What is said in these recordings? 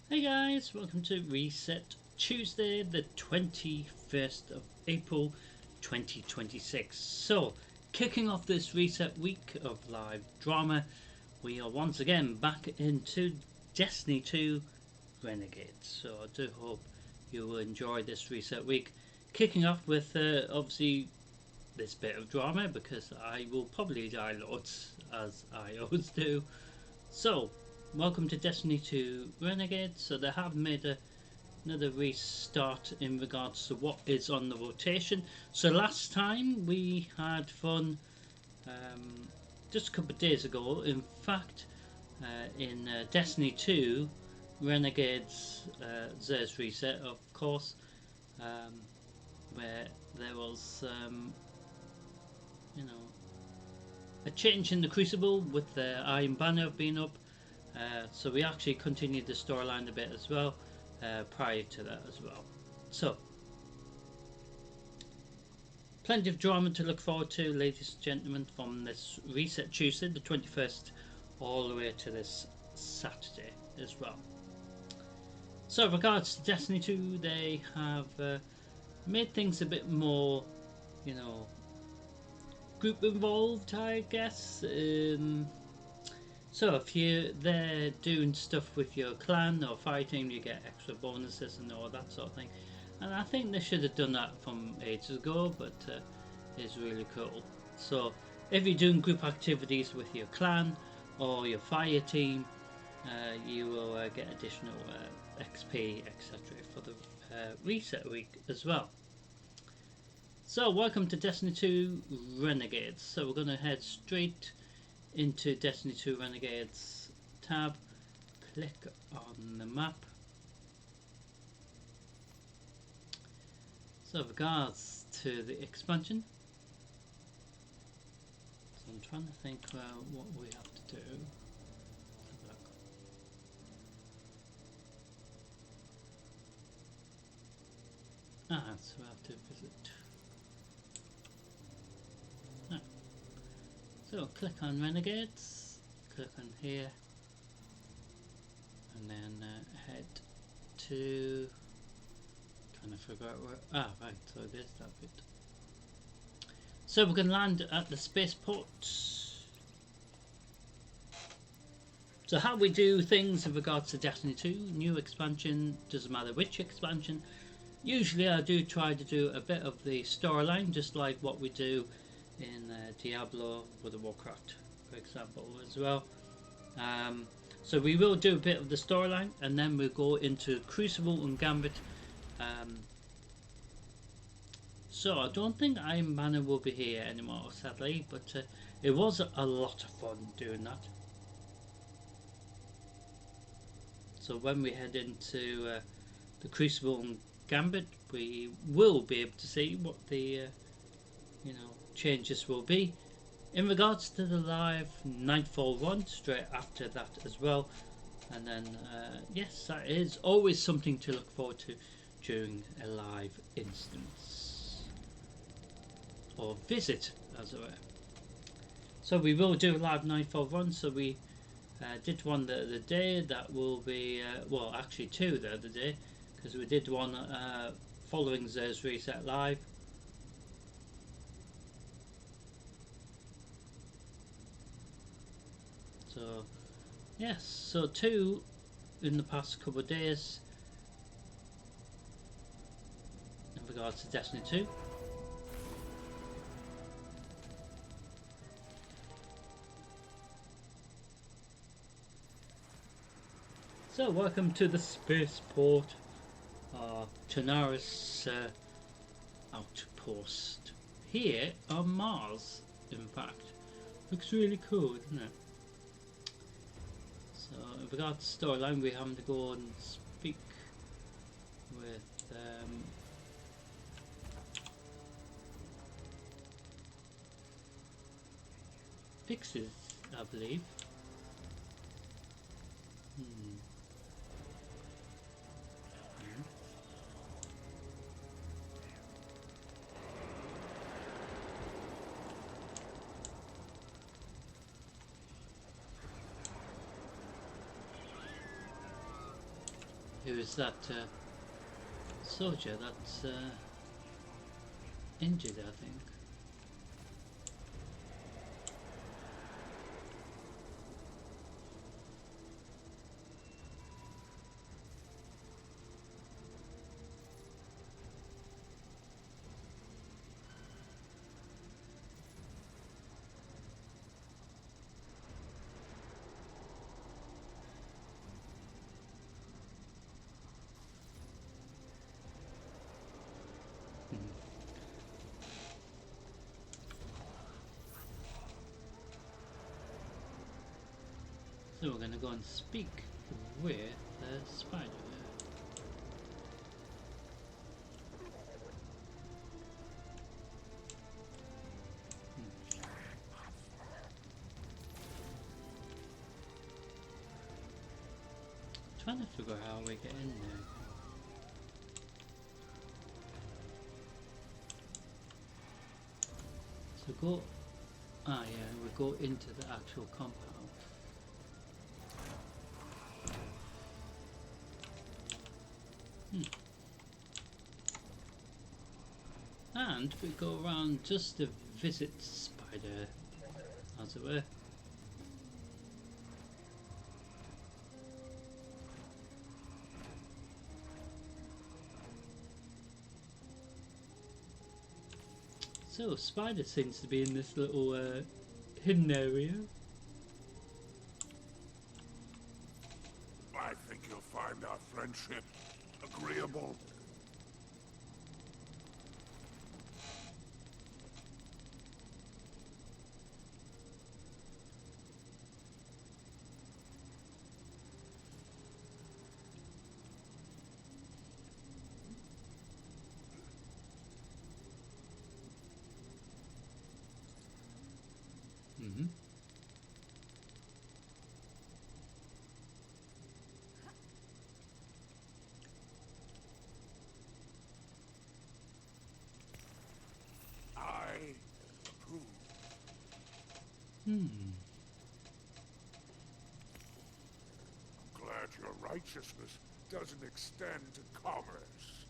Hey guys, welcome to Reset Tuesday, the 21st of April 2026. So, kicking off this reset week of live drama, we are once again back into Destiny 2 Renegades. So, I do hope you will enjoy this reset week. Kicking off with obviously this bit of drama because I will probably die loads as I always do. So, welcome to Destiny 2 Renegades. So they have made another restart in regards to what is on the rotation. So last time we had fun just a couple of days ago. In fact, in Destiny 2 Renegades Zer's reset, of course, where there was a change in the Crucible with the Iron Banner being up. So we actually continued the storyline a bit as well prior to that as well. So plenty of drama to look forward to, ladies and gentlemen, from this Reset Tuesday, the 21st, all the way to this Saturday as well. So regards to Destiny 2, they have made things a bit more, group involved, I guess. So if you're there doing stuff with your clan or fighting, you get extra bonuses and all that sort of thing. And I think they should have done that from ages ago, but it's really cool. So if you're doing group activities with your clan or your fire team, you will get additional XP, etc. for the reset week as well. So welcome to Destiny 2 Renegades. So we're going to head straight into Destiny 2 Renegades tab, click on the map. So regards to the expansion, so I'm trying to think what we have to do. So we have to visit. So click on Renegades, click on here, and then head to, trying to figure out where, right, so there's that bit. So we're going to land at the spaceport. So how we do things in regards to Destiny 2, new expansion, doesn't matter which expansion. Usually I do try to do a bit of the storyline, just like what we do in Diablo with the Warcraft, for example, as well. So we will do a bit of the storyline, and then we'll go into Crucible and Gambit. So I don't think Iron Banner will be here anymore, sadly, but it was a lot of fun doing that. So when we head into the Crucible and Gambit, we will be able to see what the changes will be. In regards to the live Nightfall run, straight after that as well. And then yes, that is always something to look forward to during a live instance or visit, as it were. So we will do a live Nightfall run. So we did one the other day. That will be well, actually two the other day, because we did one following Zer's Reset Live. So yes, so two in the past couple of days in regards to Destiny 2. So welcome to the spaceport, Tanaris outpost here on Mars. In fact, looks really cool, doesn't it? So in regards to storyline, we have to go and speak with Pixies, I believe. Who is that soldier that's injured, I think. So we're gonna go and speak with the spider. Trying to figure out how we get in there. So go, yeah, we go into the actual compound. And we go around just to visit Spider, as it were. So Spider seems to be in this little hidden area. I think you'll find our friendship agreeable. Glad your righteousness doesn't extend to commerce.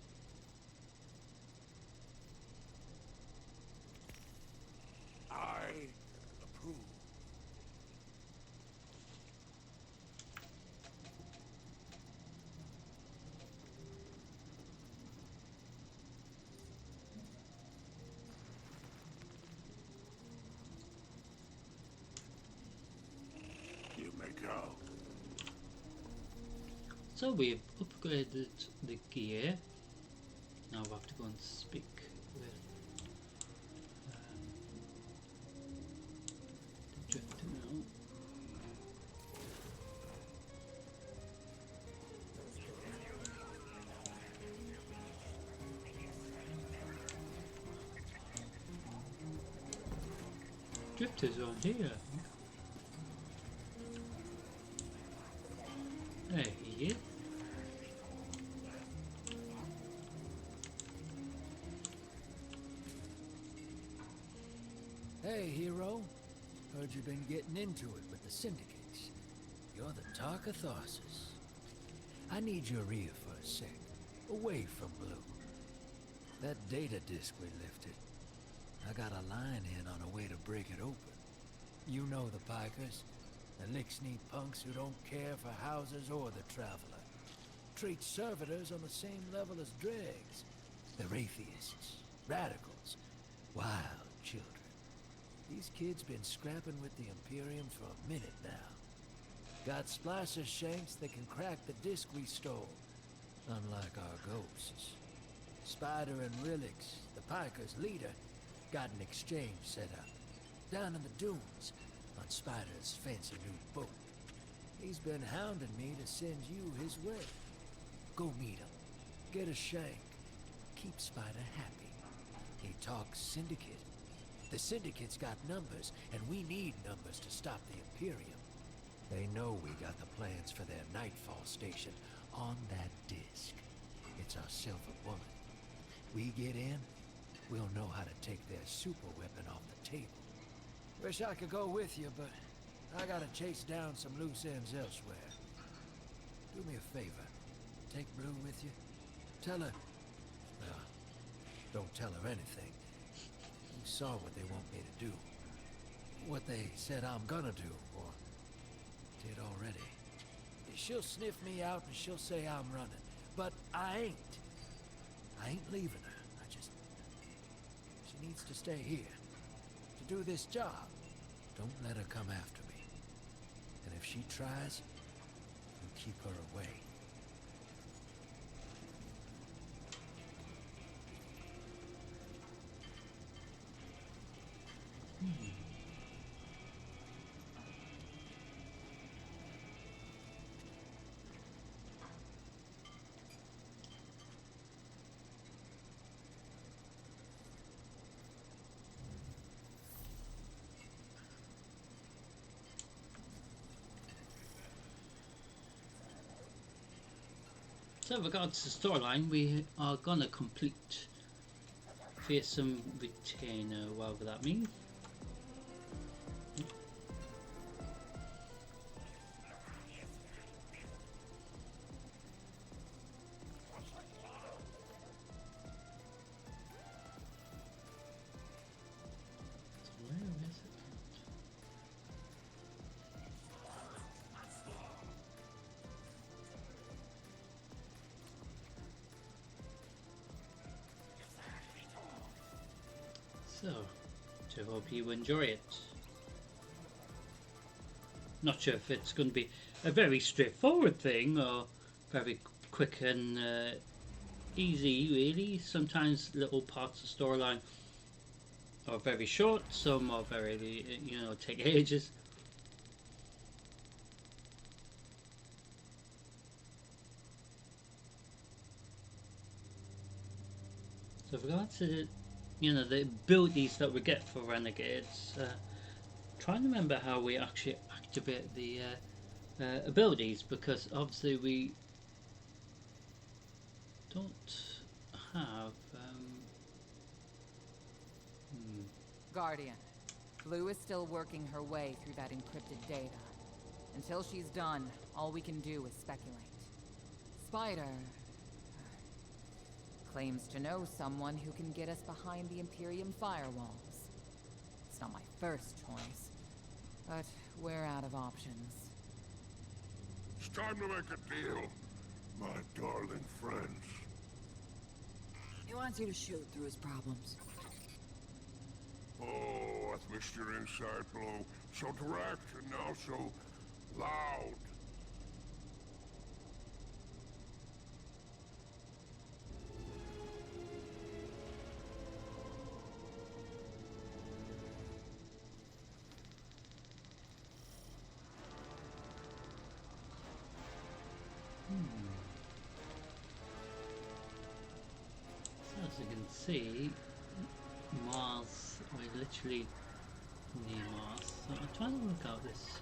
I approve. You may go. So we've upgraded the gear. Now we have to go and speak with the drifter now. Drifters on here, I think. There he is. Hey, hero. Heard you've been getting into it with the Syndicates. You're the talk of Tharsis. I need your ear for a sec. Away from Blue. That data disk we lifted. I got a line in on a way to break it open. You know the Pikers. The lick-sneak punks who don't care for houses or the traveler. Treat servitors on the same level as dregs. They're atheists, radicals, wild children. These kids been scrapping with the Imperium for a minute now. Got splicer shanks that can crack the disc we stole, unlike our ghosts. Spider and Relix, the Pikers' leader, got an exchange set up, down in the dunes, on Spider's fancy new boat. He's been hounding me to send you his way. Go meet him, get a shank, keep Spider happy. He talks Syndicate. The Syndicate's got numbers, and we need numbers to stop the Imperium. They know we got the plans for their Nightfall station on that disc. It's our silver bullet. We get in, we'll know how to take their super weapon off the table. Wish I could go with you, but I gotta chase down some loose ends elsewhere. Do me a favor. take Blue with you? Tell her... No, don't tell her anything. You saw what they want me to do. What they said I'm gonna do, or did already. She'll sniff me out and she'll say I'm running. But I ain't. I ain't leaving her. She needs to stay here. To do this job. Don't let her come after me. And if she tries, you keep her away. So, regards to storyline, we are gonna complete Fearsome Retainer, whatever that means. So, I hope you enjoy it. Not sure if it's going to be a very straightforward thing or very quick and easy, really. Sometimes little parts of storyline are very short, some are very, take ages. So, with regards to the abilities that we get for Renegades, trying to remember how we actually activate the abilities, because obviously we don't have Guardian, Blue is still working her way through that encrypted data. Until she's done, all we can do is speculate. Spider claims to know someone who can get us behind the Imperium firewalls. It's not my first choice, but we're out of options. It's time to make a deal, my darling friends. He wants you to shoot through his problems. Oh, I've missed your inside blow. So direct and now so loud. So as you can see, Mars, we're literally near Mars. So I'm trying to work out this.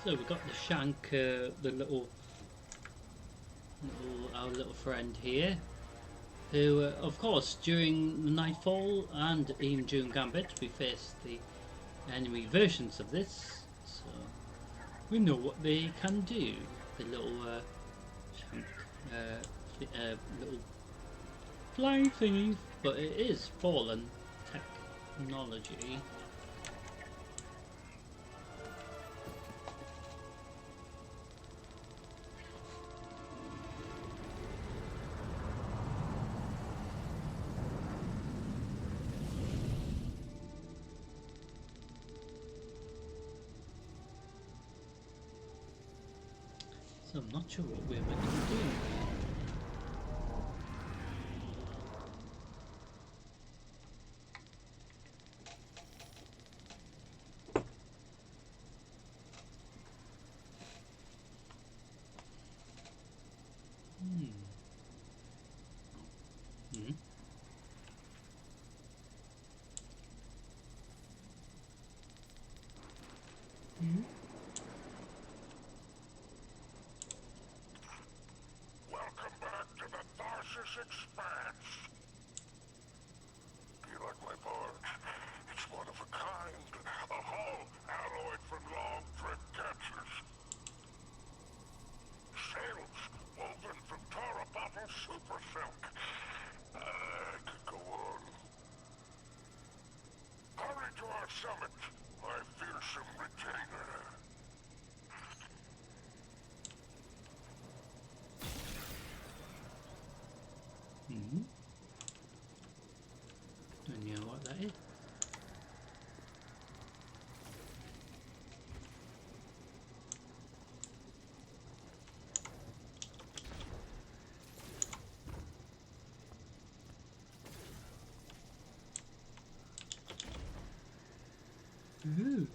So we've got the Shank, the our little friend here, who, of course, during Nightfall and even during Gambit, we faced the enemy versions of this, so we know what they can do. The little Shank, little flying thingies, but it is fallen technology. So I'm not sure what we're meant to be doing here. Welcome back to the Tharsis Expanse. Do you like my barge? It's one of a kind. A hull alloyed from long trip captures. Sails woven from Tara Bottle super silk. I could go on. Hurry to our summit, my fearsome retainer. Don't know what that is. Ooh.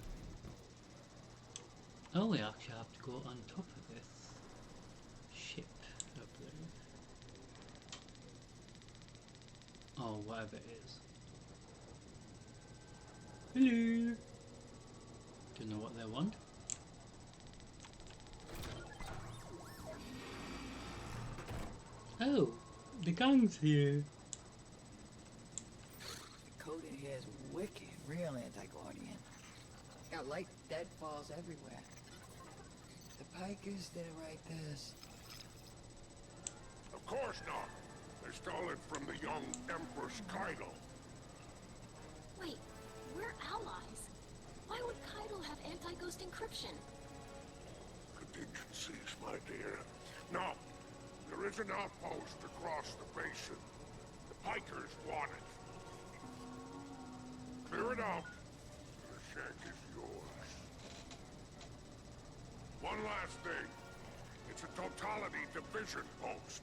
Oh, we actually have to go on top of this ship, I believe. Oh, whatever it is. Hello. Don't know what they want. Oh, the gang's here. The code in here is wicked, real anti-guardian. Got light deadfalls everywhere. The Pikers didn't write this. Of course not. They stole it from the young Empress Kaido. Wait, we're allies. Why would Kaido have anti-ghost encryption? Contingencies, my dear. No, there is an outpost across the basin. The Pikers want it. Clear it out. The shank is yours. One last thing. It's a totality division post.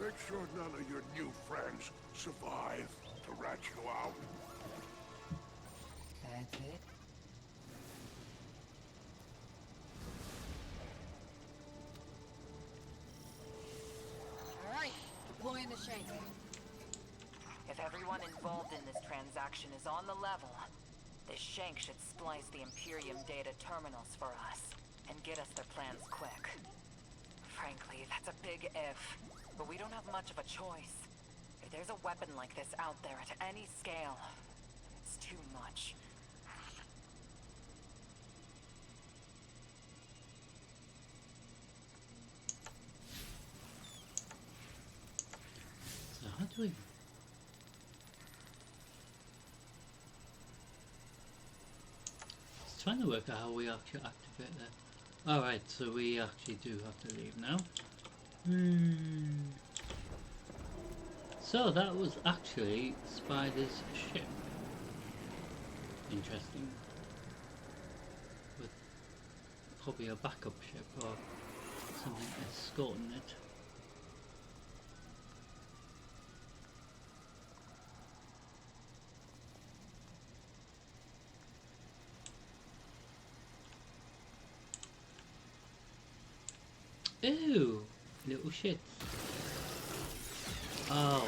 Make sure none of your new friends survive to rat you out. That's it? Alright, deploying the shank. If everyone involved in this transaction is on the level, this shank should splice the Imperium data terminals for us and get us their plans quick. Frankly, that's a big if, but we don't have much of a choice. If there's a weapon like this out there at any scale, it's too much. So how do we... Just trying to work out how we actually activate that. Alright, so we actually do have to leave now. So that was actually Spider's ship. Interesting. With probably a backup ship or something escorting it. Ooh, little shit. Oh.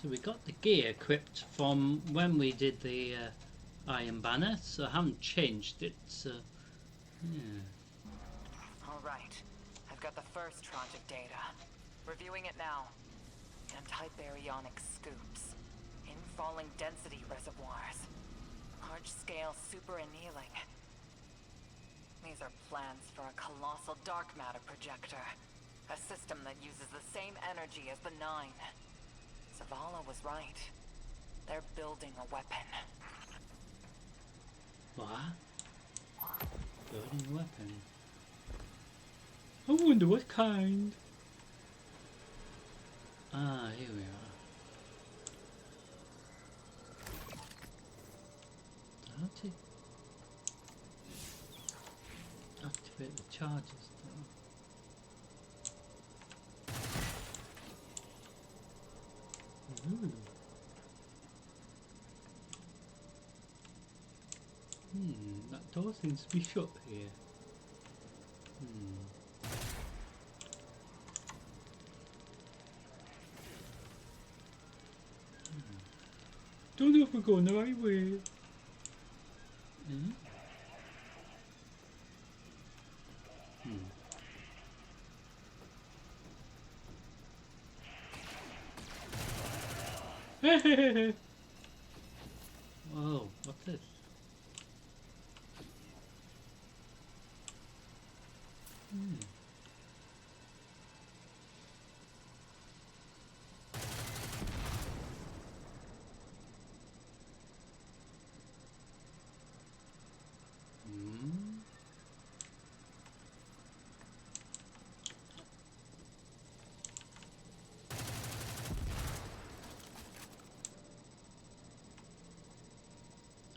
So we got the gear equipped from when we did the Iron Banner, so I haven't changed it, so yeah. Alright, I've got the first tranche of data. Reviewing it now. Anti-baryonic scoops. Infalling density reservoirs. Large-scale super-annealing. These are plans for a colossal dark matter projector. A system that uses the same energy as the Nine. Zavala was right. They're building a weapon. What? Building a weapon? I wonder what kind. Ah, here we are. How to activate the charges though? Ooh. That door seems to be shut here. Don't know if we're going the right way. Whoa, what's this?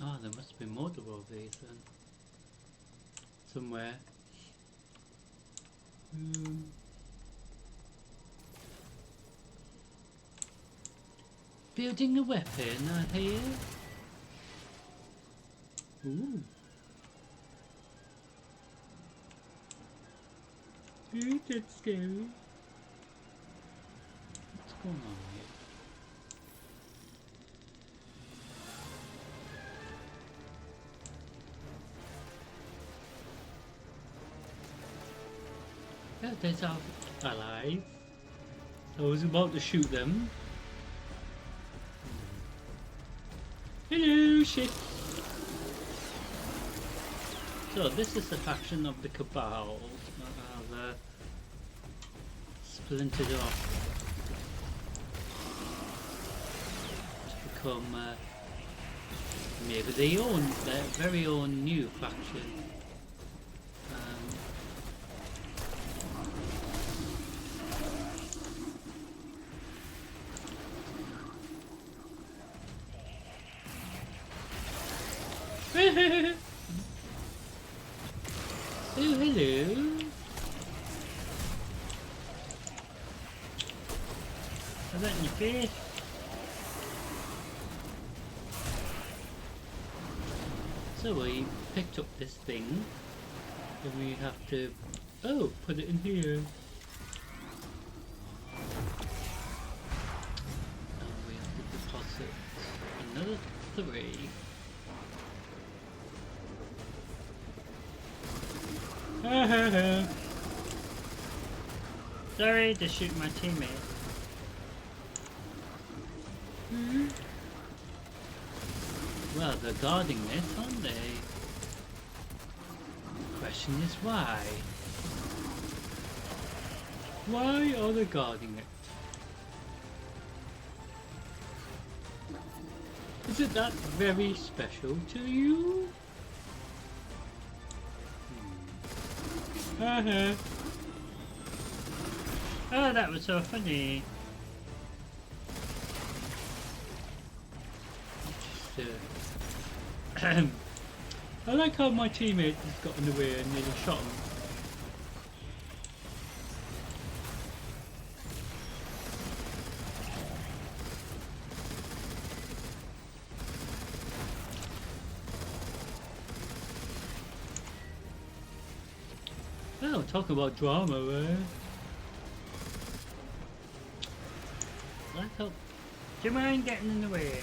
Oh, there must be multiple of these then. Somewhere. Building a weapon, I hear. Ooh. Ooh, that's scary. What's going on here? Yeah, there's our allies. I was about to shoot them. Hello, shit. So this is the faction of the Cabal that have splintered off to become maybe their very own new faction. Oh, hello. Is that in your face? So we picked up this thing, and we have to, put it in here. And we have to deposit another 3. Sorry to shoot my teammate. Well, they're guarding this, aren't they? The question is why? Why are they guarding it? Is it that very special to you? Oh, that was so funny. Just, I like how my teammate just got in the way and nearly shot him. Oh, talk about drama, right? I like how Do you mind getting in the way?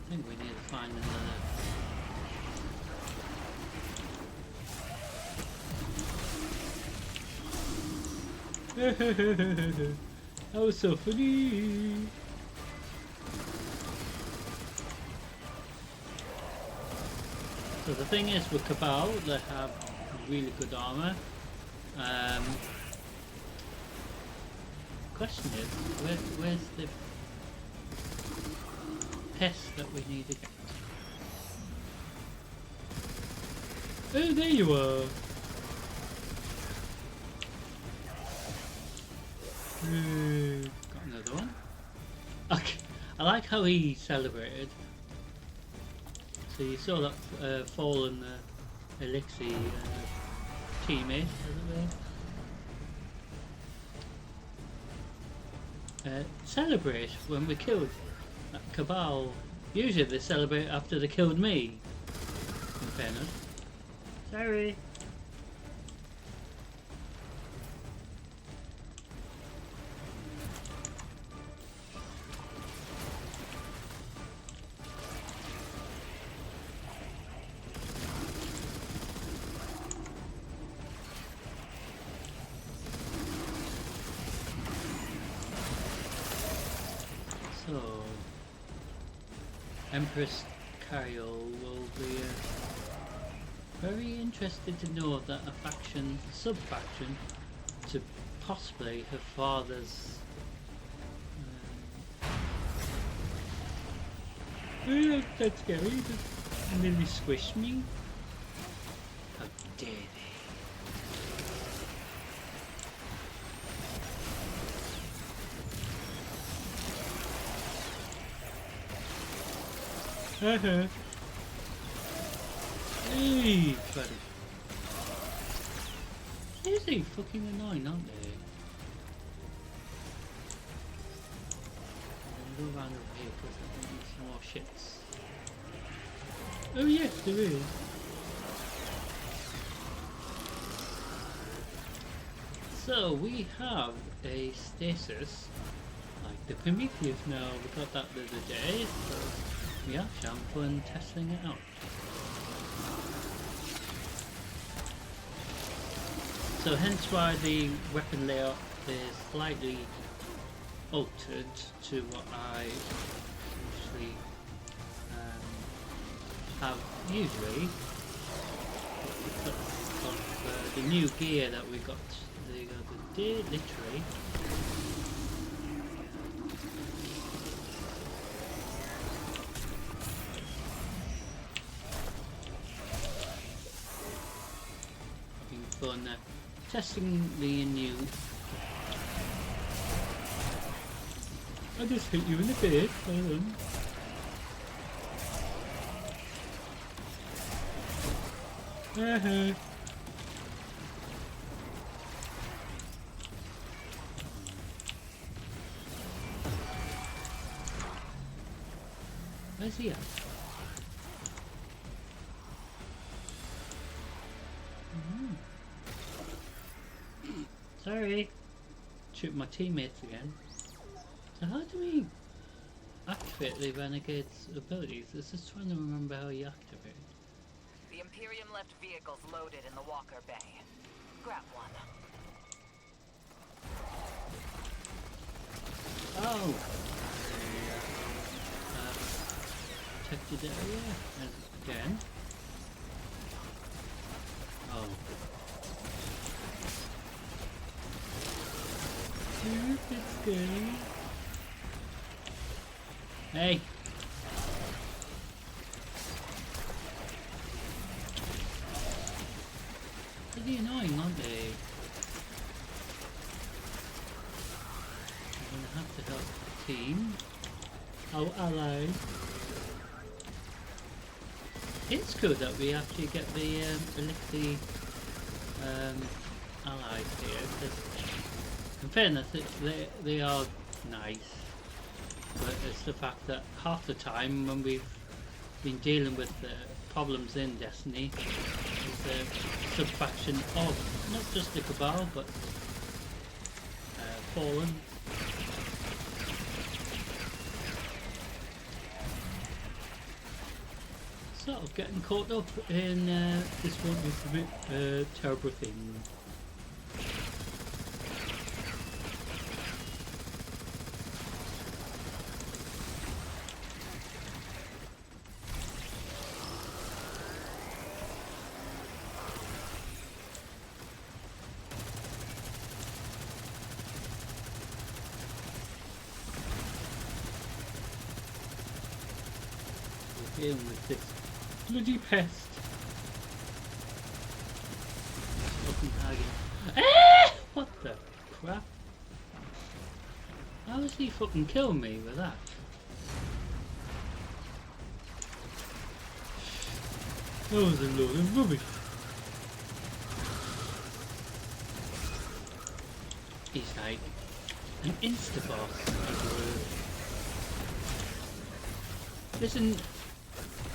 I think we need to find another. That was so funny. So the thing is with Cabal, they have really good armor. Question is, where's the pest that we need to get? Oh, there you are. Got another one. Okay. I like how he celebrated. So you saw that fallen elixir teammate, celebrate when we killed that Cabal. Usually they celebrate after they killed me, in fairness. Sorry. So, Empress Kyle will be very interested to know that a faction, a sub-faction, to possibly her father's... oh, that's scary, that nearly squished me. How dare they? Hey, buddy. Seriously, fucking annoying, aren't they? I'm gonna go around over here because I think there's some more shits. Oh yes, there is. So we have a stasis like the Prometheus now. We got that the other day. So we actually have fun testing it out. So hence why the weapon layout is slightly altered to what I usually have usually. Of the new gear that we got the other day, literally. Fun testing the new. I just hit you in the face. Hold on. Where's he at? Sorry. Shoot my teammates again. So how do we activate the Renegades' abilities? I was just trying to remember how you activate. The Imperium left vehicles loaded in the Walker Bay. Grab one. Oh! Protected area. And again. Oh. Stupid scary. Hey! Pretty annoying, aren't they? I'm gonna have to help the team. Our ally. It's good that we actually get the elixir allies here, because in fairness they are nice. but it's the fact that half the time when we've been dealing with problems in Destiny, is the subfaction of not just the Cabal, but Fallen. So, getting caught up in this one is a bit terrible thing. We're dealing with this bloody pest. Fucking hagging. Ah! What the crap? How does he fucking kill me with that? That was a load of rubbish. He's like an insta-boss. Listen,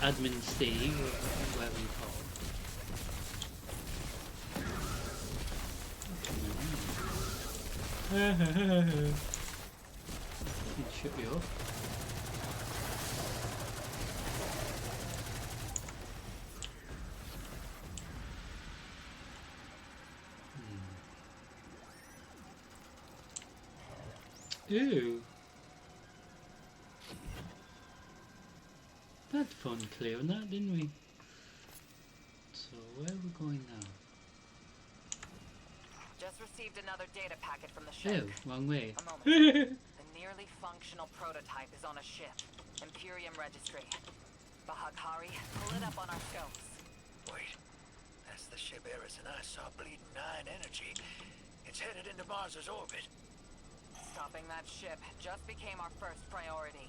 Admin Steve, or whatever you call it. Shut you up. Ew. Had fun clearing that, didn't we? So where are we going now? Just received another data packet from the ship. Oh, wrong way. A moment. The nearly functional prototype is on a ship. Imperium registry. Bahakari, pull it up on our scopes. Wait, that's the ship Eris and I saw bleeding 9 energy. It's headed into Mars's orbit. Stopping that ship just became our first priority.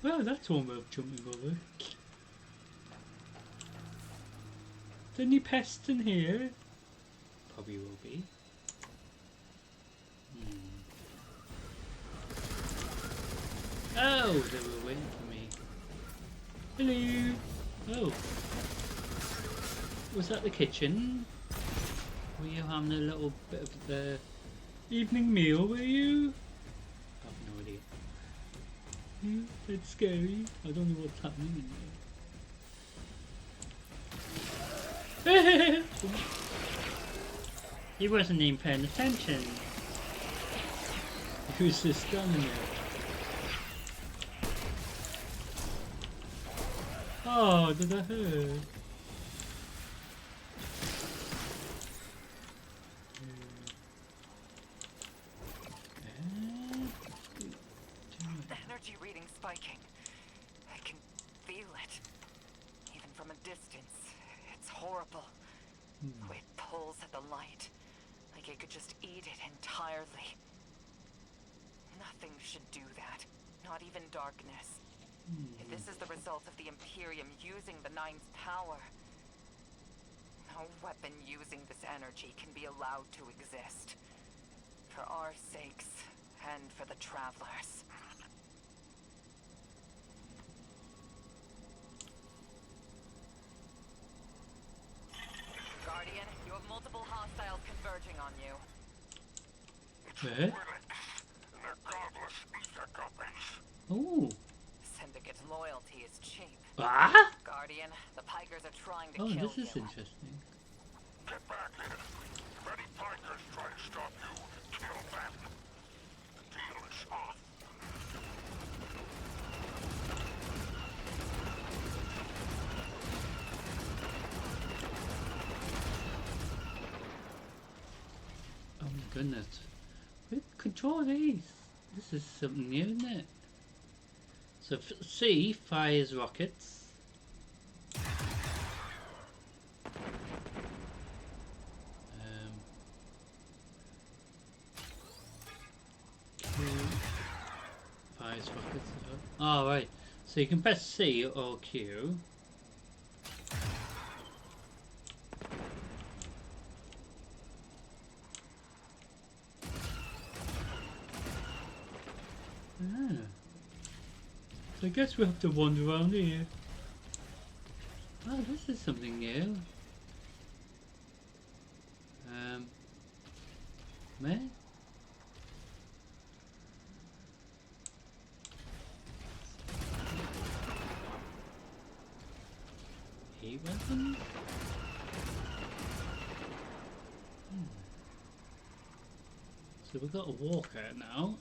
Well, that's one way of jumping over. Is there any pests in here? Probably will be. Oh, they were waiting for me. Hello. Oh. Was that the kitchen? Were you having a little bit of the evening meal, were you? I have no idea. That's scary. I don't know what's happening in there. He wasn't even paying attention. He was just standing there. Oh, did that hurt? The energy reading spiking. I can feel it. Even from a distance. It's horrible. The way it pulls at the light. Like it could just eat it entirely. Nothing should do that. Not even darkness. If this is the result of the Imperium using the Nine's power, no weapon using this energy can be allowed to exist. For our sakes, and for the Travelers. Guardian, you have multiple hostiles converging on you. Eh? And they're godless ether copies. Oh. Syndicate's loyalty is cheap. Ah? Guardian, the Pikers are trying to Oh, kill this is you. interesting. Get back in. If any Pikers try to stop you, kill them. The deal is off. Oh my goodness. Who control these? This is something new, isn't it? So C fires rockets. Q fires rockets. Oh right. So you can press C or Q. Ah. So I guess we have to wander around here. Oh, this is something new. Man? Heat weapon? So we've got a walker now.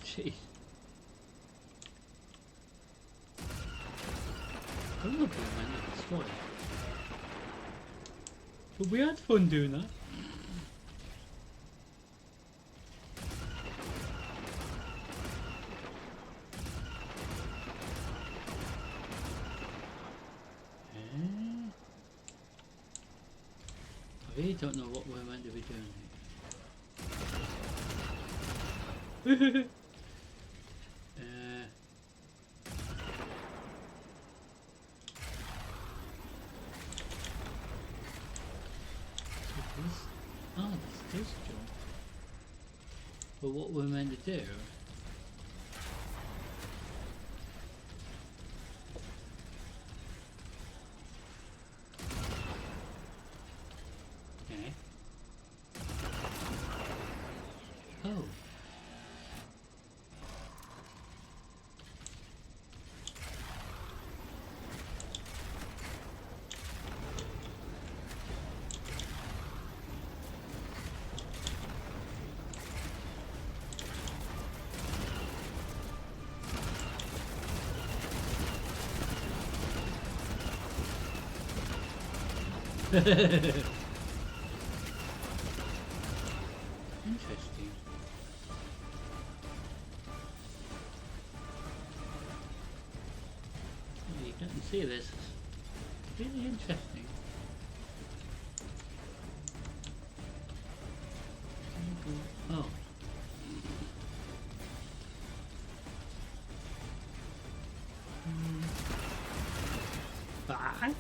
Jeez. I don't know if we went to destroy it. But we had fun doing that. I really don't know what we're meant to be doing. Oh, this does jump. But what we're meant to do? Okay. Oh. Interesting. Oh, you can see this. It's really interesting. Oh. Bye.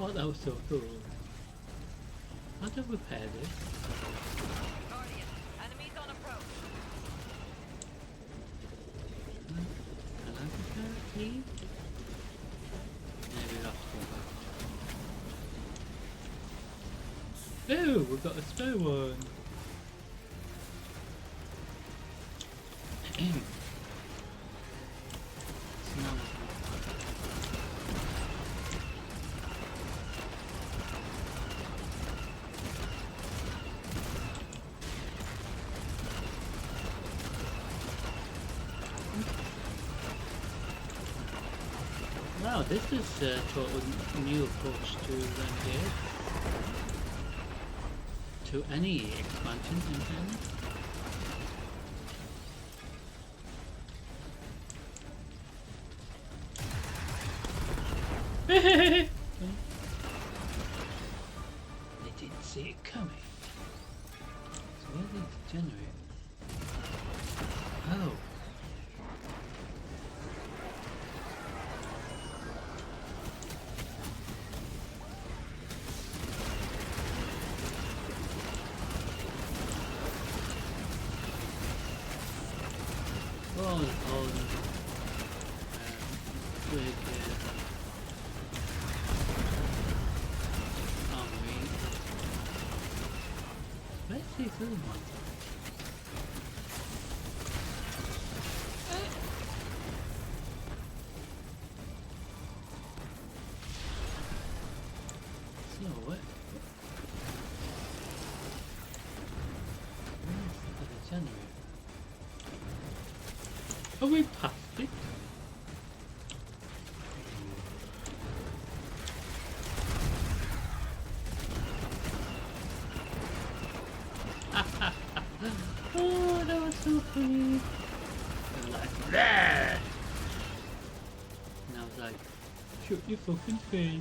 Oh, that was so cool. How to repair this? Guardian, enemies on approach. Can I repair it, please? Maybe that's go back. Ooh, we've got a spare one. Wow, this is a total new approach to Renegades. To any expansion in fairness. They didn't see it coming. So where are these generators? on with armory. Let's see this other one. So what? Where's the generator? Oh, we passed it. Oh, that was so funny. And like, bleh! And I was like, shoot your fucking face.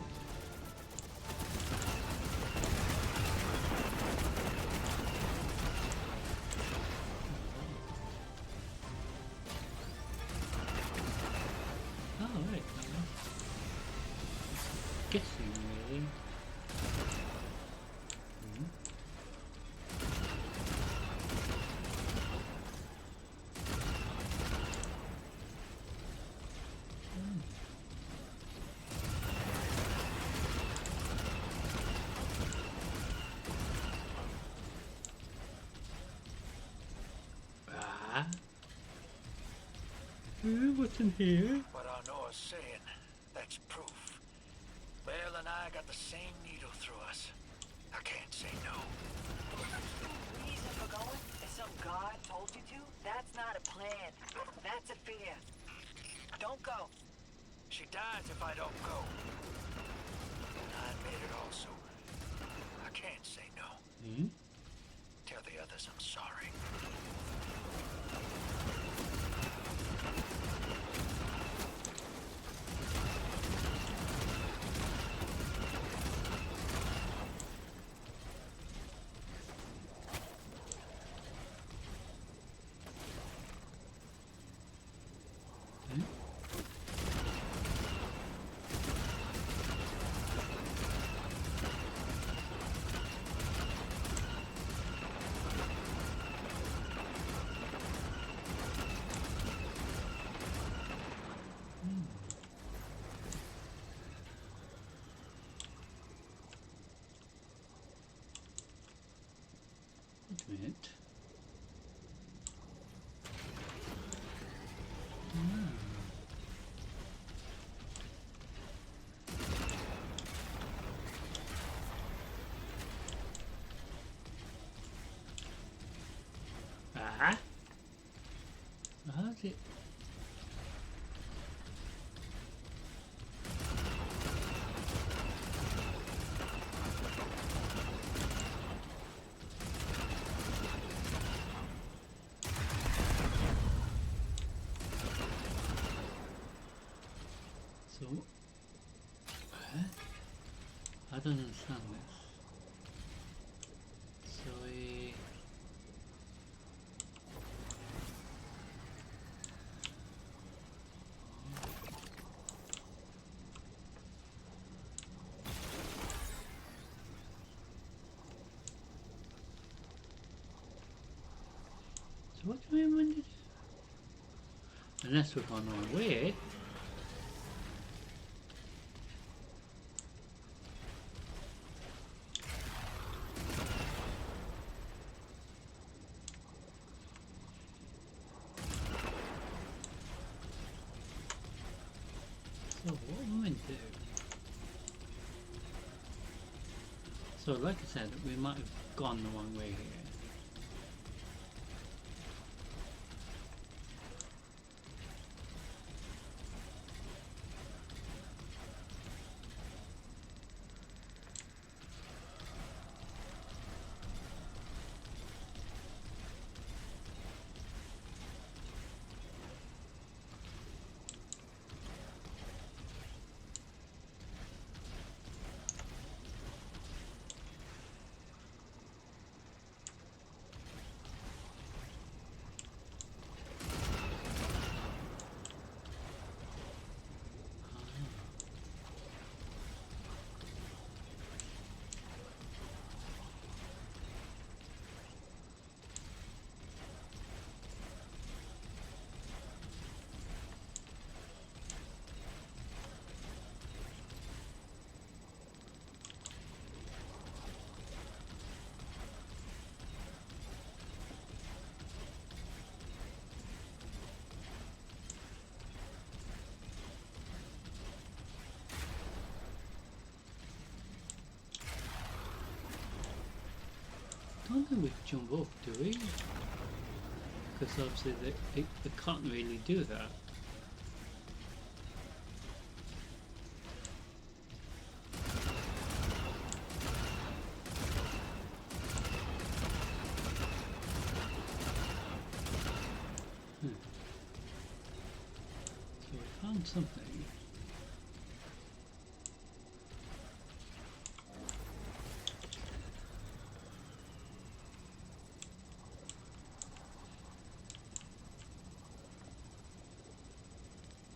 Oh, right. Guessing, really. Ah. What's in here? What I know is saying, that's proof. Bale and I got the same needle through us. I can't say no. Reason for going? If some god told you to? That's not a plan. That's a fear. Don't go. She dies if I don't go. I made it also. I can't say no. Tell the others I'm sorry. Wait a minute. Ah. How's it? So, I don't understand this. So we... So what do we want to do? Unless we're going our way. So what am I going to do? So like I said, we might have gone the wrong way here. don't think we can jump up, do we? Because obviously they can't really do that. So we found something.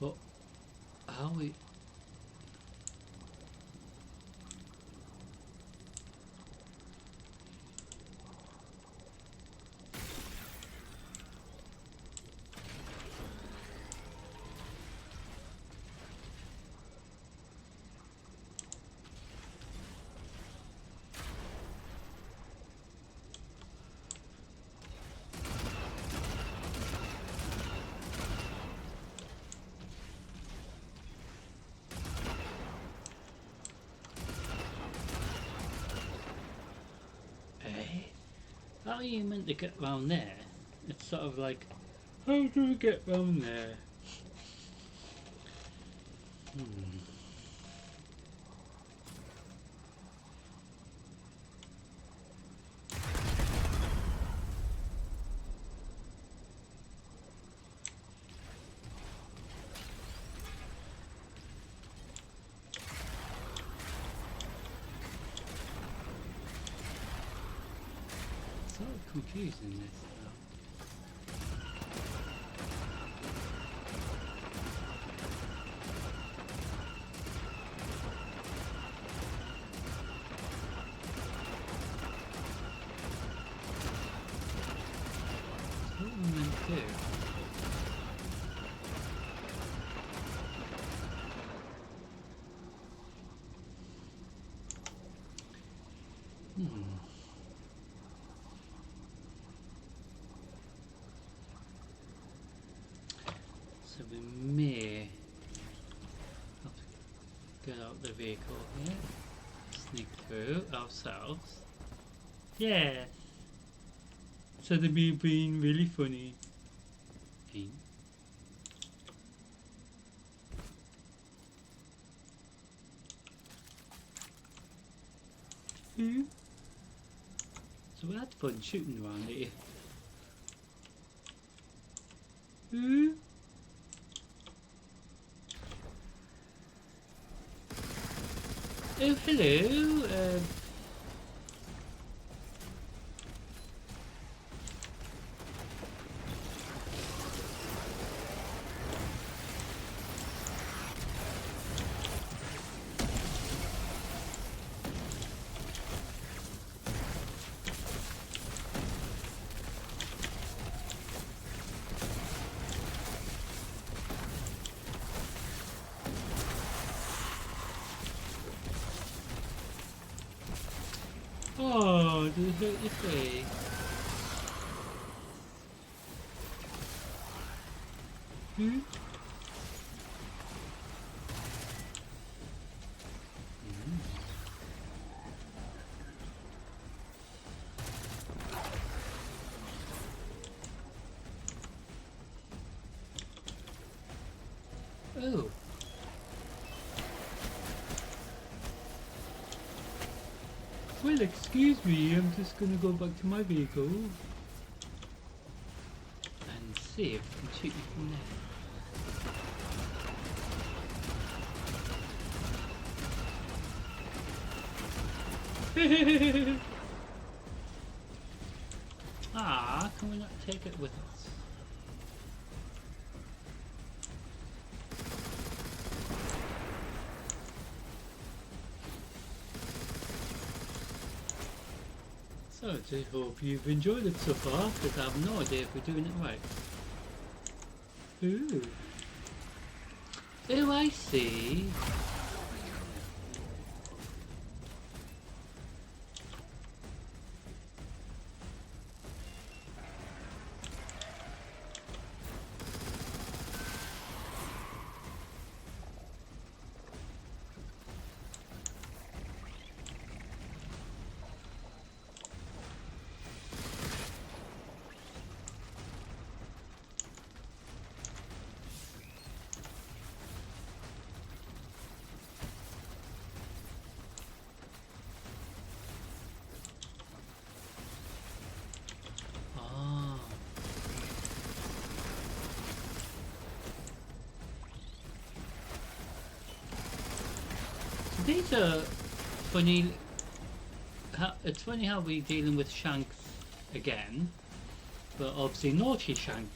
Well, how we... How are you meant to get round there? It's sort of like, how do we get round there? So confusing this now. What am I meant to do? So we may have to get out the vehicle here, sneak through ourselves. Yeah. So they're being really funny. Hey. So we had fun shooting around here. Oh, hello. Oh, did it hurt your face? Oh. Well, excuse me, I'm just gonna go back to my vehicle and see if I can shoot you from there. Ah, can we not take it with us? So I just hope you've enjoyed it so far, because I have no idea if we're doing it right. Ooh. Oh, I see. These are funny. It's funny how we're dealing with Shanks again, but obviously naughty Shanks.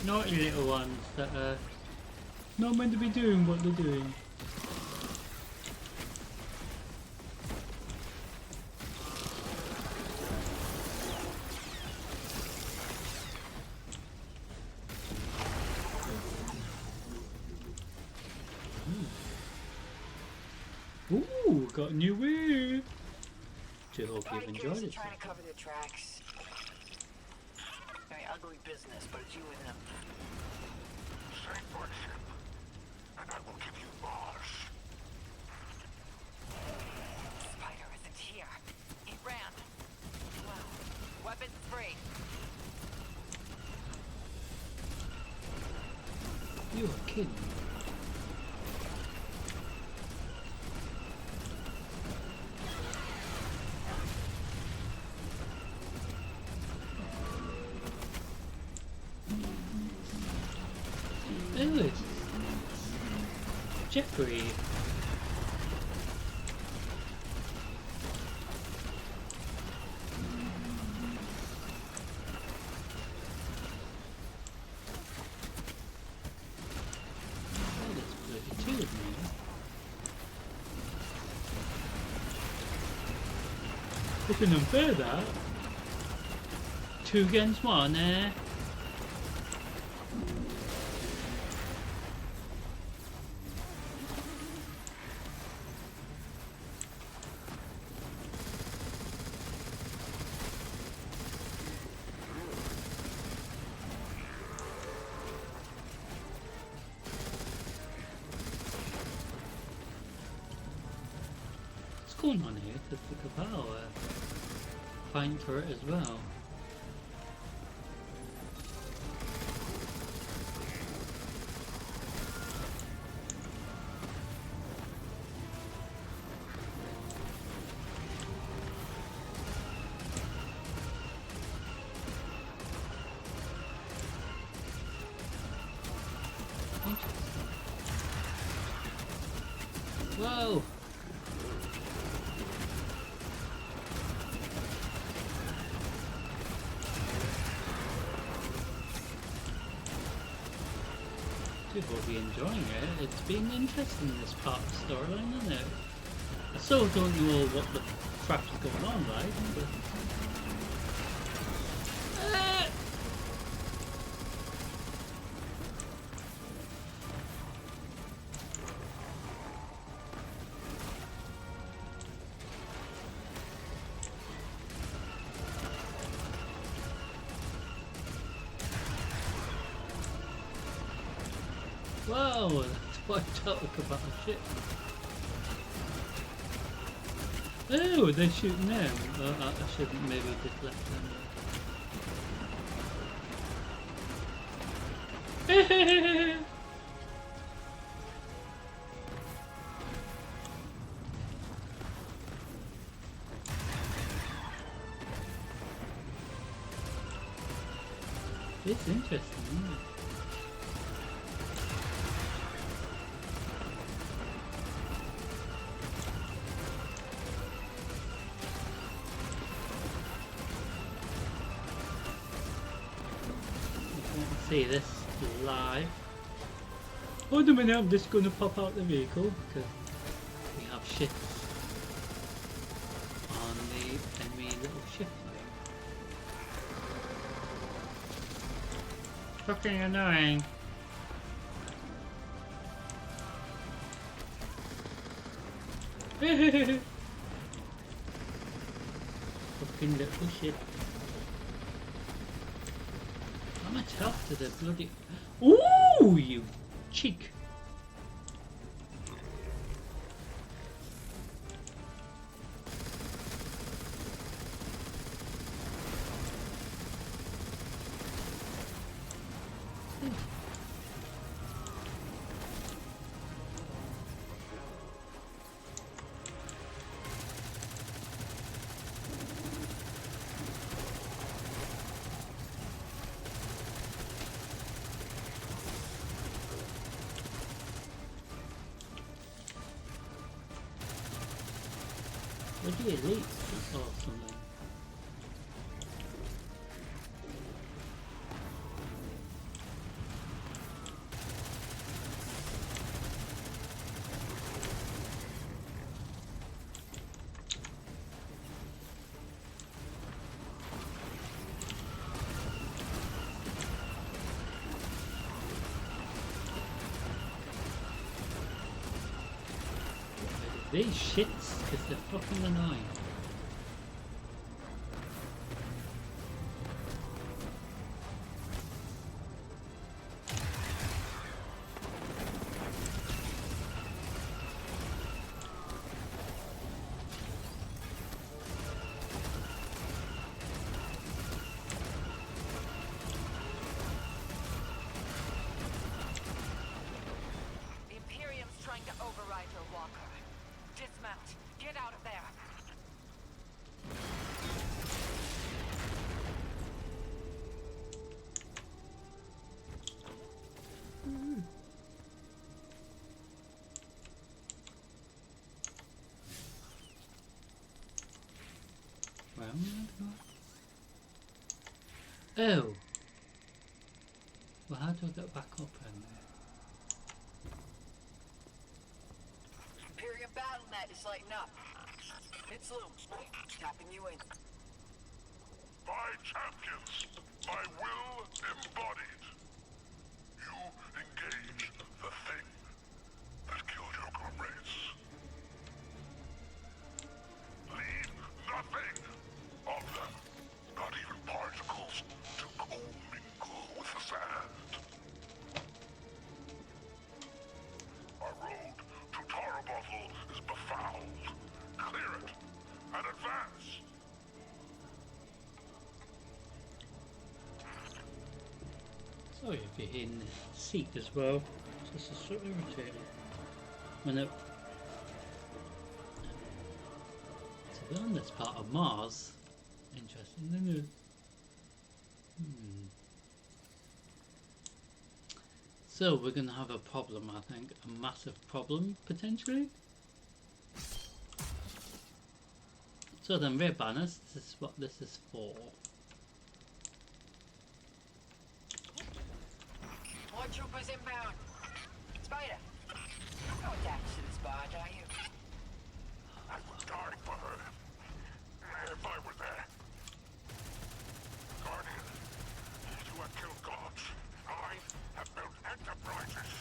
Naughty little ones that are not meant to be doing what they're doing. Ooh, got a new woo! Do hope you've enjoyed it. Trying to cover the tracks. Very ugly business, but it's you and them. Save our ship, and I will give you Mars. Spider isn't here. He ran. Well, weapons free. You are kidding me. Ooh, Jeffrey. Oh, there's bloody two of me. Looking unfair that. 2 against 1, eh? What's going on here? Because the Cabal fighting for it as well. Whoa! People will be enjoying it. It's been interesting this part of the storyline, isn't it? I still don't know what the crap is going on, right? But... Whoa, that's wiped out the Cabal ship. Oh, they're shooting them. I shouldn't maybe just left them. It's interesting, isn't it? See this live. Hold a minute, I'm just going to pop out the vehicle because we have ships on the enemy little ship. Fucking annoying. Fucking little ship. How much health to the bloody... Ooh, you cheek! Would you elite or something? These shits, because they're fucking annoying. The Imperium's trying to override your walker. Dismount. Get out of there. Where am I going? Oh! Well, how do I get back up in there? Imperium battle net is lighting up. It's Loom. Tapping you in. My champions, my will embodied. You engage the thing that killed your comrades. Leave nothing of them, not even particles, to commingle with the sand. Our road to Tarabothel is befouled. Clear it and advance. Sorry if you're hearing the seat as well. This is so irritating. When it... To be on this part of Mars, interesting, isn't it? So we're going to have a problem, I think. A massive problem, potentially. So then, Red Banners, this is what this is for. More troopers inbound. Spider, you're not attached to this barge, are you? I would die for her, if I were there. Guardian, you have killed gods. I have built enterprises.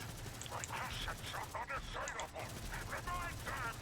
My assets are unassailable. Revive them!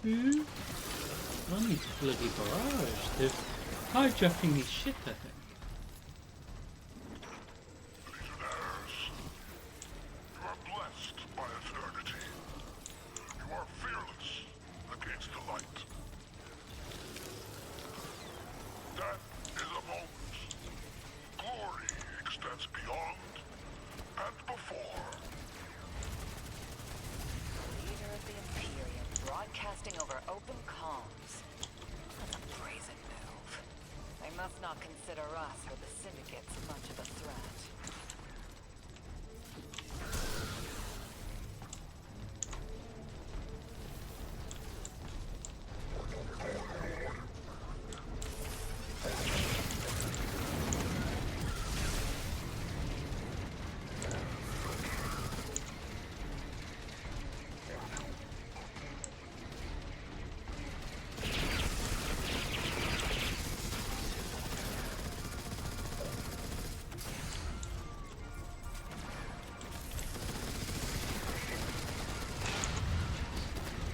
I need a bloody barrage. They're hijacking his shit, I think. Legionnaires, you are blessed by eternity. You are fearless against the light. Death is a moment. Glory extends beyond and before. Leader of the Imperium broadcasting over open comms. That's a brazen move. They must not consider us or the Syndicates much of a threat.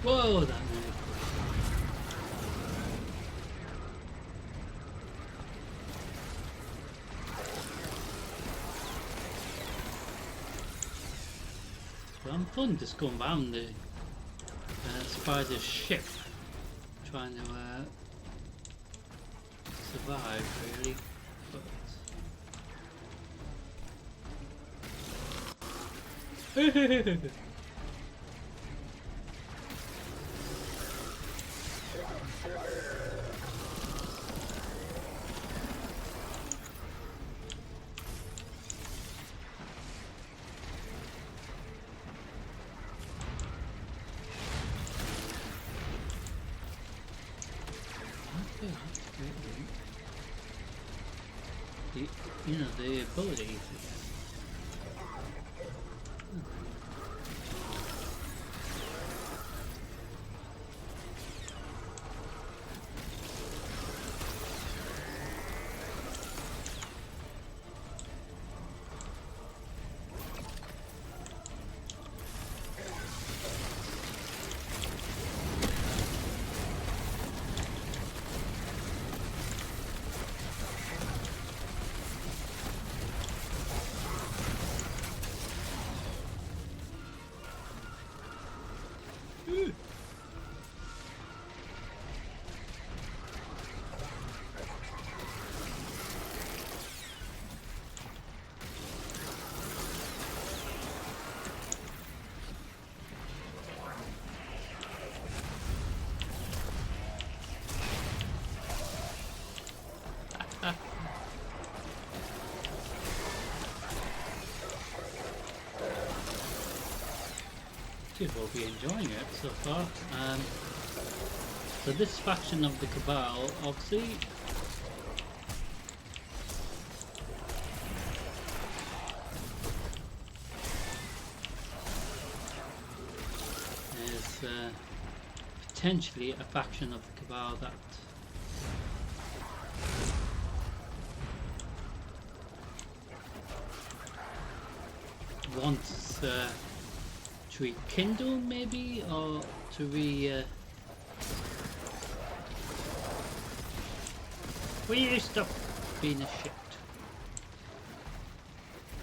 Whoa, that move. fun just going around the spider's ship, trying to survive, really. But you know, the abilities. We'll be enjoying it so far. So this faction of the Cabal, obviously, is potentially a faction of the Cabal that wants to rekindle, maybe, or to will you stop being a shit?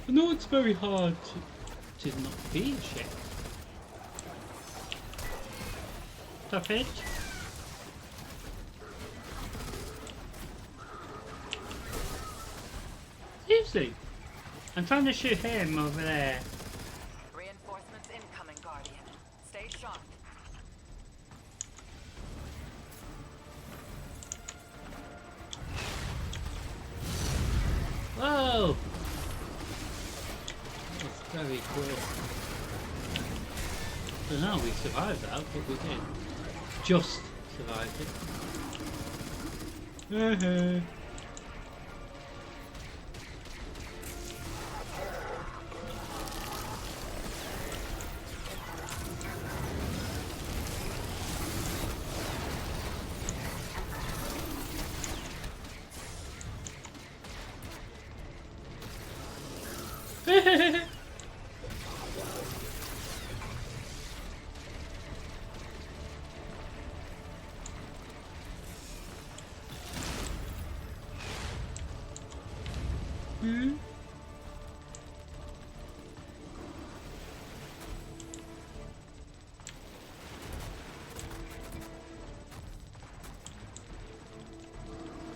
I know it's very hard to not be a shit. Stop it. Seriously, I'm trying to shoot him over there. Reinforcements incoming, Guardian. Stay sharp. Whoa! That's very cool. So now we survived that, but we did. Just survived it.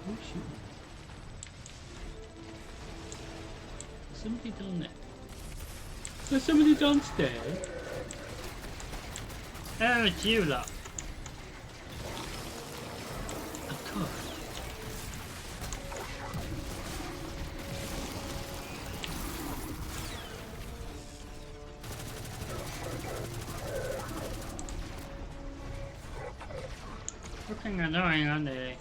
Oh shoot. Somebody down there. There's somebody downstairs. Oh, it's you lot. Of course. Fucking annoying, aren't they?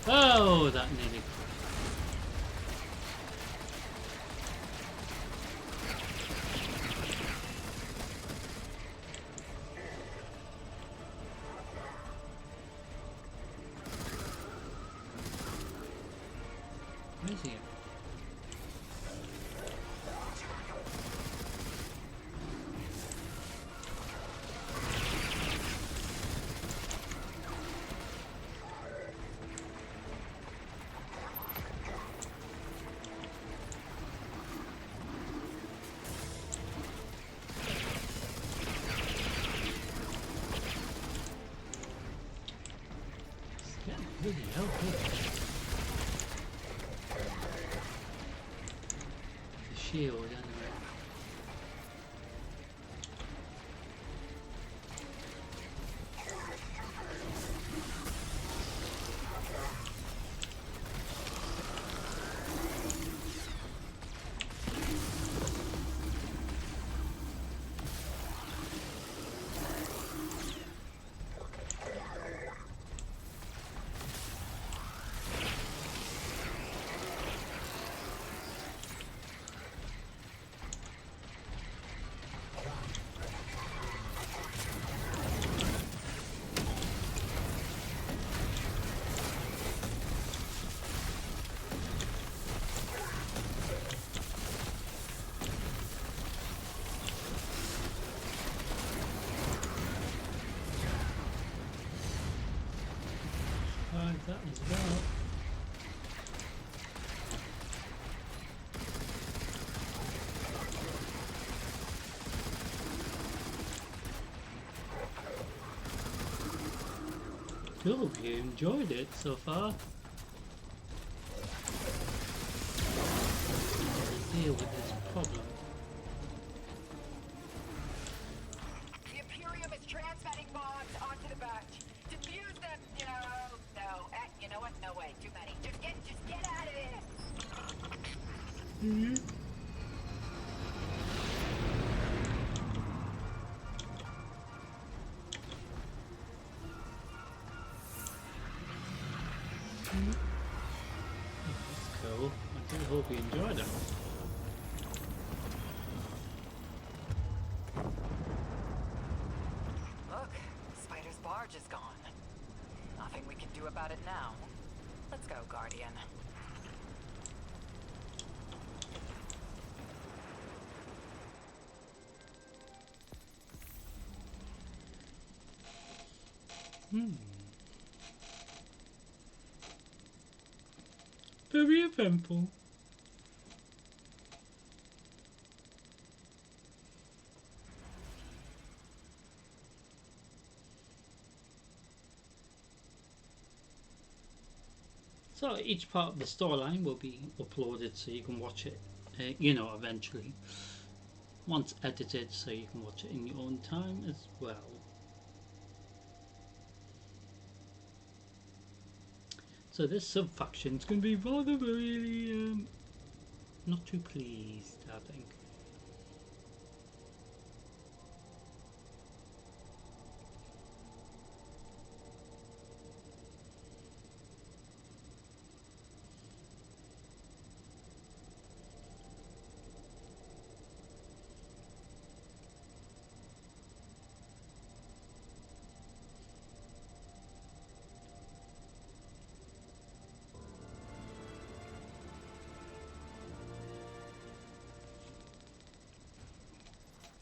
Oh, that nearly. Where is he? Bloody hell, good. The shield, anyway. Right, that was well. Cool, you enjoyed it so far. Deal with this problem. The Imperium is transmitting bombs onto the batch. Defuse them. No. You know what? No way. Too many. Just get out of here. That's cool. I do hope you enjoyed it. Look, Spider's barge is gone. Nothing we can do about it now. Let's go, Guardian. Very eventful. So each part of the storyline will be uploaded so you can watch it, eventually. Once edited so you can watch it in your own time as well. So this sub-faction is going to be rather really not too pleased, I think.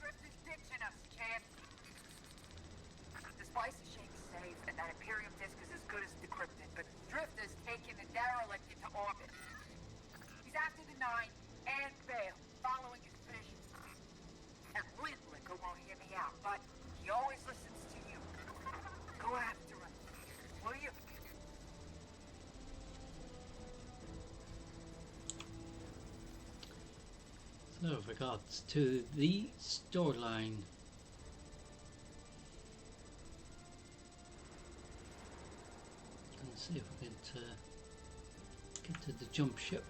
Drift is ditching us, champ. The spice is Shank's safe, and that Imperium disk is as good as decrypted, but Drift is taking the derelict into orbit. He's after the Nine and Bale, following his vision. And Lindlicker won't hear me out, but he always listens to you. Go after him, will you? So with regards to the storyline, let's see if we can get to the jump ship.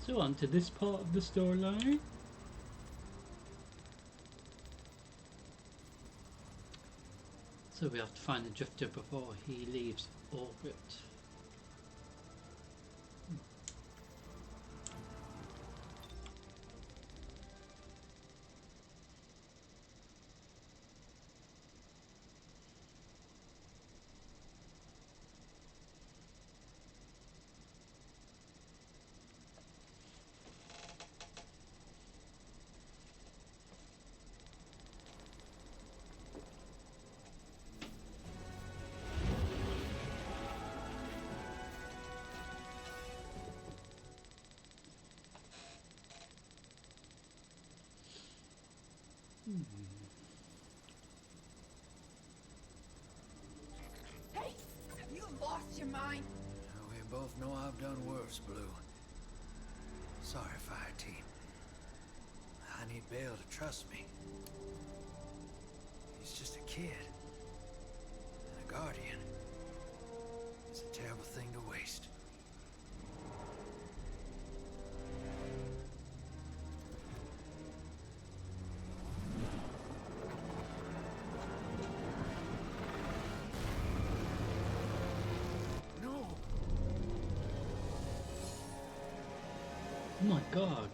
So on to this part of the storyline. So we have to find the drifter before he leaves orbit. Hey, have you lost your mind? We both know I've done worse, Blue. Sorry, fire team. I need Bale to trust me. He's just a kid. And a guardian. It's a terrible thing to waste. No! Oh my god.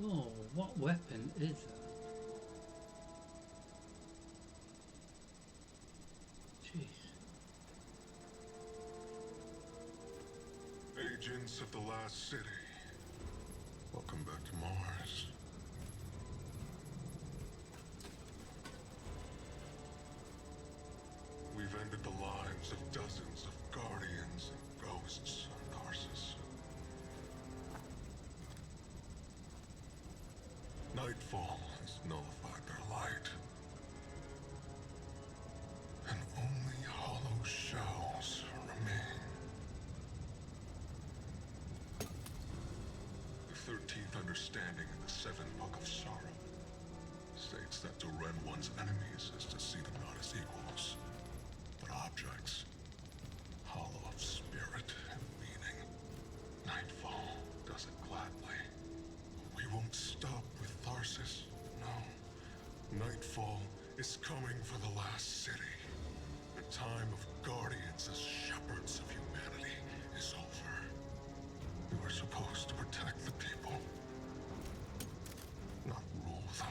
Oh, what weapon is that? Jeez. Agents of the Last City. Welcome back to Mars. We've ended the lives of dozens of guardians and ghosts on Tarsus. Nightfall has nullified their light. And only hollow shells remain. The 13th understanding in the Seventh Book of Sorrow states that to rend one's enemies is to see them not as equals, but objects, hollow of spirit and meaning. Nightfall does it gladly. We won't stop with Tarsus, no. Nightfall is coming for the last city. The time of guardians as shepherds of humanity is over. We were supposed to protect the people, not rule them.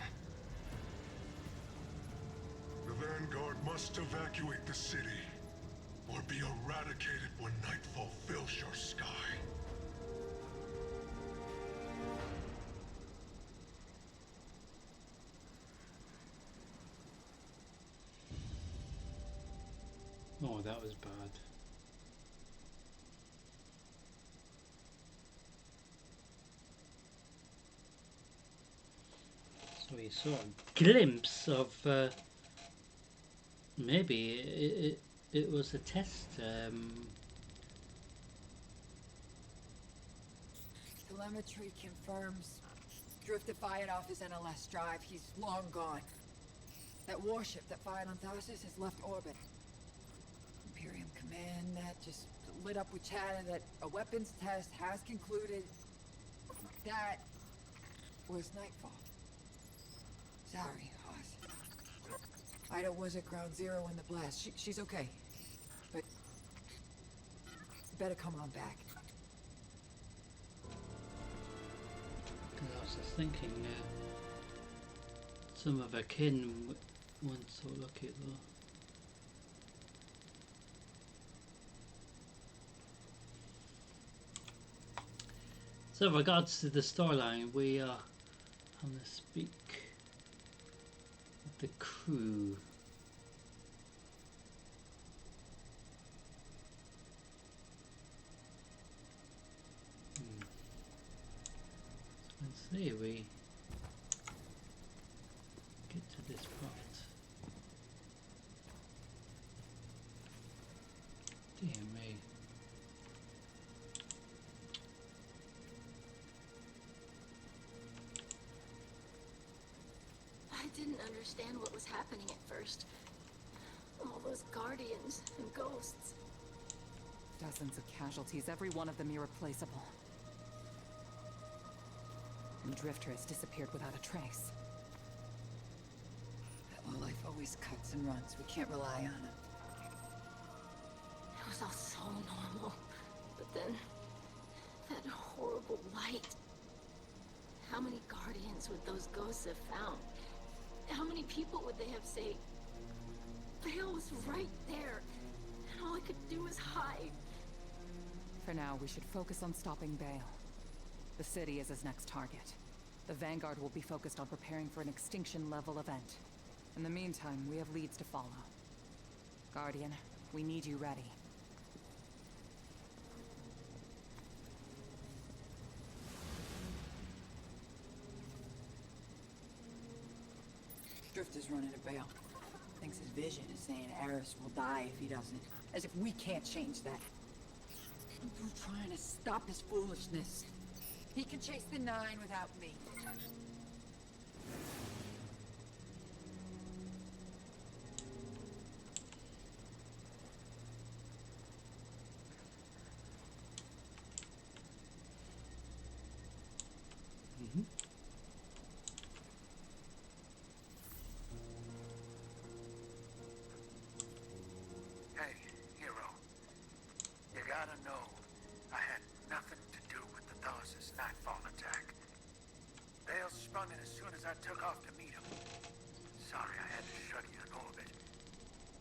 The Vanguard must evacuate the city, or be eradicated when nightfall fills your sky. Oh, that was bad. So we saw a glimpse of maybe it was a test. Telemetry confirms Drifter fired off his NLS drive. He's long gone. That warship that fired on Tarsus has left orbit. Imperium Command that just lit up with chatter that a weapons test has concluded. That was Nightfall. Sorry, Hoss. Ida was at ground zero in the blast. She's okay. But you better come on back. I was just thinking, some of her kin went so lucky though. So, in regards to the storyline, we are on the speak of the crew. Let's see, we get to this part. Dear me. I didn't understand what was happening at first. All those guardians and ghosts. Dozens of casualties, every one of them irreplaceable. and Drifter has disappeared without a trace. That lowlife always cuts and runs. We can't rely on him. It was all so normal. But then, that horrible light. How many Guardians would those ghosts have found? How many people would they have saved? Bale was right there, and all I could do was hide. For now, we should focus on stopping Bale. The city is his next target. The Vanguard will be focused on preparing for an extinction-level event. In the meantime, we have leads to follow. Guardian, we need you ready. Drifter's running a Bale. Thinks his vision is saying Eris will die if he doesn't. As if we can't change that. We're trying to stop his foolishness. He can chase the 9 without me. Hey, hero. You gotta know, I had nothing to do with the Tharsis Nightfall attack. Bale sprung it as soon as I took off to meet him. Sorry I had to shut you in orbit.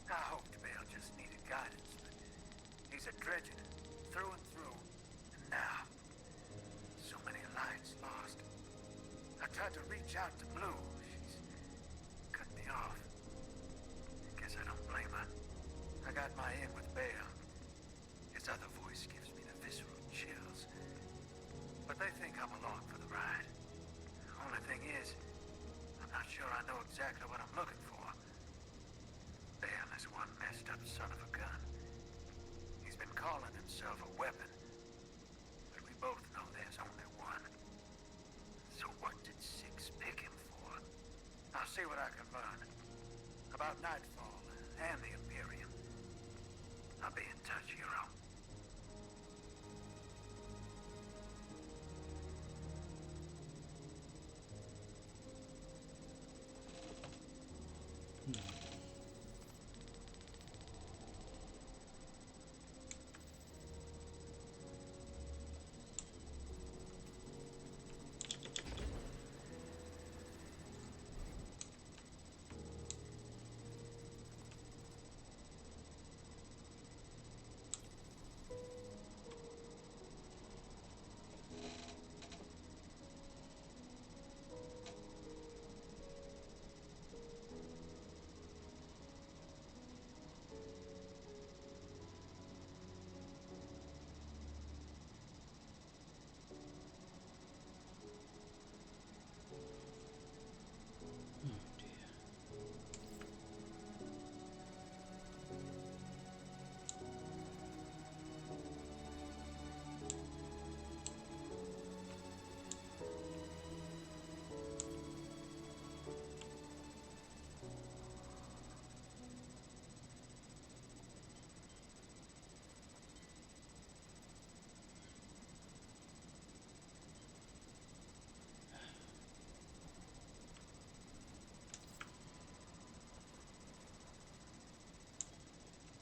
I hoped Bale just needed guidance, but he's a dredgen, through and through. And now, so many lives lost. I tried to reach out to Blue. She's cut me off. Guess I don't blame her. I got my in with Bale. His other voice gives me the visceral chills. But they think I'm along for the ride. Only thing is, I'm not sure I know exactly what I'm looking for. Bale is one messed up son of a gun. He's been calling himself a weapon. But we both know there's only one. So what did Six pick him for? I'll see what I can learn. About Nightfall and the Imperium. I'll be in touch, hero.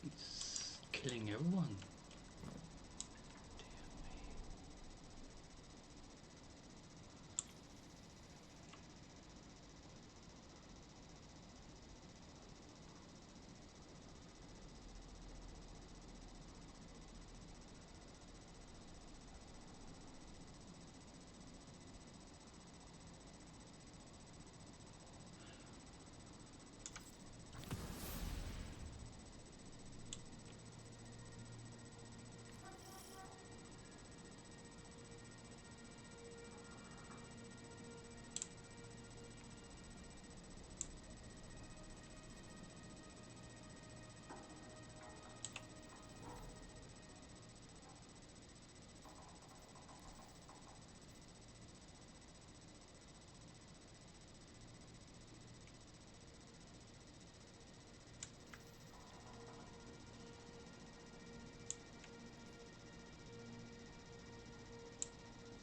It's killing everyone.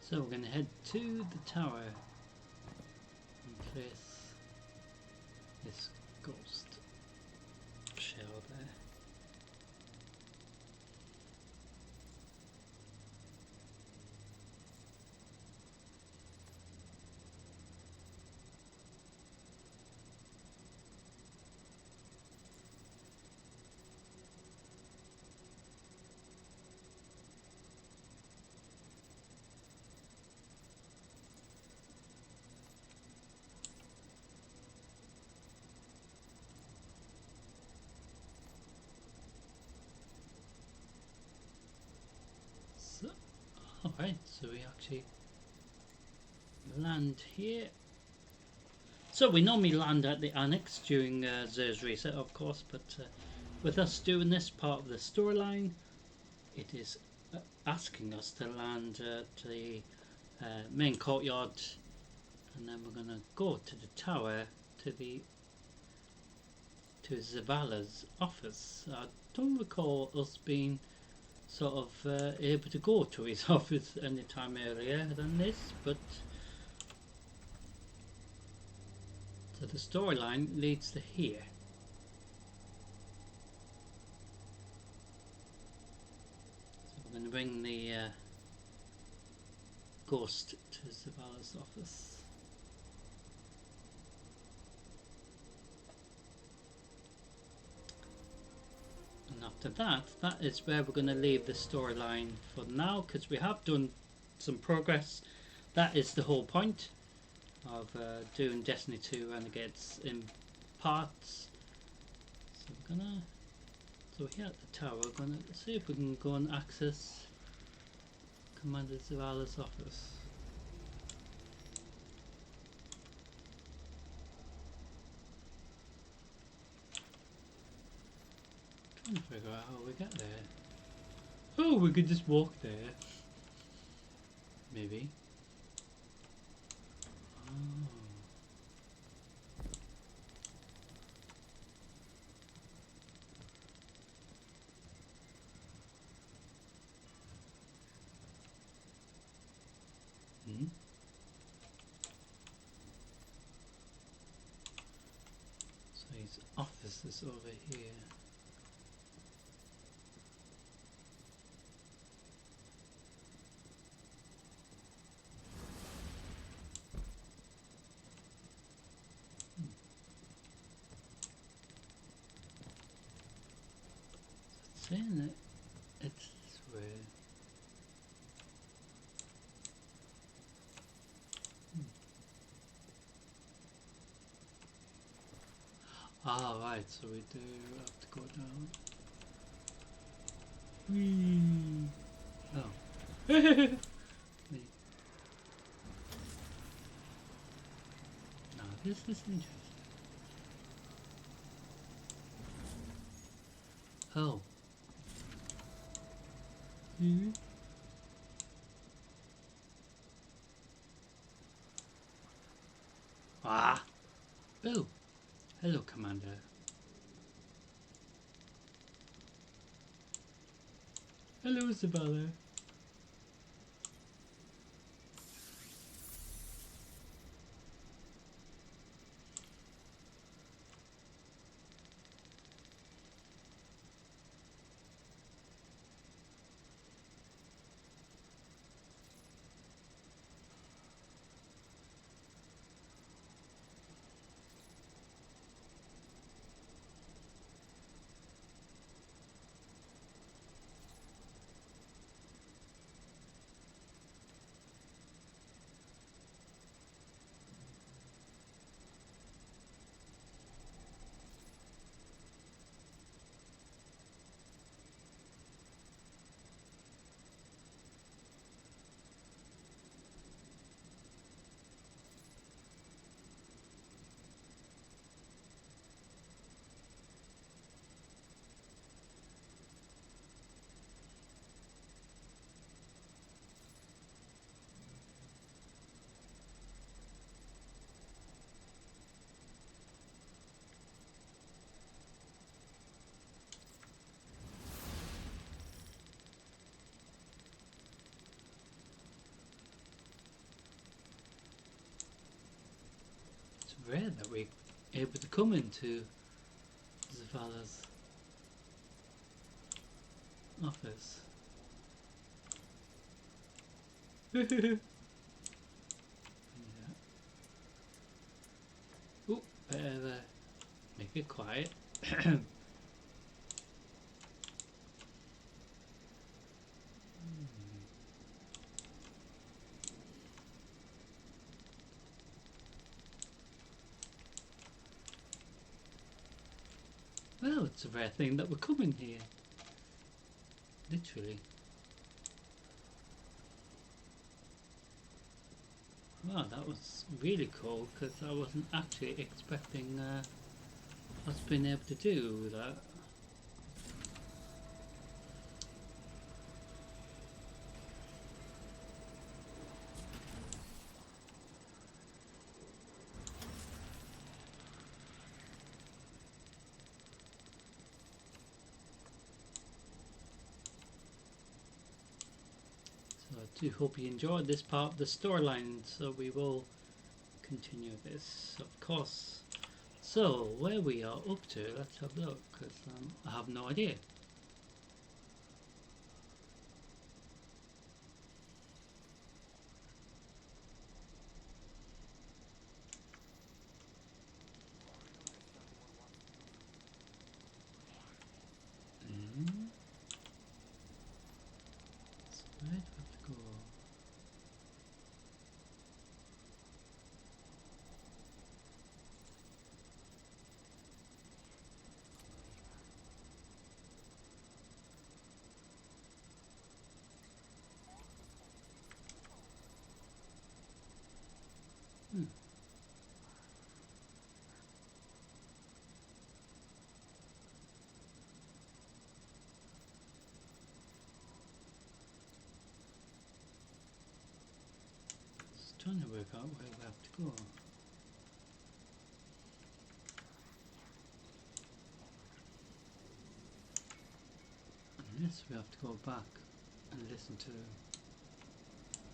So we're going to head to the tower place this ghost shell there. So, alright, so we actually land here. So we normally land at the annex during Zer's reset, of course, but with us doing this part of the storyline, it is asking us to land at the main courtyard, and then we're gonna go to the tower to Zavala's office. I don't recall us being sort of able to go to his office any time earlier than this, but so the storyline leads to here. So we're going to bring the ghost to Zavala's office. And after that, that is where we're going to leave the storyline for now, because we have done some progress. That is the whole point of doing Destiny 2 Renegades in parts. So we're gonna, so here at the tower, we're gonna see if we can go and access Commander Zavala's office. Trying to figure out how we get there. Oh, we could just walk there. Maybe. Oh. Hmm? So his office is over here. Saying it, it's this way. Ah, right, so we do have to go down. Whee! Oh. Wait. Now, this is interesting. Oh. Hmm? Ah! Oh! Hello, Commander. Hello, Isabella. rare that we're able to come into Zavala's office. Yeah. Oh, better make it quiet. Well, it's a rare thing that we're coming here. Literally. Wow, that was really cool because I wasn't actually expecting us being able to do that. So I do hope you enjoyed this part of the storyline, so we will continue this, of course. So, where we are up to, let's have a look, because I have no idea. So where do I have to go? Just trying to work out where we have to go. Unless we have to go back and listen to...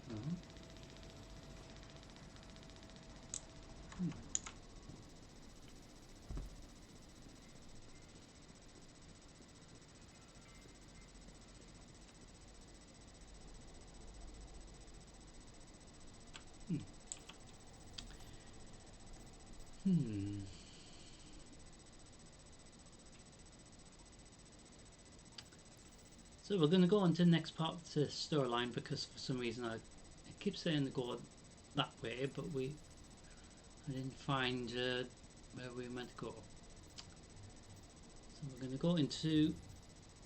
No? So we're going to go on to the next part of the storyline because for some reason I keep saying to go that way, but I didn't find where we were meant to go. So we're going to go into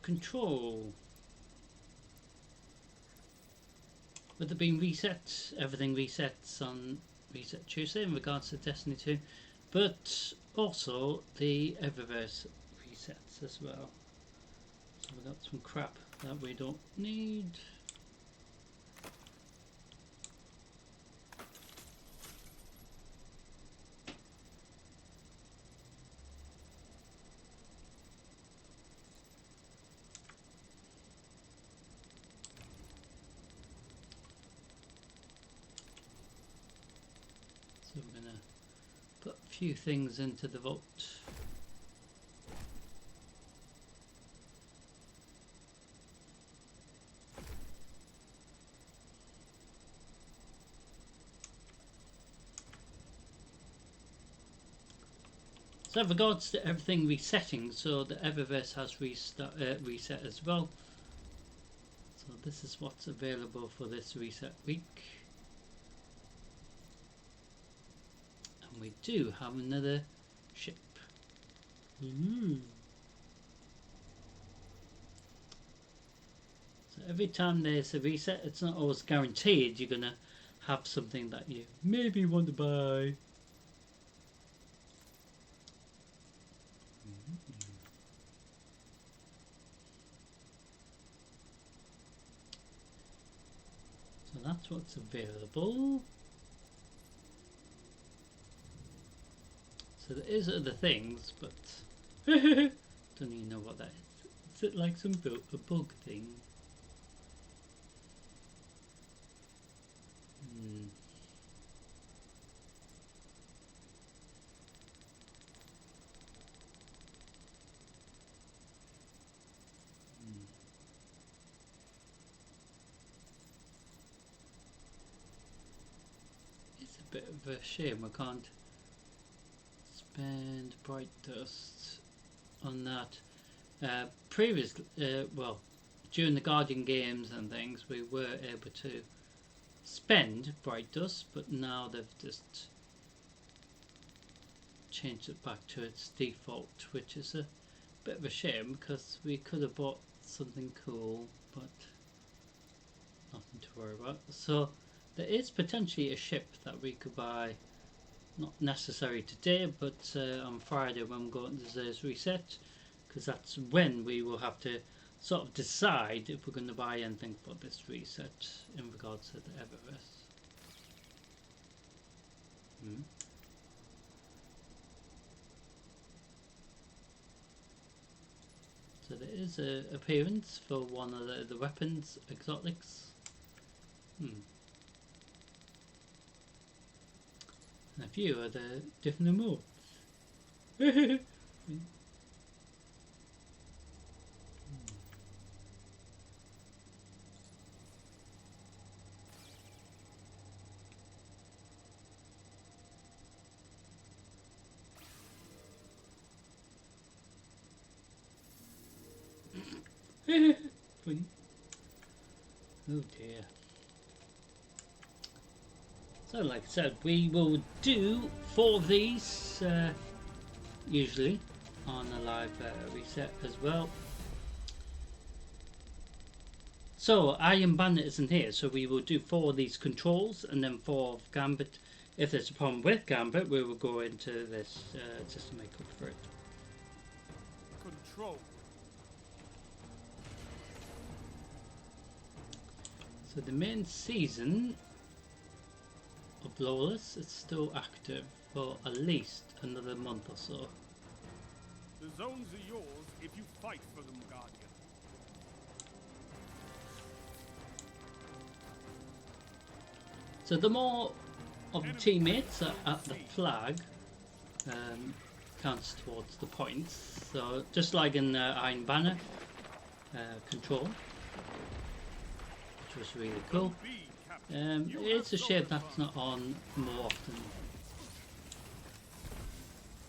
control. With it being reset, everything resets on Reset Tuesday in regards to Destiny 2, but also the Eververse resets as well. So we've got some crap that we don't need. So we're going to put a few things into the vault. So with regards to everything resetting, so the Eververse has reset as well. So this is what's available for this reset week. And we do have another ship. So every time there's a reset, it's not always guaranteed you're going to have something that you maybe want to buy. So that's what's available. So there is other things, but don't even know what that is. Is it like some a bug thing? of a shame we can't spend bright dust on that. Previously, well, during the Guardian games and things, we were able to spend bright dust, but now they've just changed it back to its default, which is a bit of a shame because we could have bought something cool, but nothing to worry about. So there is potentially a ship that we could buy, not necessary today, but on Friday when we go into today's reset, because that's when we will have to sort of decide if we're going to buy anything for this reset in regards to the Everest. So there is a appearance for one of the weapons exotics. And a few of the different emotes. Funny. Oh dear. So like I said, we will do 4 of these usually on a live reset as well. So Iron Bandit isn't here, so we will do 4 of these controls and then 4 of Gambit. If there's a problem with Gambit, we will go into this just to make up for it. Control. So the main season of Lawless is still active for at least another month or so. The zones are yours if you fight for them, Guardian. So the more of the teammates are at the flag counts towards the points. So just like in Iron Banner control, which was really cool. It's a shame that's not on more often.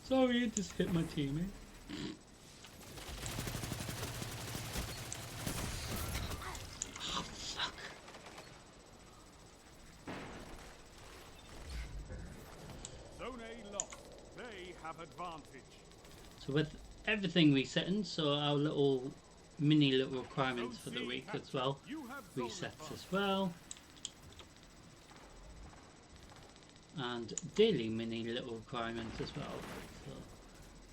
Sorry, I just hit my teammate. Oh, fuck. Zone A lost. They have advantage. So with everything resetting, so our little little requirements for the week as well resets as well, and daily little requirements as well, so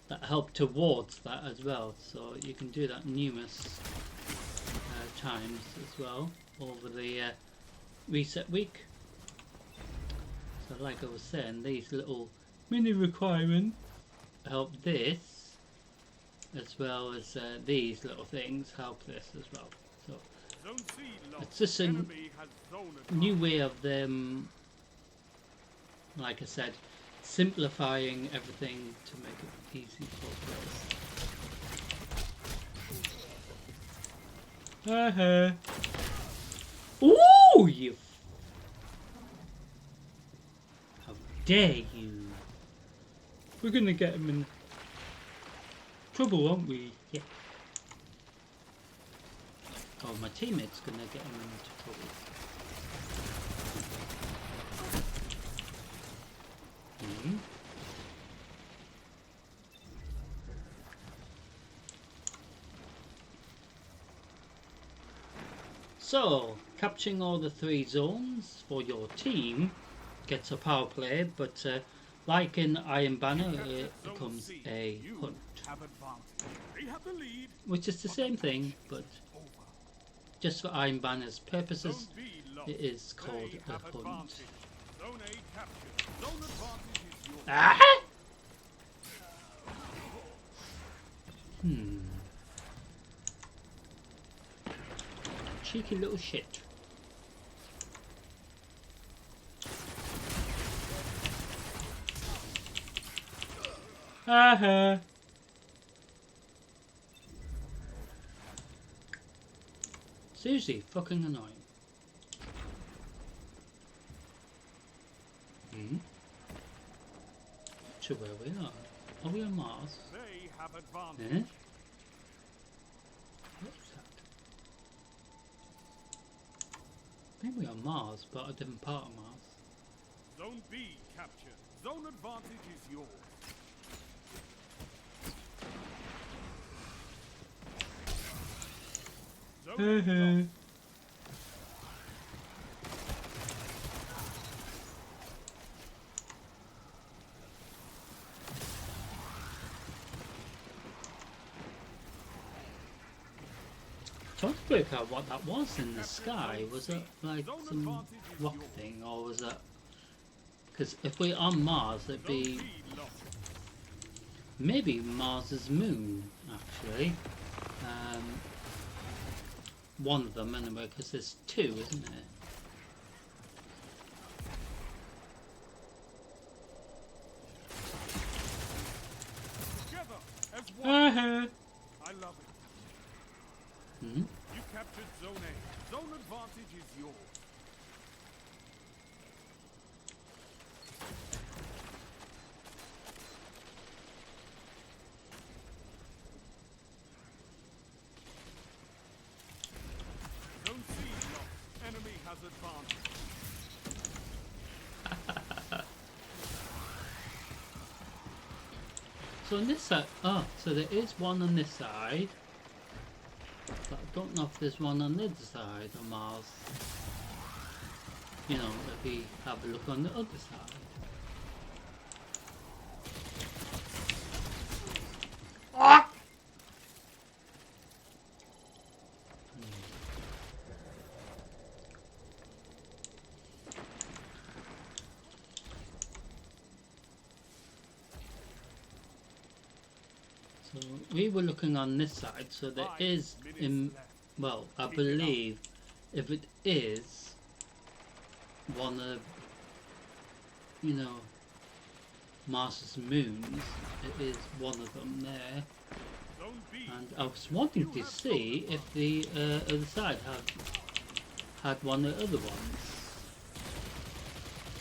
that help towards that as well. So you can do that numerous times as well over the reset week. So like I was saying, these little mini requirements help this, as well as these little things help this as well. So Zone C lost. it's just a Enemy has zone new way of them, like I said, simplifying everything to make it easy for players. Ooh, you! How dare you! We're gonna get him in trouble, aren't we? Yeah. Oh, my teammate's gonna get him into trouble. So, capturing all the 3 zones for your team gets a power play, but like in Iron Banner, it becomes a hunt, They have the lead. which is the same thing, but just for Iron Banner's purposes, Zone B lost. it is called They a have hunt. advantage. Zone A captured. Zone advantage is yours. Ah! Cheeky little shit. Aha! Seriously, fucking annoying. sure where we are. Are we on Mars? They have advantage. Eh? What's that? I think we're on Mars, but a different part of Mars. Zone B captured. Zone advantage is yours. Zone A lost. Trying to work out what that was in the sky. Was it like some rock thing, or was it? Because if we're on Mars, it'd be maybe Mars's moon, actually. One of them anyway, because there's two, isn't there? Together as one. I love it. Hmm? You captured Zone A. Zone advantage is yours. Zone C lost. Enemy has advantage. So on this side, so there is one on this side. But I don't know if there's one on the other side of Mars. You know, if we have a look on the other side. Ah! So we were looking on this side, so there is well, I believe if it is one of, you know, Mars's moons, it is one of them there. And I was wanting to see if the other side had one of the other ones.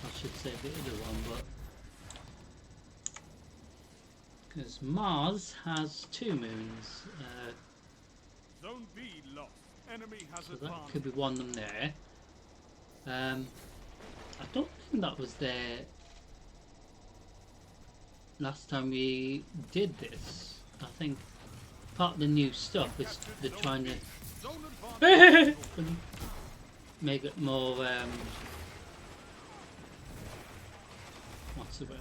I should say the other one, but because Mars has two moons, Zone B lost. Enemy has so advantage. that could be one of them there. I don't think that was there last time we did this. I think part of the new stuff is they're trying to Zone advantage. make it more what's the word?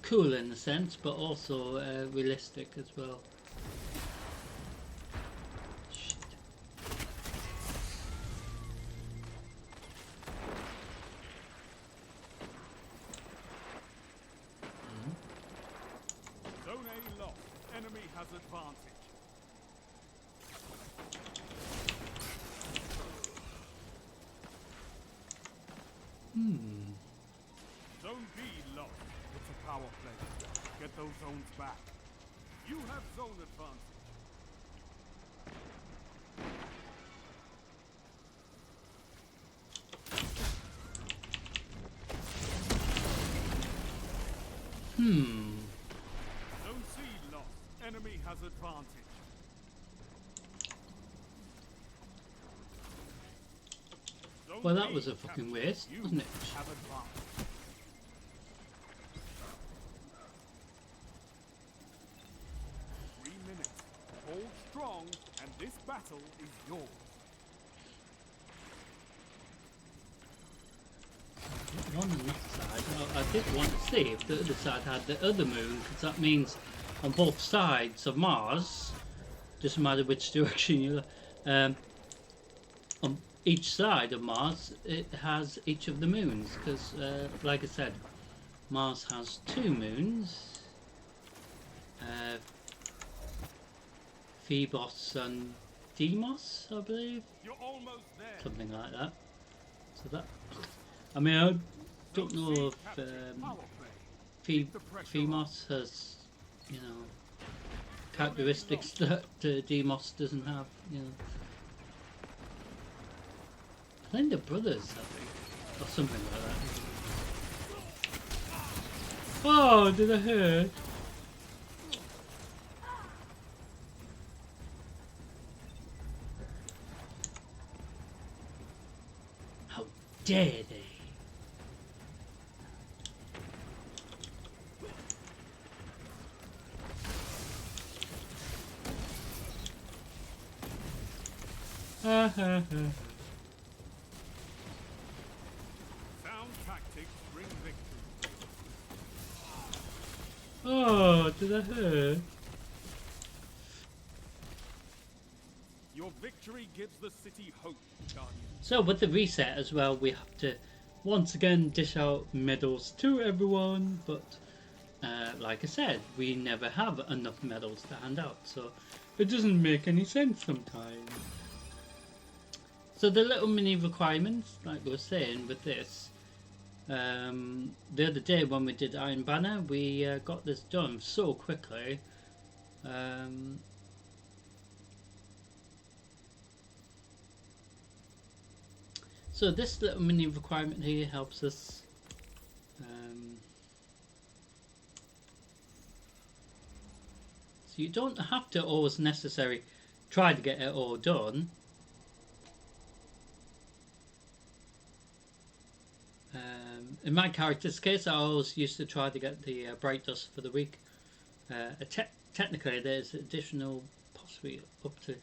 Cool in a sense, but also realistic as well. Shit. Zone A lost. Enemy has advantage. Zone B lost. It's a power play. Get those zones back. You have zone advantage. Zone C lost. Enemy has advantage. Zone Well, that B was a fucking captured. waste, You wasn't it? have advantage. 3 minutes. Hold strong, and this battle is yours. One on that side. I did want to see if the other side had the other moon, because that means on both sides of Mars, doesn't matter which direction you look, on each side of Mars it has each of the moons, because like I said, Mars has two moons, Phoebos and Deimos, I believe, You're almost there. something like that. So that, I mean, I don't know if Power play. Phoebos has, you know, characteristics that Deimos doesn't have, you know. I think they're brothers, I think, or something like that. Oh, did I hurt? How dare they? Ha ha ha. Sound tactics bring victory. Oh, did I hurt? Your victory gives the city hope, Guardian. So with the reset as well, we have to once again dish out medals to everyone, but like I said, we never have enough medals to hand out, so it doesn't make any sense sometimes. So the little mini requirements, like I was saying with this, the other day when we did Iron Banner, we got this done so quickly. So this little mini requirement here helps us. So you don't have to always necessarily try to get it all done. In my character's case, I always used to try to get the bright dust for the week. Technically, there's additional, possibly up to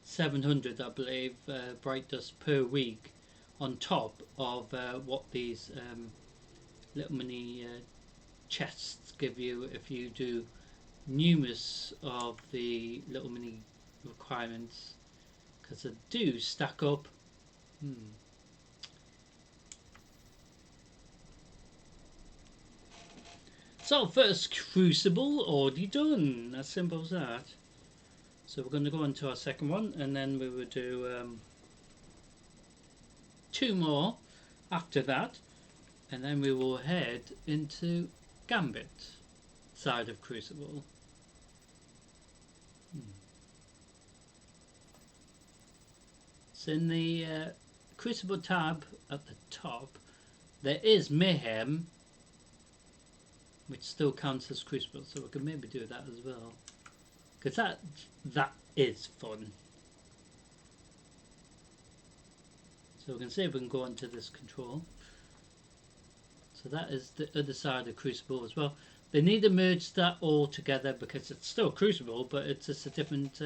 700, I believe, bright dust per week on top of what these little mini chests give you if you do numerous of the little mini requirements, because they do stack up. So first Crucible already done, as simple as that. So we're going to go on to our second one, and then we will do 2 more after that, and then we will head into Gambit side of Crucible. So in the Crucible tab at the top, there is Mayhem, which still counts as Crucible, so we can maybe do that as well, because that is fun. So we can see if we can go into this control. So that is the other side of Crucible as well. They need to merge that all together because it's still Crucible, but it's just a different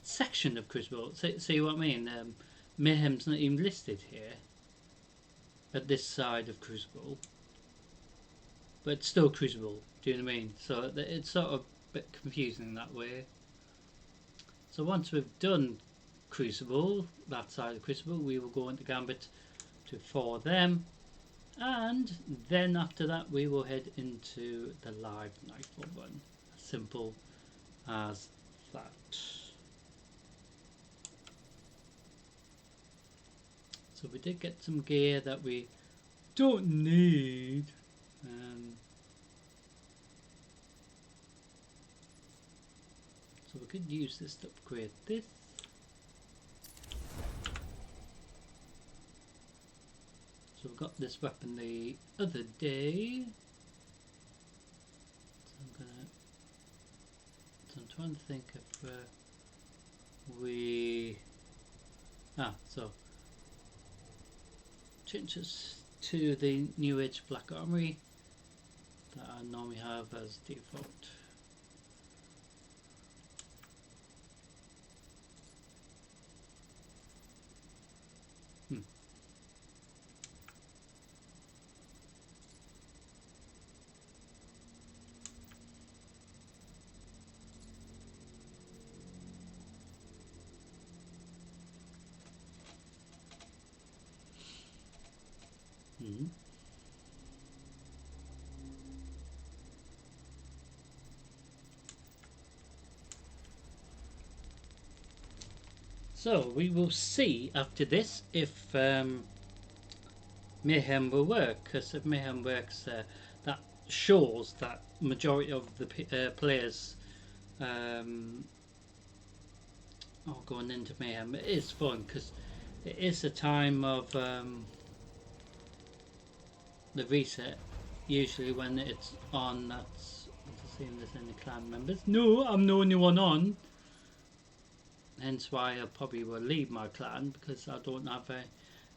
section of Crucible. See what I mean? Mayhem's not even listed here at this side of Crucible, but it's still Crucible. Do you know what I mean? So it's sort of a bit confusing that way. So once we've done Crucible, that side of Crucible, we will go into Gambit for them, and then after that we will head into the live Nightfall run. As simple as that. So we did get some gear that we don't need. So we could use this to upgrade this. So we got this weapon the other day. So I'm trying to think if so changes to the New Age Black Armory that I normally have as default. So we will see after this if Mayhem will work, because if Mayhem works, that shows that majority of the players are going into Mayhem. It is fun because it is a time of the reset usually when it's on, that's to see if there's any clan members. No, I'm the only one on. Hence why I probably will leave my clan, because I don't have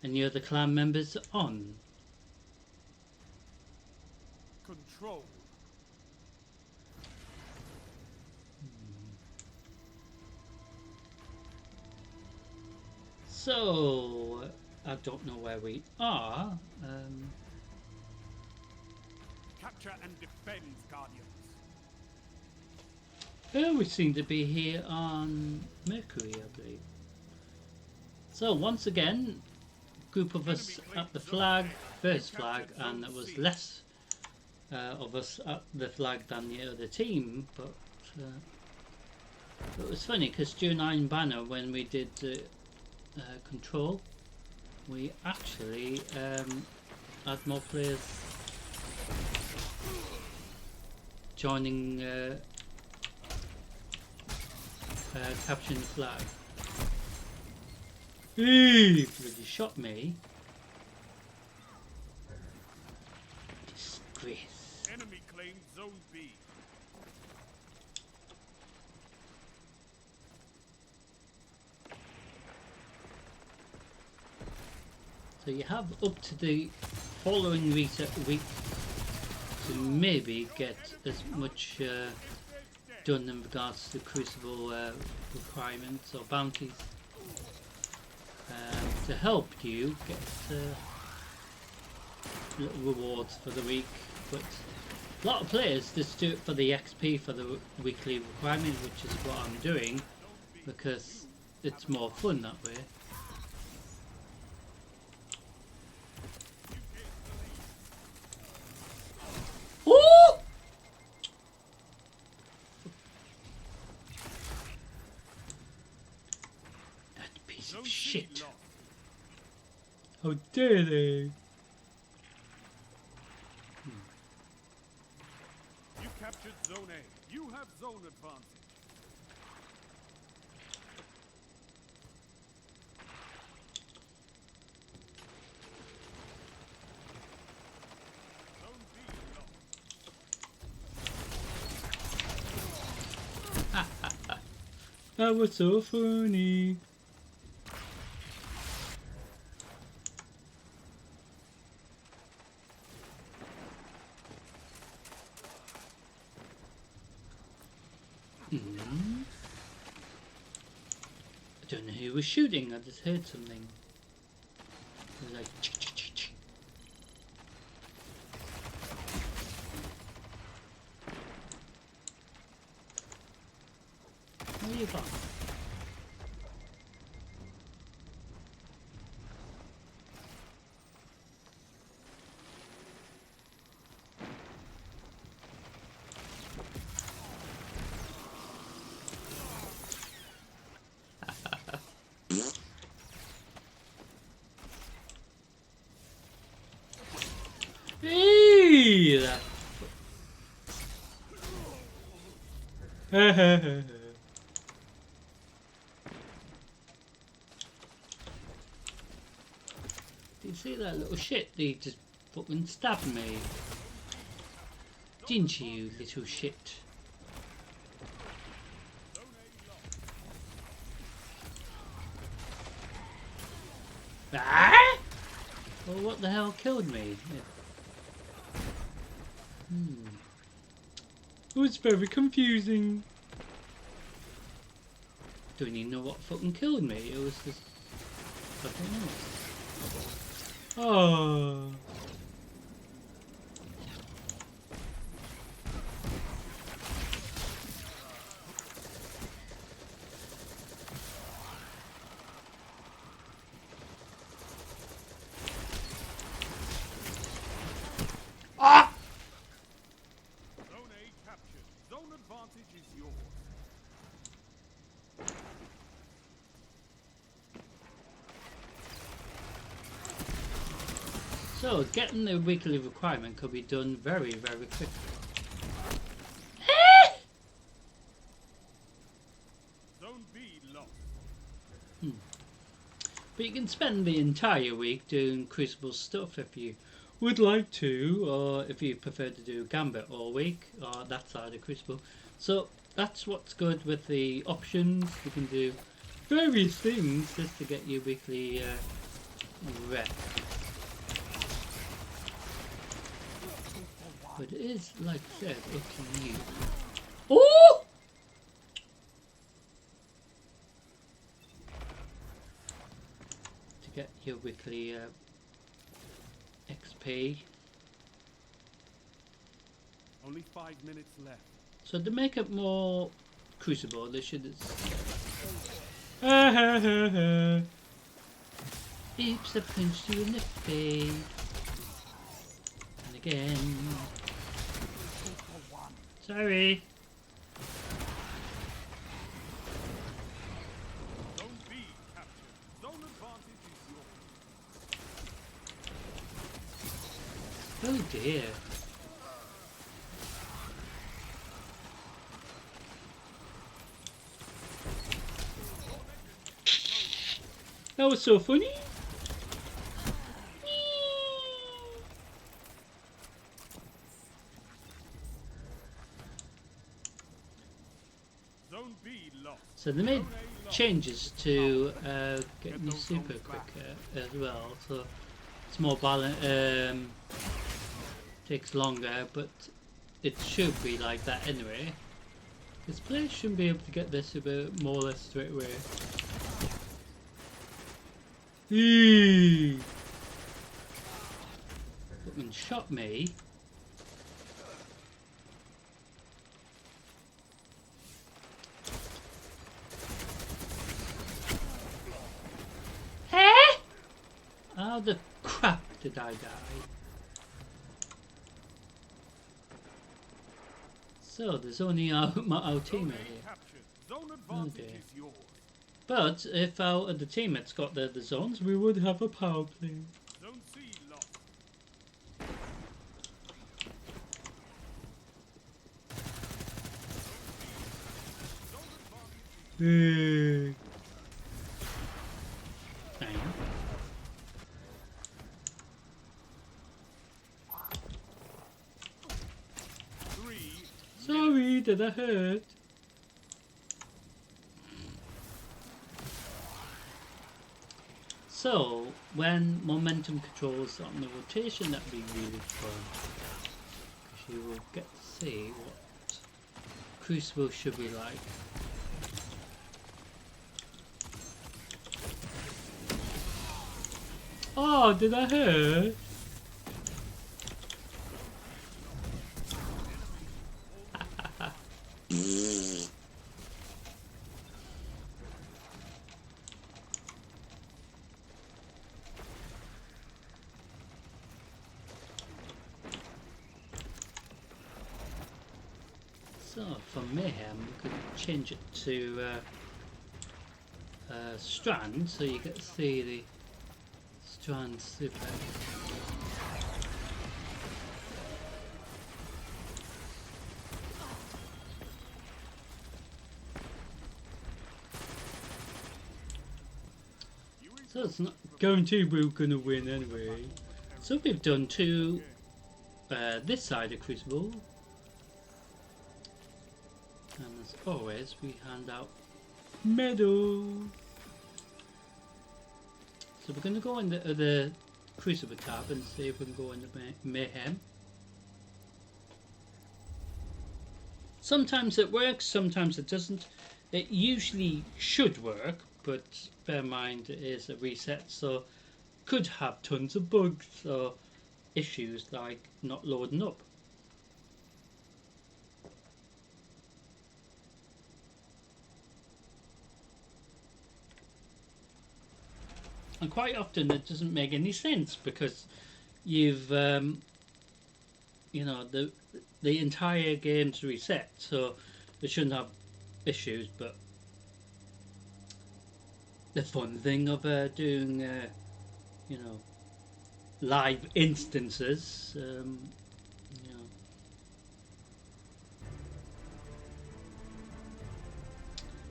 any other clan members on. Control. So I don't know where we are. Capture and defend, Guardians. Oh, we seem to be here on Mercury, I believe. So once again, group of us at the flag, first flag, and there was less of us at the flag than the other team. But it was funny because during Iron Banner, when we did Control, we actually had more players joining capturing the flag. He bloody shot me. Disgrace. Enemy claimed Zone B. So you have up to the following reset week to maybe get as much done in regards to Crucible requirements or bounties to help you get little rewards for the week. But a lot of players just do it for the XP for the weekly requirement, which is what I'm doing because it's more fun that way. Oh! That piece of shit. How dare they? You captured Zone A. You have zone advantage. Zone B lost. That was so funny. I don't know who was shooting, I just heard something. It was like chick, chick, chick, chick. Where you gone? Hey, that. Do you see that little shit? He just fucking stabbed me. Didn't you, little shit? Ah! Well, what the hell killed me? It was very confusing. Don't even know what fucking killed me. It was just fucking else. Oh. Ah! Zone A captured. Zone advantage is yours. So, getting the weekly requirement could be done very, very quickly. Zone B lost. But you can spend the entire week doing Crucible stuff if you would like to, or if you prefer to do Gambit all week, or that side of Crucible. So that's what's good with the options. You can do various things just to get your weekly rep. But it is, like I said, up to you. Oh! To get your weekly XP. Only 5 minutes left. So to make it more Crucible, they should. Oops, I punched you in the face. And again. Sorry. Zone B captured. Zone advantage is yours. Oh dear. That was so funny. Zone B lost. So they made changes to get you super quicker as well. So it's more balanced. Takes longer, but it should be like that anyway. This players shouldn't be able to get this about more or less straight away. Fucking shot me. Huh? How the crap did I die? So there's only our teammate here. Captured. Zone advantage dear. is yours. But if our other teammates got the zones, we would have a power play. Zone C lost. Dang. Sorry, did I hurt? So, when momentum controls on the rotation, that'd be really fun. Because you will get to see what Crucible should be like. Oh, did I hurt? So for Mayhem, we could change it to Strand, so you get to see the Strand super. So it's not guaranteed we're going to win anyway. So we've done two this side of Crucible. And as always, we hand out medals. So we're going to go in the Crucible tab and see if we can go in the Mayhem. Sometimes it works, sometimes it doesn't. It usually should work, but bear in mind it is a reset, so could have tons of bugs or issues like not loading up. And quite often it doesn't make any sense because you've you know, the entire game's reset, so they shouldn't have issues. But the fun thing of doing you know, live instances, you know.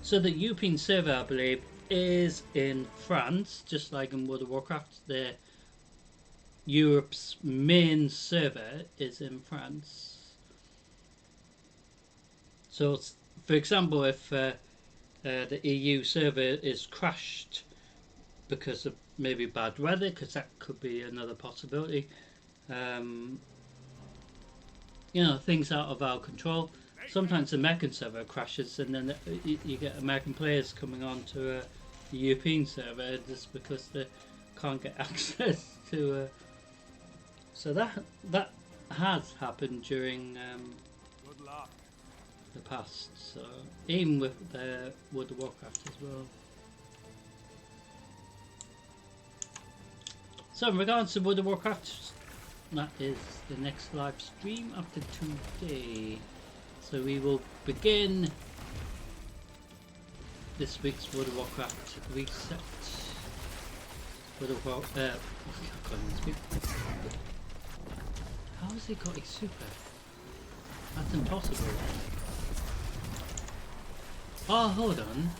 So the European server, I believe, is in France, just like in World of Warcraft. Their Europe's main server is in France. So, for example, if the EU server is crashed because of maybe bad weather, because that could be another possibility, you know, things out of our control. Sometimes the American server crashes, and then you get American players coming on to the European server just because they can't get access to. So that has happened during Good luck. the past. So even with World of Warcraft as well. So in regards to World of Warcraft, that is the next live stream after today. So we will begin this week's World of Warcraft reset. World of Warcraft. I can't even speak. How has he got his super? That's impossible. Oh, hold on.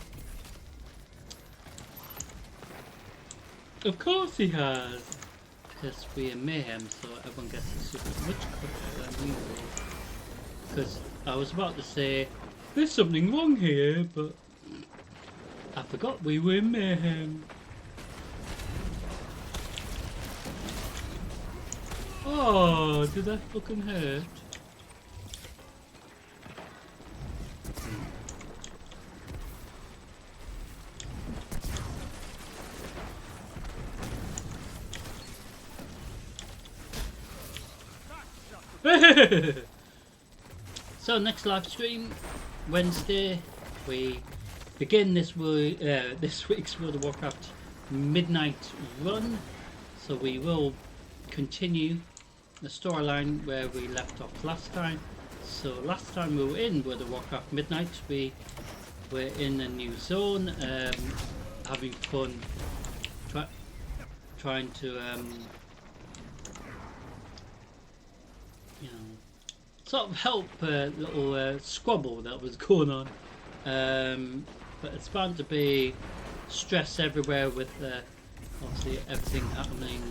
Of course he has! Because we're Mayhem, so everyone gets his super much quicker than we will. Because I was about to say, there's something wrong here, but I forgot we were in Mayhem. Oh, did that fucking hurt? So next live stream Wednesday, we begin this week's World of Warcraft midnight run. So we will continue the storyline where we left off last time. So last time we were in World of Warcraft Midnight, we were in a new zone, having fun, trying to you know, sort of help a little squabble that was going on, but it's bound to be stress everywhere with obviously everything happening,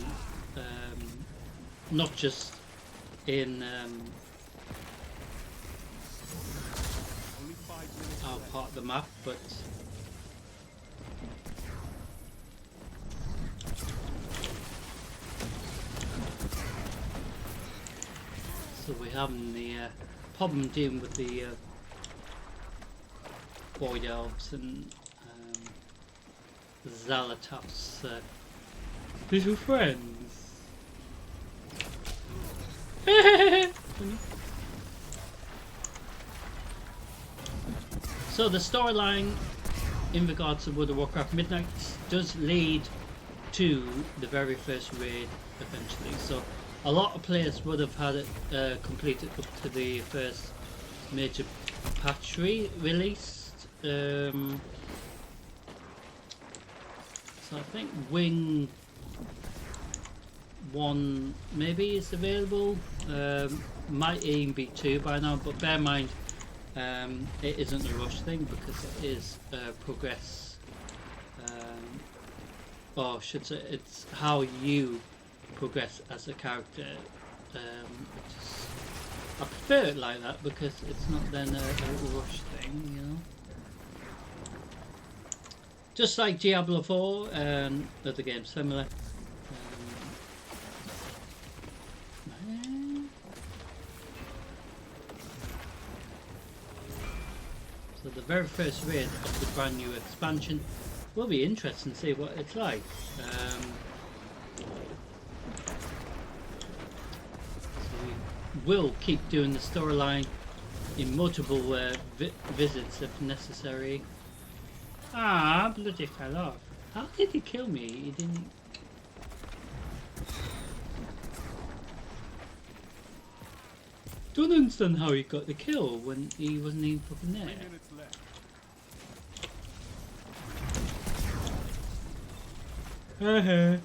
not just in our part of the map, but so we're having the problem dealing with the Void Elves and Zalatov's little friends. So the storyline in regards to World of Warcraft Midnight does lead to the very first raid eventually. So a lot of players would have had it completed up to the first major patch released. So I think Wing 1 maybe is available. Might even be 2 by now, but bear in mind it isn't a rush thing because it is progress, or I should say it's how you progress as a character. I prefer it like that because it's not then a rush thing, you know. Just like Diablo 4 and other games similar. So the very first raid of the brand new expansion will be interesting to see what it's like. So we will keep doing the storyline in multiple visits if necessary. Ah, bloody fell off. How did he kill me? He didn't. Don't understand how he got the kill when he wasn't even fucking there. 3 minutes left. Live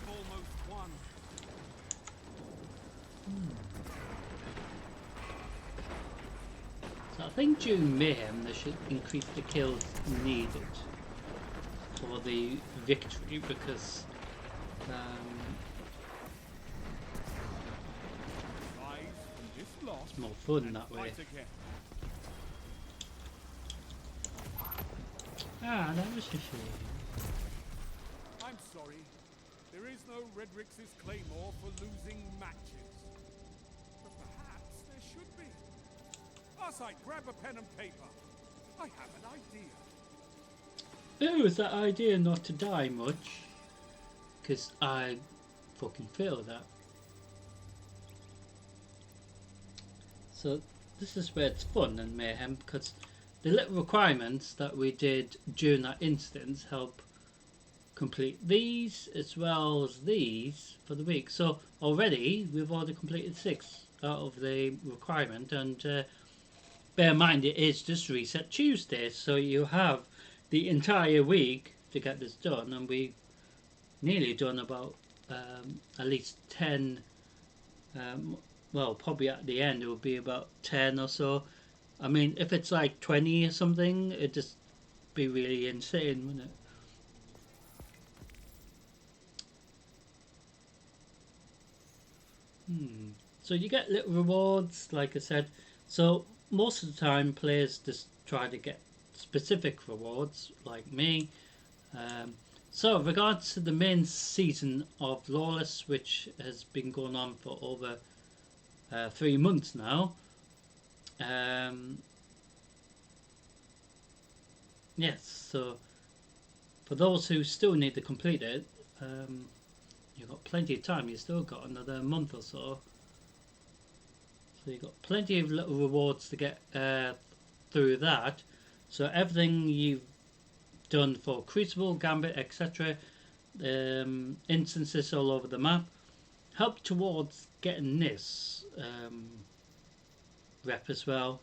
almost won. think during Mayhem they should increase the kills needed for the victory, because Rise from this loss it's more fun and that way. fight again. Ah, that was a shame. I'm sorry. There is no Red Rix's claymore for losing matches. But perhaps there should be. Arcite, grab a pen and paper. I have an idea. Oh, is that idea not to die much? Because I fucking feel that. So this is where it's fun in Mayhem, because the little requirements that we did during that instance help complete these as well as these for the week. So already we've already completed 6 out of the requirement, and bear in mind it is just Reset Tuesday, so you have the entire week to get this done, and we nearly done about at least 10, well, probably at the end it will be about 10 or so. I mean, if it's like 20 or something, it'd just be really insane, wouldn't it? So you get little rewards, like I said. So most of the time players just try to get specific rewards, like me. So regards to the main season of Lawless, which has been going on for over 3 months now. Yes, so for those who still need to complete it, you've got plenty of time. You've still got another month or so. So you've got plenty of little rewards to get through that. So everything you've done for Crucible, Gambit, etc., instances all over the map, help towards getting this rep as well.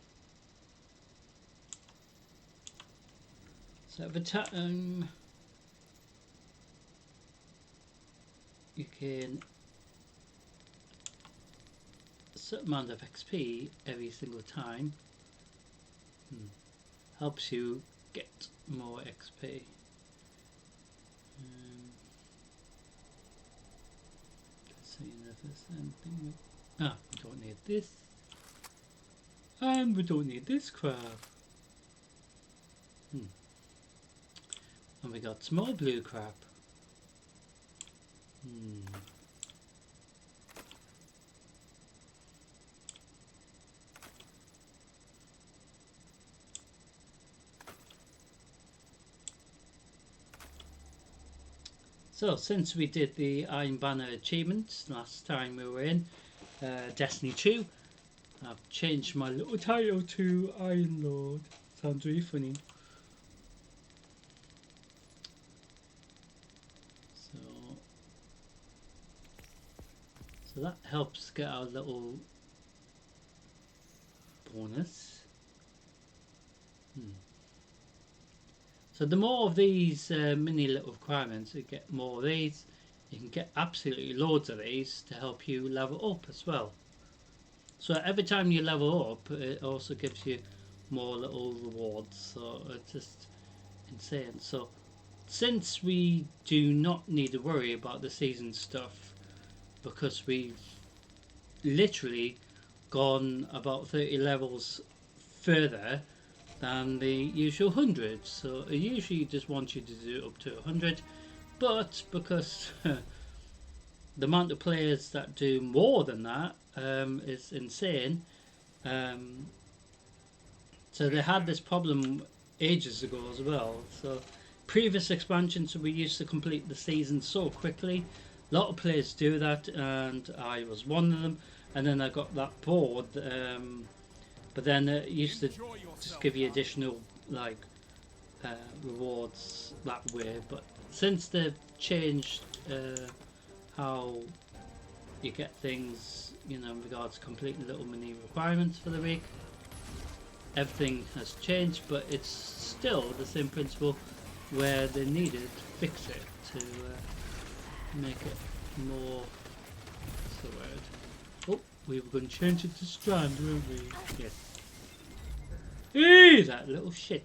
So every time you can a certain amount of XP every single time. Helps you get more XP. Let's see if there's anything. We don't need this. And we don't need this crap. And we got small blue crap. So since we did the Iron Banner achievements last time we were in Destiny 2, I've changed my little title to Iron Lord. Sounds really funny. So that helps get our little bonus. So the more of these mini little requirements, you get more of these. You can get absolutely loads of these to help you level up as well. So every time you level up, it also gives you more little rewards. So it's just insane. So since we do not need to worry about the season stuff, because we've literally gone about 30 levels further than the usual 100, so I usually just want you to do up to 100, but because the amount of players that do more than that is insane, so they had this problem ages ago as well. So previous expansions we used to complete the season so quickly. A lot of players do that, and I was one of them, and then I got that bored. But then it used to just give you additional like rewards that way. But since they've changed how you get things, you know, in regards to completing little mini requirements for the week, everything has changed. But it's still the same principle where they needed to fix it to make it more. What's the word? Oh, we were going to change it to Strand, weren't we? Yes. Hey, that little shit.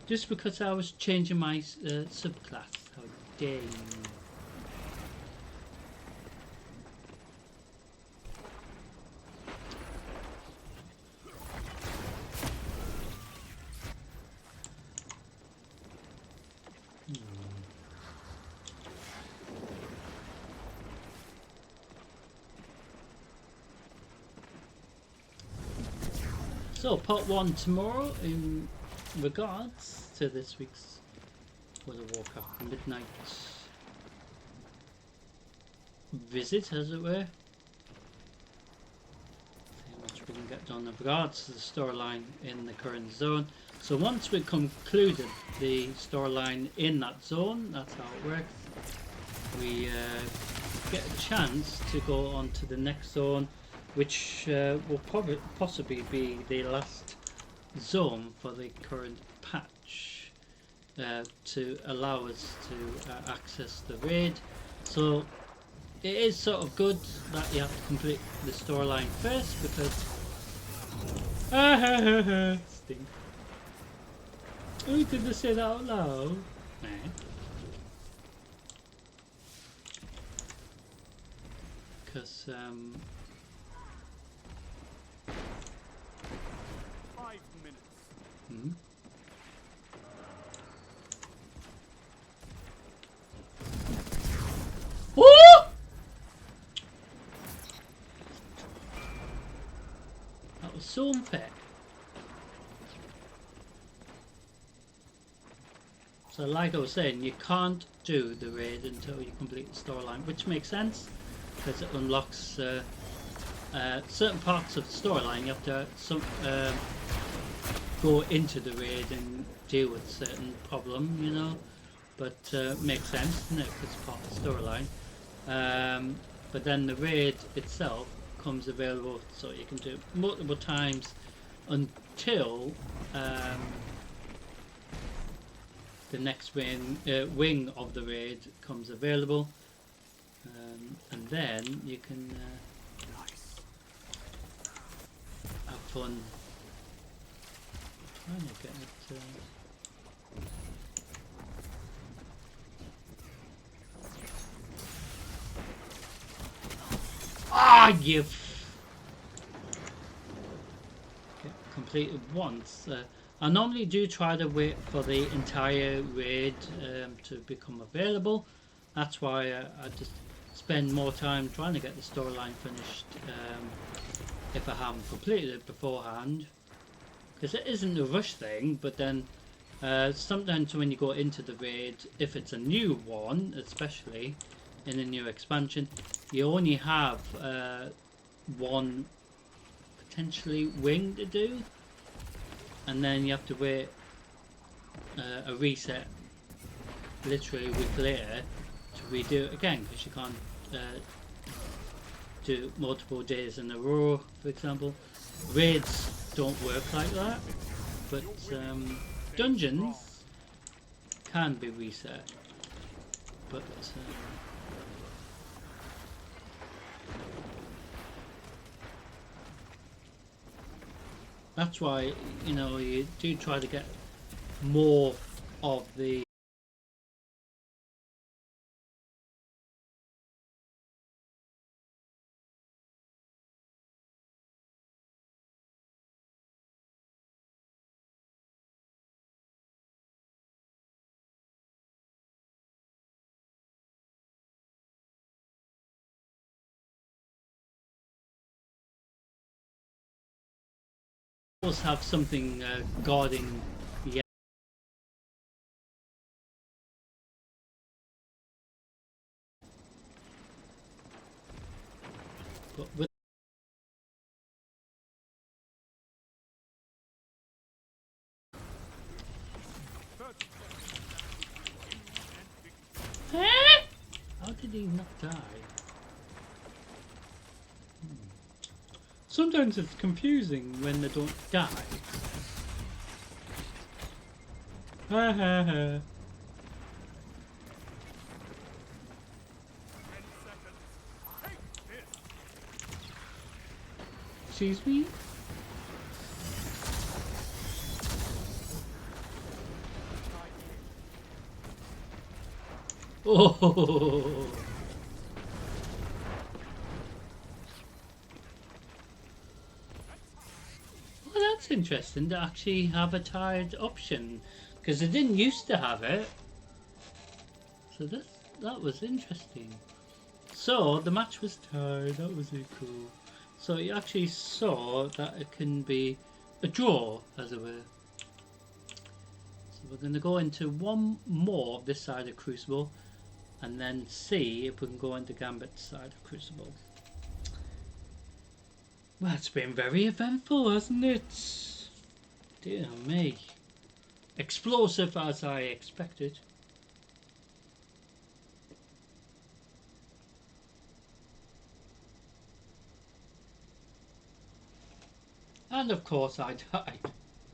Just because I was changing my subclass. How dare you. So, part 1 tomorrow in regards to this week's World of Warcraft Midnight visit, as it were. See how much we can get done in regards to the storyline in the current zone. So once we've concluded the storyline in that zone, that's how it works, we get a chance to go on to the next zone, which will possibly be the last zone for the current patch, to allow us to access the raid. So it is sort of good that you have to complete the storyline first, because stink. Oh, did they say that out loud? Nah. Because 5 minutes. hmm? Woo! That was so unfair. So like I was saying, you can't do the raid until you complete the storyline, which makes sense, because it unlocks certain parts of the storyline. You have to go into the raid and deal with certain problem, you know, but makes sense, doesn't it, because it's part of the storyline. But then the raid itself comes available, so you can do it multiple times until the next wing of the raid comes available, and then you can have fun trying to get it. You get completed once. I normally do try to wait for the entire raid to become available. That's why I just spend more time trying to get the storyline finished if I haven't completed it beforehand, because it isn't a rush thing. But then sometimes when you go into the raid, if it's a new one, especially in a new expansion, you only have one potentially wing to do, and then you have to wait a reset literally a week later to redo it again, because you can't do multiple days in a row, for example. Raids don't work like that, but dungeons can be reset. But that's why, you know, you do try to get more of the always have something guarding the but with how did he not die? Sometimes it's confusing when they don't die. Ha ha ha. Excuse me? Oh. Well, that's interesting to actually have a tired option, because they didn't used to have it. So that was interesting. So the match was tied. That was really cool. So you actually saw that it can be a draw, as it were. So we're going to go into one more this side of Crucible, and then see if we can go into Gambit's side of Crucible. Well, it's been very eventful, hasn't it? Dear me. Explosive as I expected. And of course I died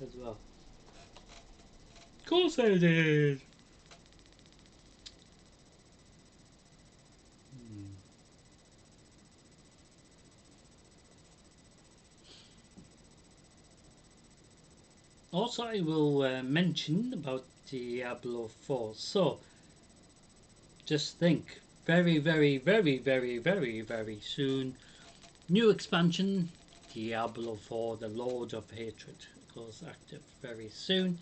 as well. Of course I did! Also, I will mention about Diablo 4. So, just think, very soon, new expansion, Diablo 4, the Lord of Hatred, goes active very soon.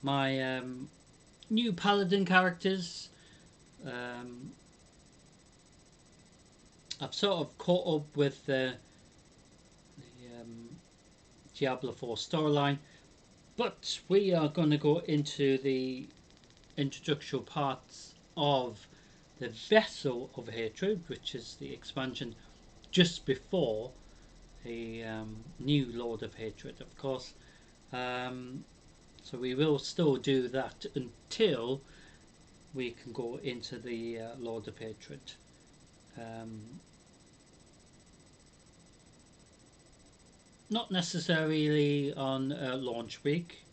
My new paladin characters, I've sort of caught up with the Diablo 4 storyline, but we are going to go into the introductory parts of the Vessel of Hatred, which is the expansion just before the new Lord of Hatred, of course. So we will still do that until we can go into the Lord of Hatred. Not necessarily on launch week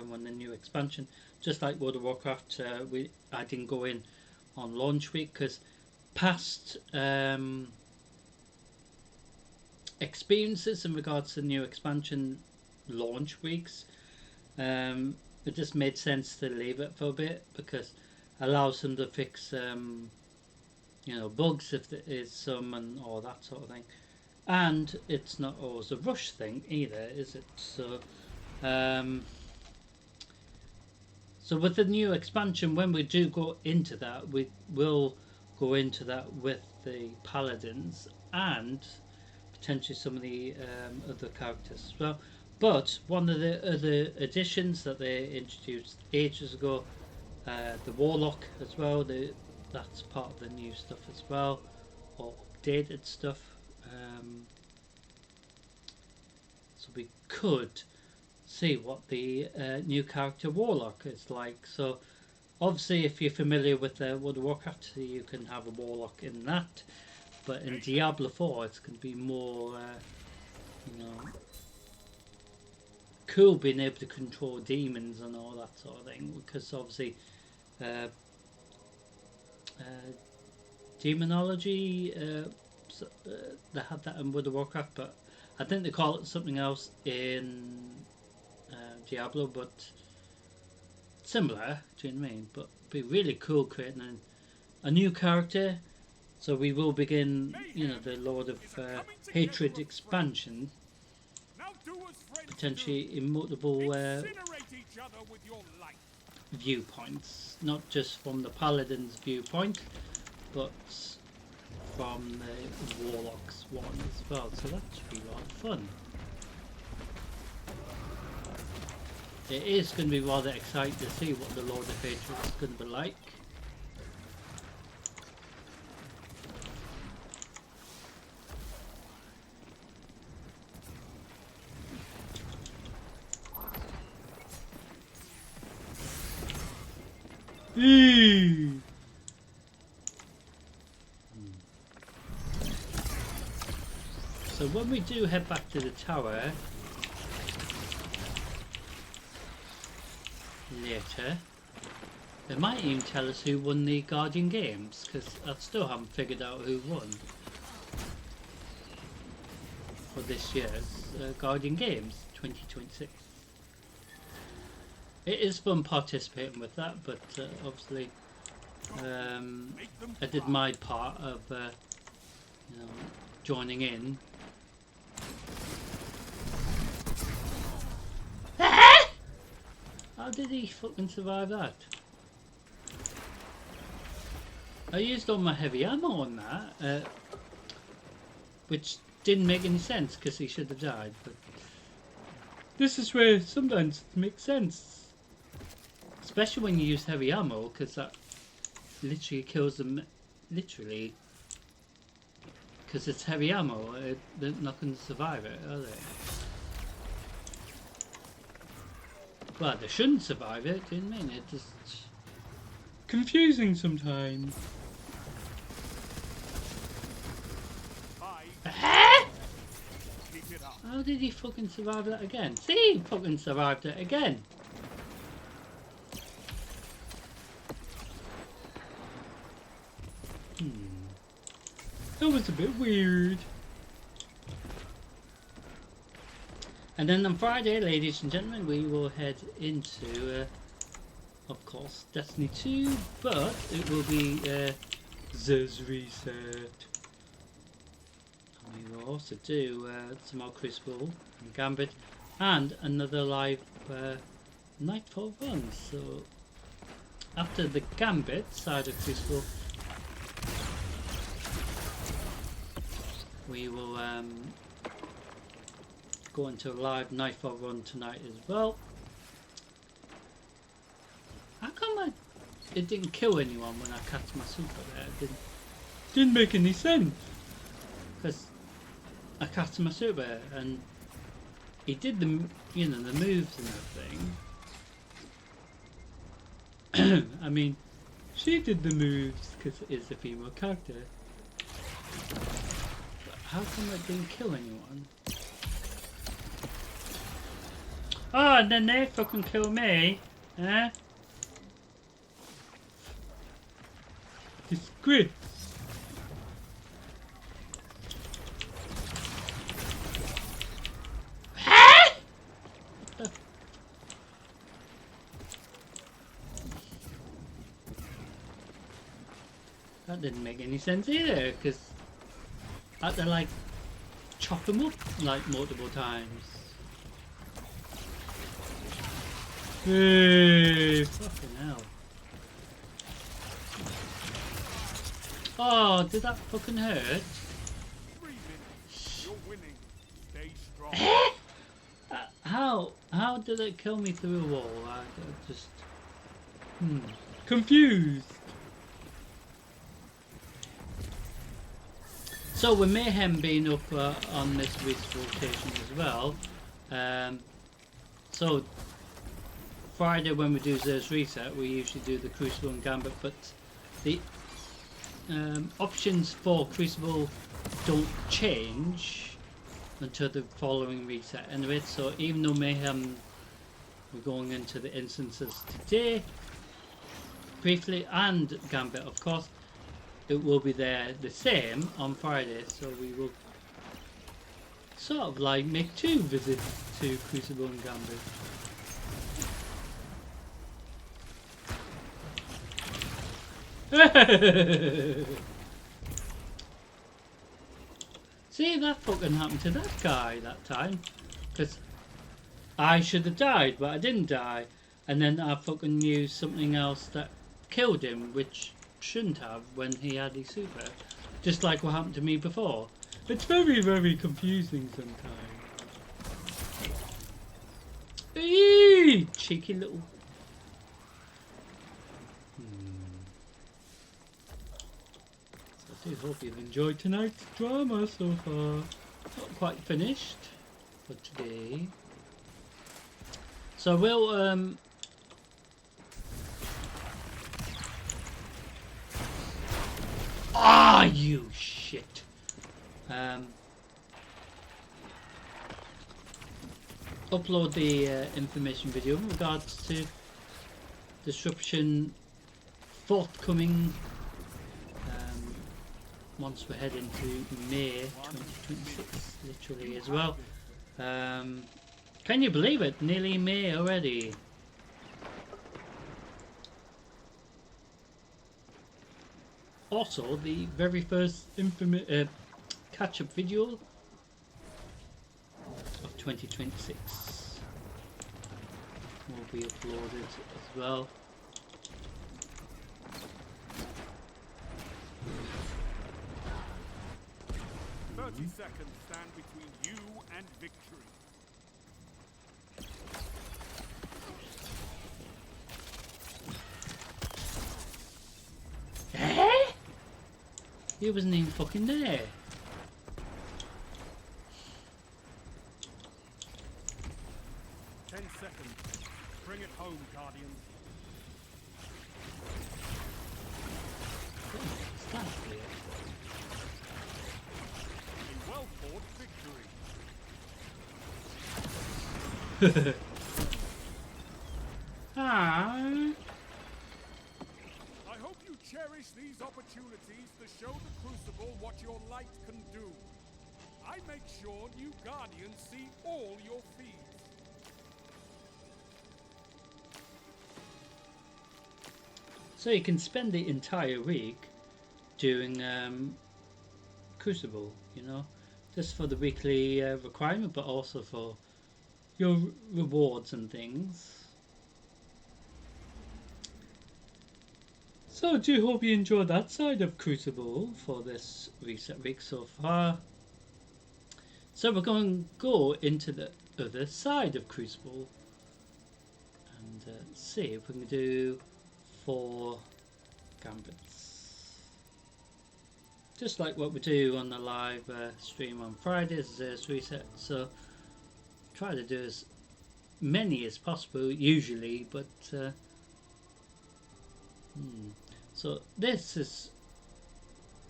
when the new expansion, just like World of Warcraft, I didn't go in on launch week because past experiences in regards to new expansion launch weeks, it just made sense to leave it for a bit because it allows them to fix bugs if there is some and all that sort of thing. And it's not always a rush thing either, is it? So with the new expansion, when we do go into that, we will go into that with the paladins and potentially some of the other characters as well. But one of the other additions that they introduced ages ago, the warlock as well, that's part of the new stuff as well, or updated stuff. So we could see what the new character Warlock is like. So obviously if you're familiar with World of Warcraft, you can have a Warlock in that, but in Diablo 4 it's going to be more cool being able to control demons and all that sort of thing, because obviously demonology, they had that in World of Warcraft, but I think they call it something else in Diablo, but similar, do you know what I mean? But it'd be really cool creating a new character. So we will begin, the Lord of Hatred expansion, potentially in multiple viewpoints, not just from the Paladin's viewpoint, but from the Warlock's one as well. So that should be a lot of fun. It is going to be rather exciting to see what the Lord of Hatred is going to be like. So when we do head back to the tower later, they might even tell us who won the Guardian Games, because I still haven't figured out who won for this year's Guardian Games 2026. it is fun participating with that, but obviously I did my part of you know, joining in. How did he fucking survive that? I used all my heavy ammo on that, which didn't make any sense because he should have died. But this is where sometimes it makes sense, especially when you use heavy ammo, because that literally kills them. Literally, because it's heavy ammo, they're not going to survive it, are they? Well, they shouldn't survive it. Do you know what I mean? It's just confusing sometimes. How did he fucking survive that again? See, he fucking survived it again. That was a bit weird. And then on Friday, ladies and gentlemen, we will head into, of course, Destiny 2, but it will be Z's Reset. We will also do some more Crucible and Gambit and another live Nightfall run. So after the Gambit side of Crucible, we will go into a live Nightfall run tonight as well. How come it didn't kill anyone when I cast my super there? It didn't make any sense. Because I cast my super and he did the, you know, the moves and everything. I mean, she did the moves because it is a female character. But how come it didn't kill anyone? Oh, and then they fucking kill me, eh? Disgrace. That didn't make any sense either, because I had to like chop them up like multiple times. Hey, fucking hell. Oh, did that fucking hurt? 3 minutes. You're winning. Stay strong. How did it kill me through a wall? I just confused. So with Mayhem being up on this week's rotation as well, so Friday when we do Zer's Reset, we usually do the Crucible and Gambit, but the options for Crucible don't change until the following reset anyway. So even though Mayhem, we're going into the instances today briefly, and Gambit of course, it will be there the same on Friday. So we will sort of like make 2 visits to Crucible and Gambit. See, that fucking happened to that guy that time, because I should have died but I didn't die, and then I fucking used something else that killed him, which shouldn't have when he had his super, just like what happened to me before. It's very, very confusing sometimes. Eee, cheeky little. I do hope you've enjoyed tonight's drama so far. Not quite finished for today. So we'll ah, you shit. Upload the information video in regards to disruption forthcoming once we head into May 2026, literally as well. Can you believe it? Nearly May already. also the very first catch-up video of 2026 will be uploaded as well. 30 seconds stand between you and victory. Eh? He wasn't even fucking there. Bring it home, Guardians. That's weird. A well-fought victory. Ah. I hope you cherish these opportunities to show the Crucible what your light can do. I make sure new Guardians see all your feeds. So you can spend the entire week doing Crucible, you know, just for the weekly requirement, but also for your rewards and things. So I do hope you enjoyed that side of Crucible for this reset week so far. So we're going to go into the other side of Crucible and see if we can do 4 gambits. Just like what we do on the live stream on Fridays, there's reset. So try to do as many as possible usually, but so this is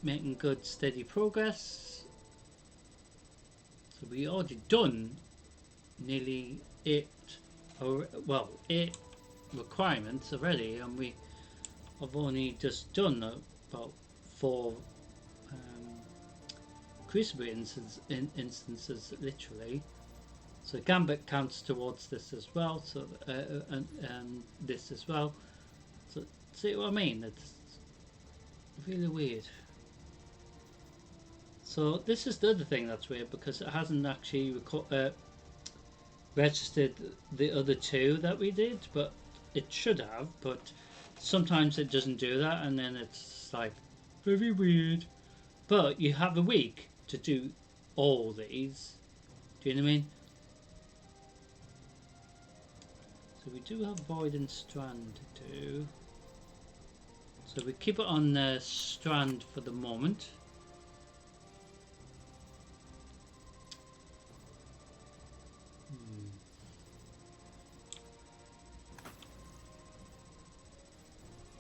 making good steady progress. So we already done nearly 8 requirements already, and we have only just done about 4 Crucible instances literally. So Gambit counts towards this as well, so and this as well. So see what I mean? It's really weird. So this is the other thing that's weird, because it hasn't actually registered the other 2 that we did, but it should have. But sometimes it doesn't do that, and then it's like very weird. But you have a week to do all these. Do you know what I mean? So we do have Void and Strand to do. So we keep it on Strand for the moment.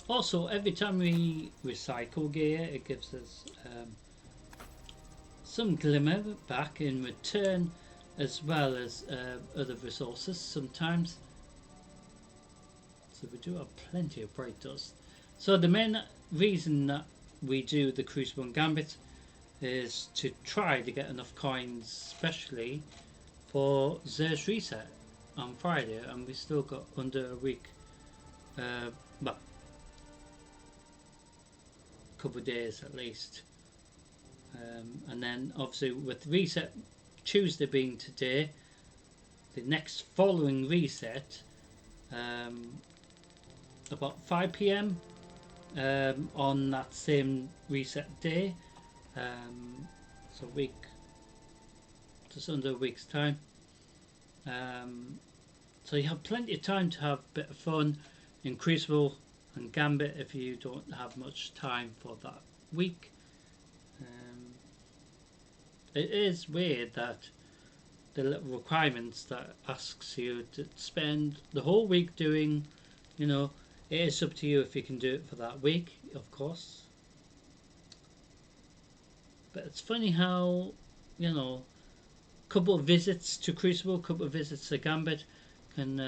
Also, every time we recycle gear, it gives us some glimmer back in return, as well as other resources sometimes. So we do have plenty of bright dust. So the main reason that we do the Crucible and Gambit is to try to get enough coins, especially for Zer's reset on Friday, and we still got under a week. Well, couple of days at least, and then obviously with reset Tuesday being today, the next following reset about 5 PM on that same reset day, so a week, just under a week's time, so you have plenty of time to have a bit of fun in Crucible and Gambit if you don't have much time for that week. It is weird that the little requirements that asks you to spend the whole week doing, you know, it is up to you if you can do it for that week, of course. But it's funny how, you know, a couple of visits to Crucible, a couple of visits to Gambit can,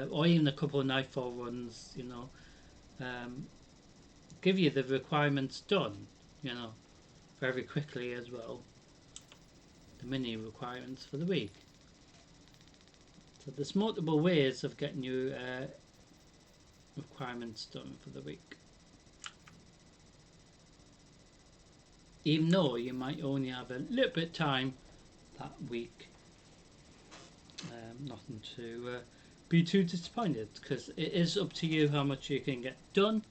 or even a couple of Nightfall runs, you know, give you the requirements done, you know, very quickly as well. The mini requirements for the week. So there's multiple ways of getting your requirements done for the week. even though you might only have a little bit of time that week. Nothing to be too disappointed, because it is up to you how much you can get done,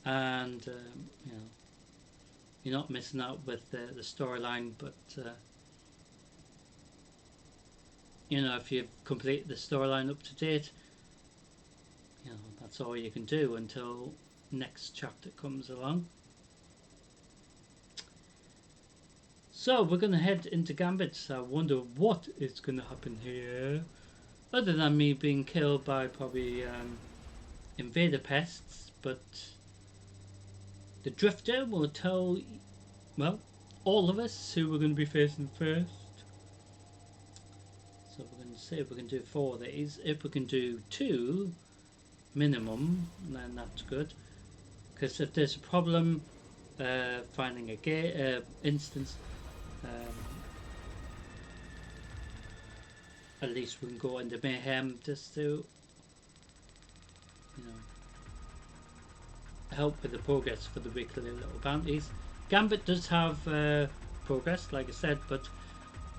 and you know, you're not missing out with the storyline, but you know, if you've completed the storyline up to date, you know, that's all you can do until next chapter comes along. So we're going to head into Gambit. So I wonder what is going to happen here, other than me being killed by probably invader pests. But the Drifter will tell, well, all of us who we're going to be facing first. So we're going to see if we can do 4 of these. If we can do 2 minimum, then that's good. Because if there's a problem finding a instance, at least we can go into mayhem just to, you know, help with the progress for the weekly little bounties. Gambit does have progress, like I said, but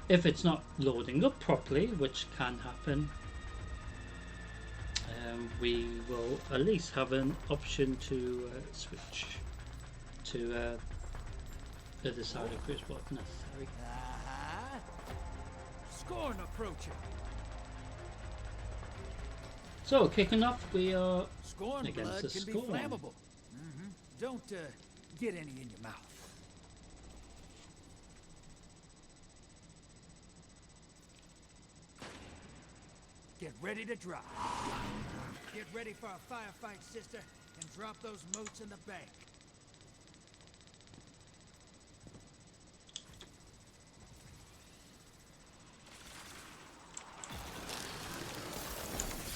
if it's not loading up properly, which can happen, we will at least have an option to switch to the other side of Chris if necessary. Scorn approaching. So kicking off, we are Scorn against blood the can be Scorn. flammable. Don't get any in your mouth. Get ready to drop. Get ready for a firefight, sister, and drop those motes in the bank.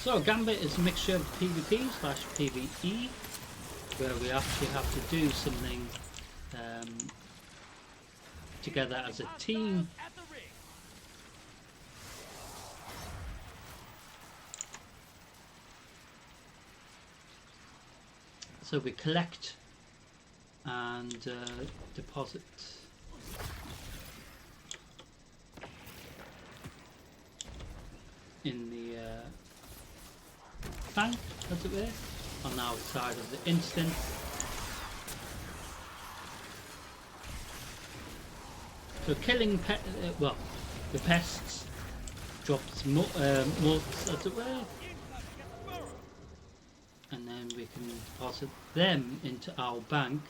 So Gambit is a mixture of PvP / PvE, where we actually have to do something together as a team. So we collect and deposit in the bank, as it were, on our side of the instance. So killing the pests drops motes, as it were, and then we can deposit them into our bank.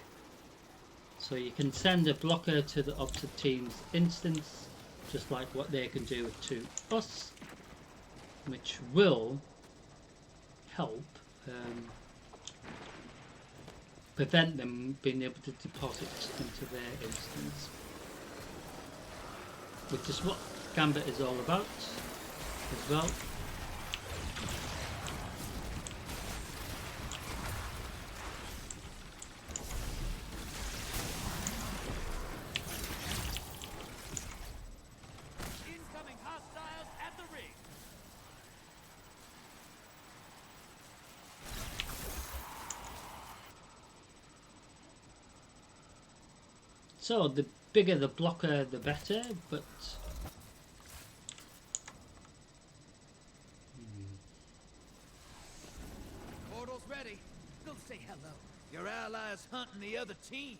So you can send a blocker to the opposite team's instance, just like what they can do to us, which will help prevent them being able to deposit into their instance, which is what Gambit is all about as well. So the bigger the blocker, the better, but Portal's ready. Go say hello. Your allies hunting the other team.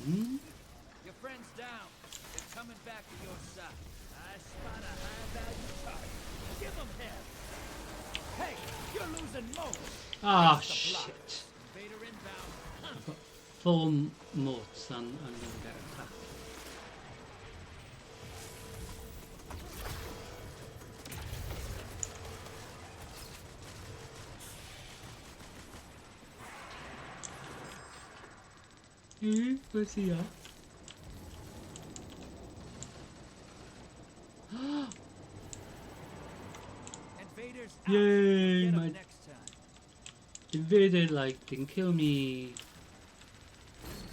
Your friend's down. They're coming back to your side. I spot a high-value target. Give them hell. Hey, you're losing most. ah, shit. Invader inbound. I've got 4 motes and I'm going to get attacked. Where's he at? Invaders out. Yay, Get 'em my next time. invader didn't kill me.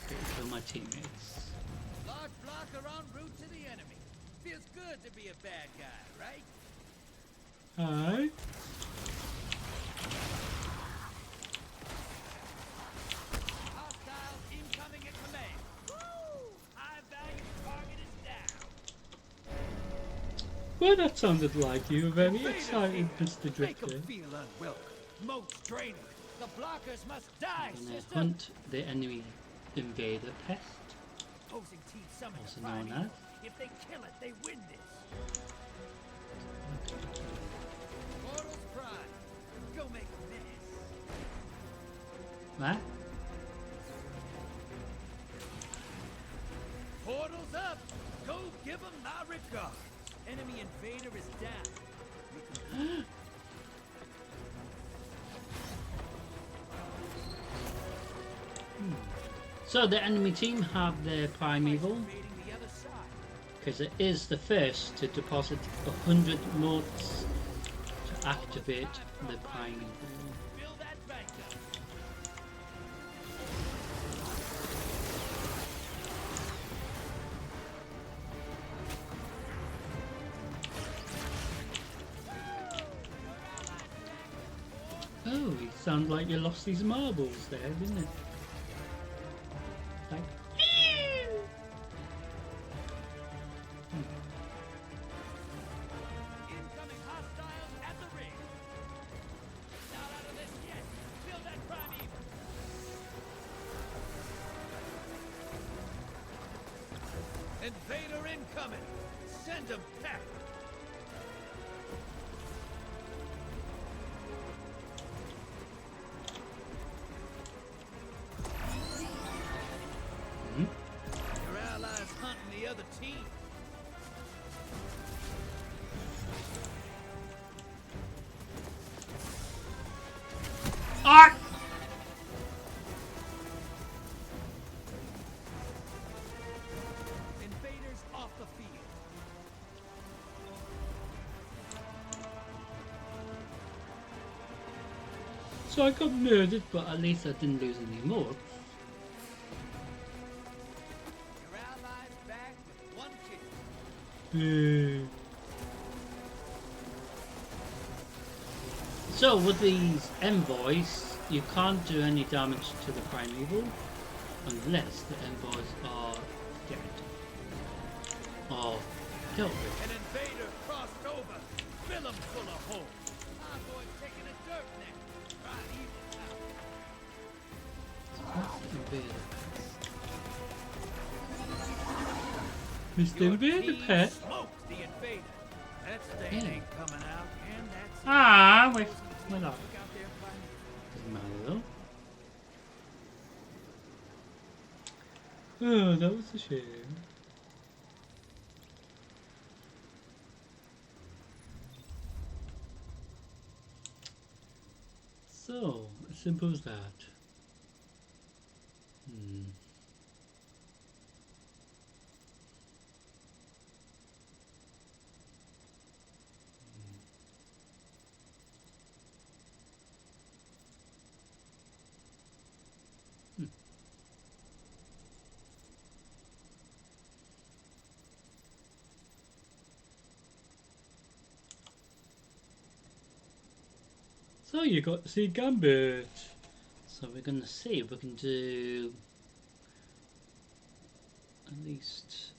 Didn't kill my teammates. Large blocker en route to the enemy. Feels good to be a bad guy, right? Hi. Well, that sounded like you were very excited, Mr. Make Drifter. them feel unwelcome. Most draining. The blockers must die, I'm gonna sister. hunt the enemy invader pest, Opposing team summon also the known primeval. as. If they kill it, they win this. Portal's prime. Go make a mess. What? Portal's up. Go give them my regard. Enemy invader is down. We can So the enemy team have their primeval, invading the other side. because it is the first to deposit 100 motes to activate the primeval. Build that vanguard. Oh, it sounds like you lost these marbles there, didn't it? Like, Incoming hostiles at the ring. Not out of this yet. Build that primeval. Invader incoming. Send them back. Your allies hunting the other team. ah! Invaders off the field. So I got murdered, but at least I didn't lose any more. Your allies back with one kill. So with these envoys, you can't do any damage to the primeval unless the envoys are dead or dealt with. An invader crossed over. Fill 'em full of holes. My boy's taking a dirt nap. Right Mr. Your Invader team Pet. smoked the invader. That stain Yeah. ain't coming out, and that's Ah, we're not. Look out there, Prime. Doesn't matter though. Oh, that was a shame. So, as simple as that. So you got to see Gambit. So we're going to see if we can do at least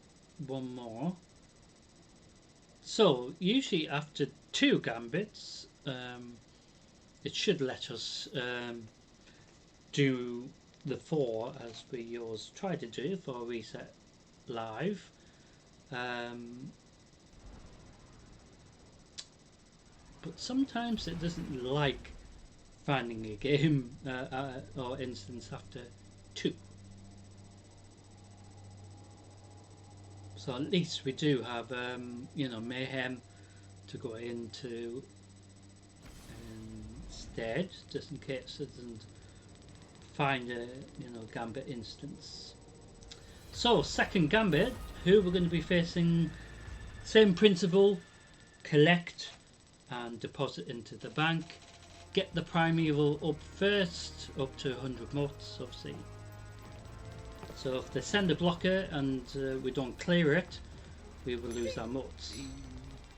one more. So usually after 2 Gambits, it should let us do the 4 as we always try to do for Reset Live. But sometimes it doesn't like finding a game or instance after 2. So at least we do have you know, Mayhem to go into instead, just in case it doesn't find a, you know, Gambit instance. So second Gambit, who we're going to be facing, same principle, collect and deposit into the bank, get the primeval up first, up to 100 motes obviously. So if they send a blocker and we don't clear it, we will lose our motes. Ding,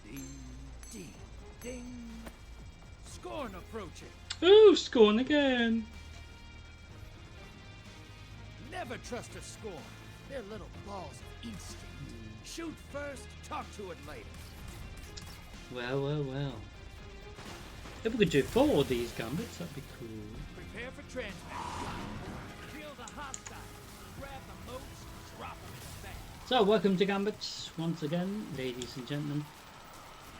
ding, ding, ding. Scorn approaching. Ooh, Scorn again! Never trust a scorn. They're little balls of instinct. Shoot first, talk to it later. Well, well, well. If we could do 4 of these gambits, that'd be cool. Prepare for transfer. Kill the hostile. Grab the moats, drop them in the bank. So, welcome to Gambits once again, ladies and gentlemen.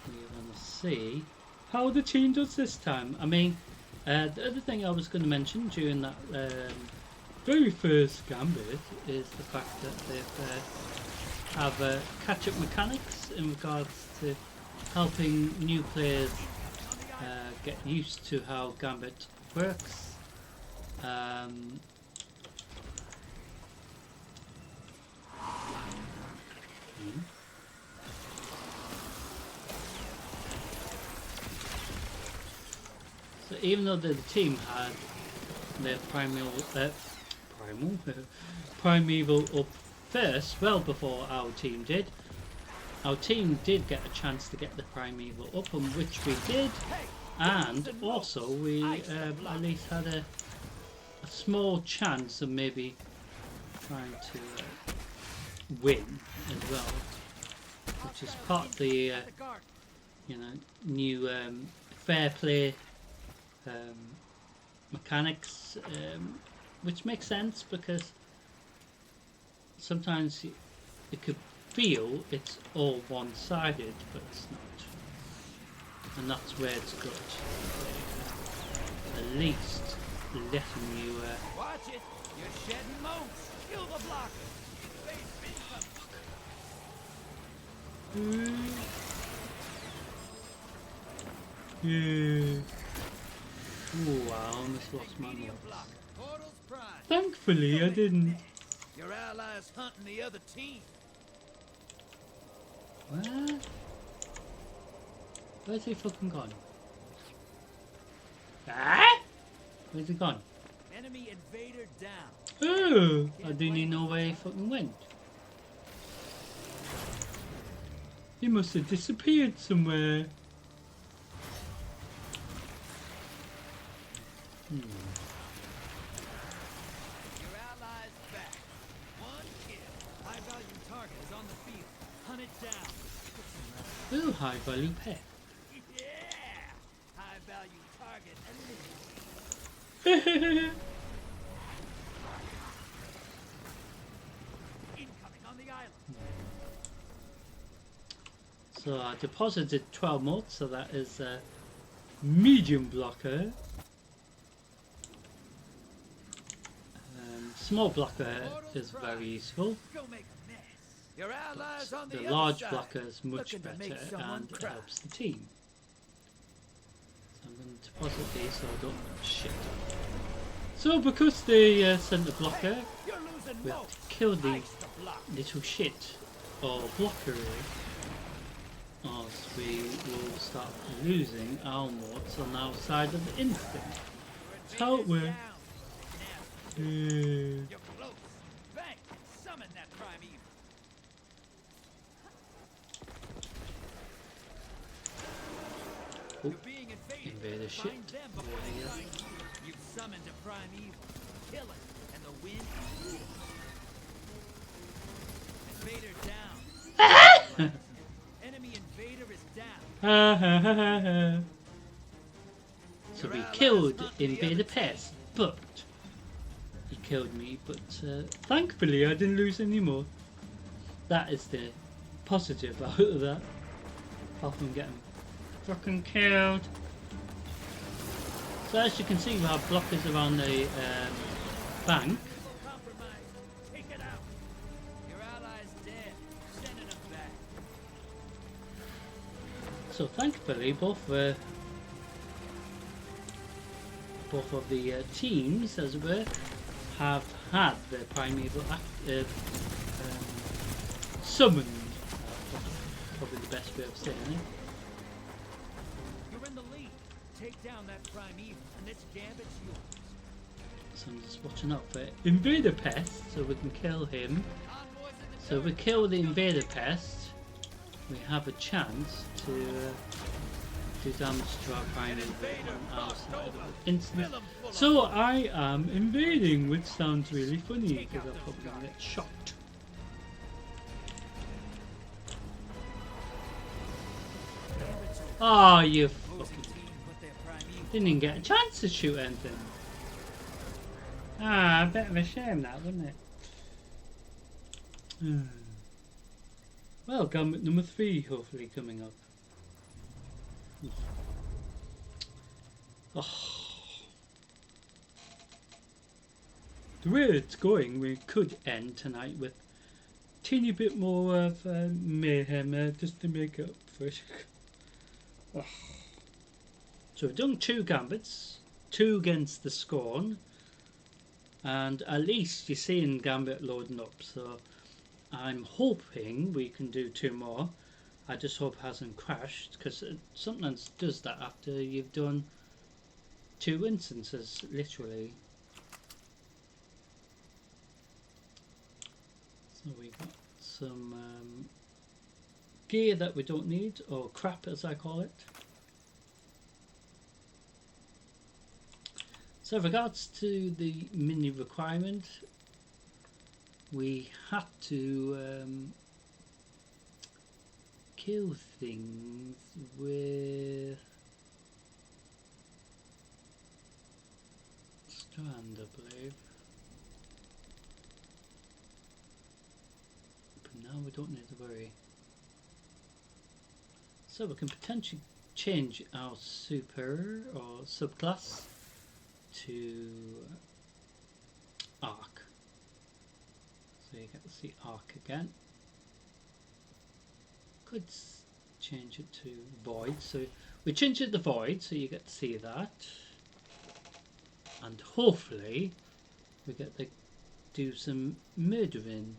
We're going to see how the team does this time. I mean, the other thing I was going to mention during that very first Gambit is the fact that they have catch-up mechanics in regards to helping new players get used to how Gambit works. So even though the team had their primeval up first, well before our team did, our team did get a chance to get the primeval up, and which we did, and also we at least had a small chance of maybe trying to win as well, which is part of the new fair play mechanics, which makes sense because sometimes it could feel it's all one-sided, but it's not, and that's where it's good. At least letting you Watch it! You're shedding moats! Kill the blockers! Yeah. Ooh, I almost lost my mouse. Thankfully, I didn't. Your allies hunting the other team. Where? Where's he fucking gone? Ah? Where's he gone? Enemy invader down. Oh, I didn't even know where he fucking went. He must have disappeared somewhere. Your allies back. One kill. High value target is on the field. Hunt it down. Oh, high value pet. Yeah! High value target eliminated. Incoming on the island. So I deposited 12 mods, so that is a medium blocker. Small blocker is very useful. Go make a mess. Your allies on The the large other side. blocker is much Looking to make better someone and it cry. helps the team. So I'm going to deposit these so I don't shit. So because they sent the blocker, You're losing we have moats. to kill the Ice the block. little shit or blocker, or else we will start losing our moats on our side of the instant. That's how it works. You're close. Bang! Summon that primeval. Oh, You're being invaded. invader shit. Find them before they find you. You've summoned a primeval. Kill it, and the wind. Invader down. Enemy invader is down. So we killed Invader Pest, but he killed me, but thankfully I didn't lose any more. That is the positive out of that, apart from getting fucking killed. So as you can see, we have blockers around the bank. Take it out. Your ally's dead. Sending them back. So thankfully both of the teams, as it were, have had their primeval summoned. Probably the best way of saying it. You're in the lead. Take down that primeval, and this gambit's yours. So I'm just watching out for Invader Pest, so we can kill him. So if we kill the Invader Pest, we have a chance to do damage to our primeval on our side of the instant. So I am invading, which sounds really funny because I'm probably going to get shot. Gambit's Oh, you fucking... Team put their primeval Didn't even get a chance to shoot anything. Ah, a bit of a shame that, wouldn't it? Well, Gambit number 3 hopefully coming up. Oh. The way it's going, we could end tonight with a teeny bit more of mayhem just to make up for it. Oh. So we've done 2 Gambits, 2 against the Scorn, and at least you're seeing Gambit loading up, so I'm hoping we can do 2 more. I just hope it hasn't crashed, because it sometimes does that after you've done 2 instances, literally. So we got some gear that we don't need, or crap as I call it. So regards to the mini requirement, we had to kill things with strand, I believe. But now we don't need to worry. So we can potentially change our super or subclass to arc. So you get to see arc again. Could change it to void. So we change it to void, so you get to see that. And hopefully we get to do some murdering.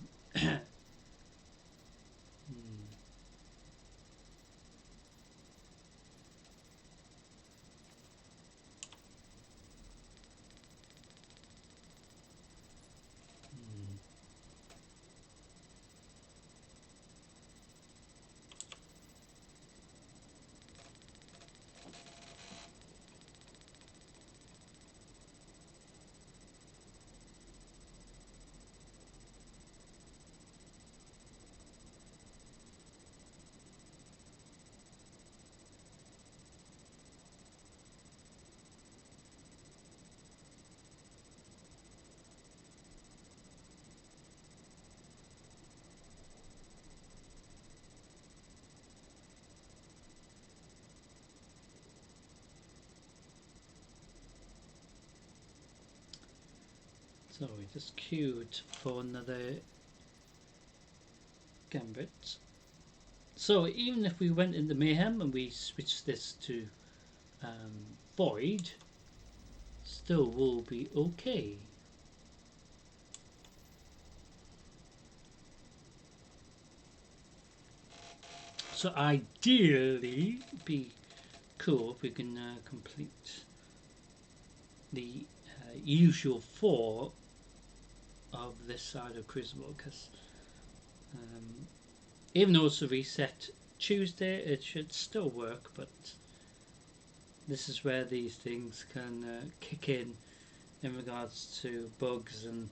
So we just queued for another gambit. So even if we went into mayhem and we switched this to void, still will be okay. So ideally, be cool if we can complete the usual 4 of this side of Crucible, because even though it's a reset Tuesday, it should still work, but this is where these things can kick in regards to bugs and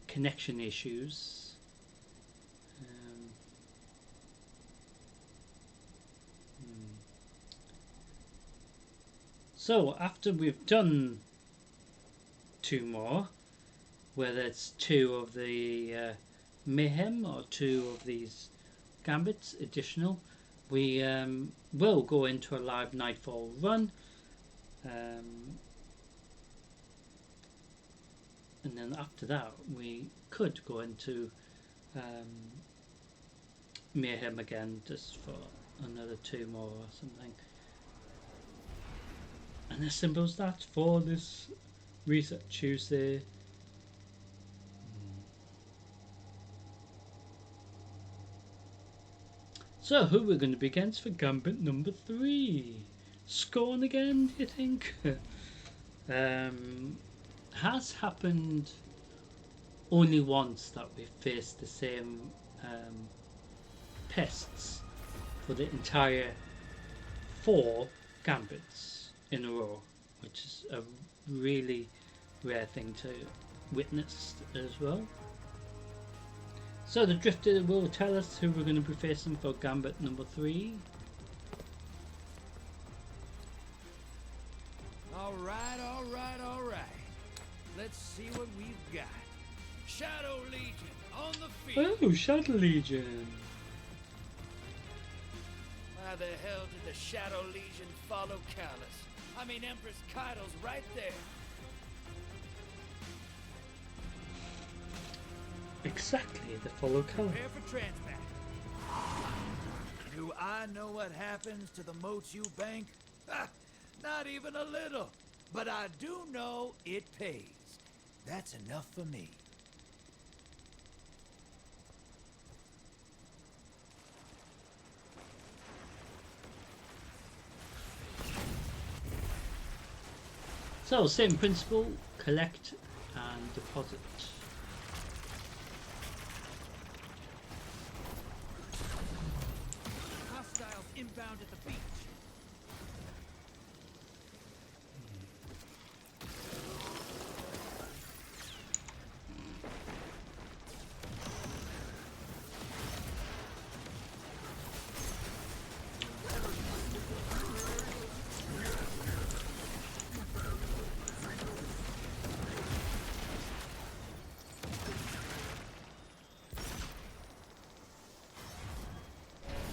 connection issues. So after we've done 2 more, whether it's 2 of the mayhem or 2 of these gambits additional, we will go into a live nightfall run, and then after that we could go into mayhem again just for another 2 more or something. And as simple as that for this Reset Tuesday. So who we're going to be against for Gambit number 3? Scorn again, do you think? Has happened only once that we faced the same pests for the entire 4 Gambits in a row, which is a really rare thing to witness as well. So the Drifter will tell us who we're going to be facing for Gambit number 3. Alright, alright, alright. Let's see what we've got. Shadow Legion on the field. Oh, Shadow Legion. Why the hell did the Shadow Legion follow Callus? I mean, Empress Kaido's right there. Exactly, the follow color. Prepare for transmat. Do I know what happens to the moats you bank? Ha, not even a little. But I do know it pays. That's enough for me. So, same principle, collect and deposit. Hostiles inbound at the beach.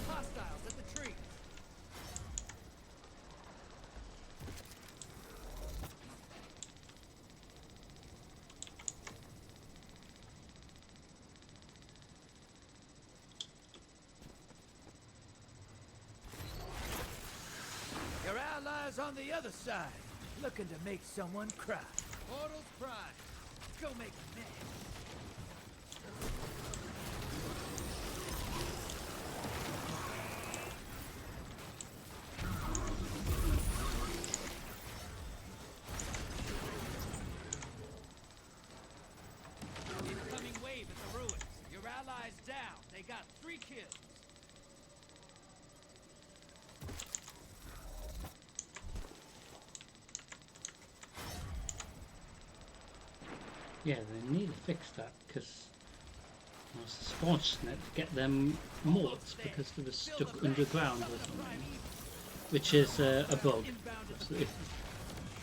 Hostiles at the tree. Your allies on the other side, looking to make someone cry. Portal's prime. Let's go make a mess. Incoming wave at the ruins. Your allies down. They got 3 kills. Yeah, they need to fix that because it's unfortunate to get them moats because they were stuck underground or something, which is a bug. Absolutely.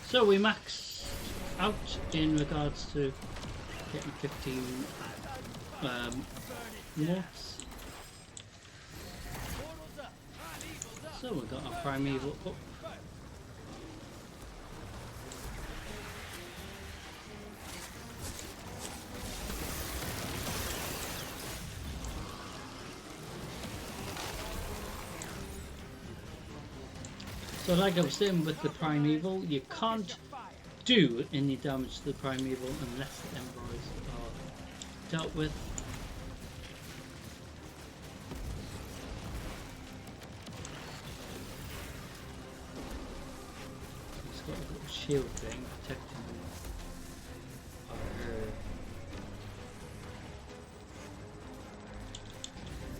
So we maxed out in regards to getting 15 moats. Portal's up. Primeval's up. So we got our primeval up. So like I was saying with the primeval, you can't do any damage to the primeval unless the envoys are dealt with. It's got a little shield thing protecting our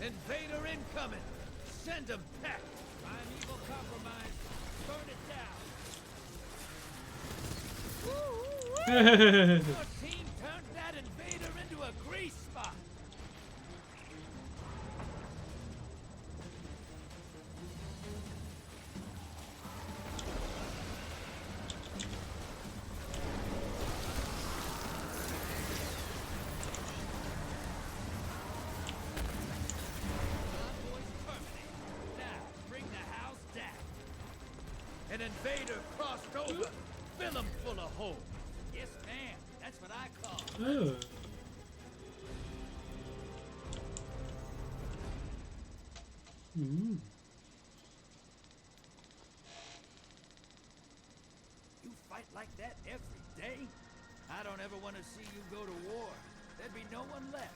Invader incoming. Send them back. Primeval compromise. Burn it down. Your team turned that invader into a grease spot. Convoy's terminated. Now, bring the house down. An invader crossed over. Fill him full of holes. Yes, ma'am. That's what I call. Oh. Mm. You fight like that every day? I don't ever want to see you go to war. There'd be no one left.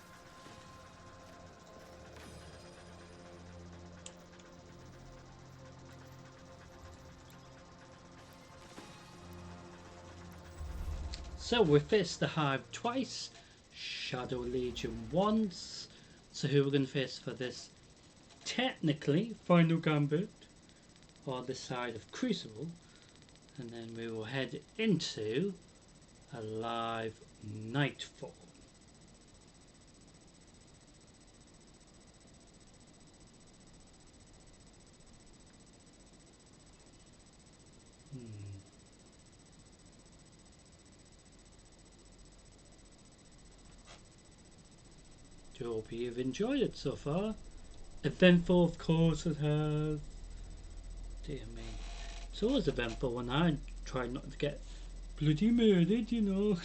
So we faced the Hive twice, Shadow Legion once. So who we're going to face for this technically final gambit, or this side of Crucible, and then we will head into a live Nightfall. do hope you've enjoyed it so far. Eventful, of course it has. Dear me. It's always eventful when I try not to get bloody murdered, you know.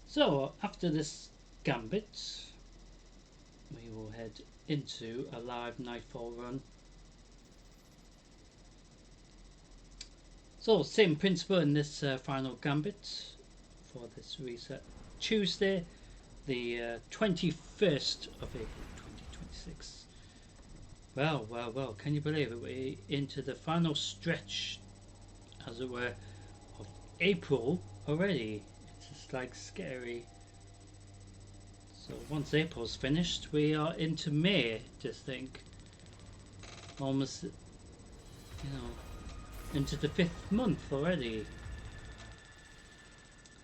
So, after this gambit, we will head into a live nightfall run. So, same principle in this final gambit for this reset. Tuesday, the 21st of April 2026. Well, can you believe it? We're into the final stretch, as it were, of April already. It's like scary. So once April's finished, we are into May. Just think, almost, you know, into the 5th month already.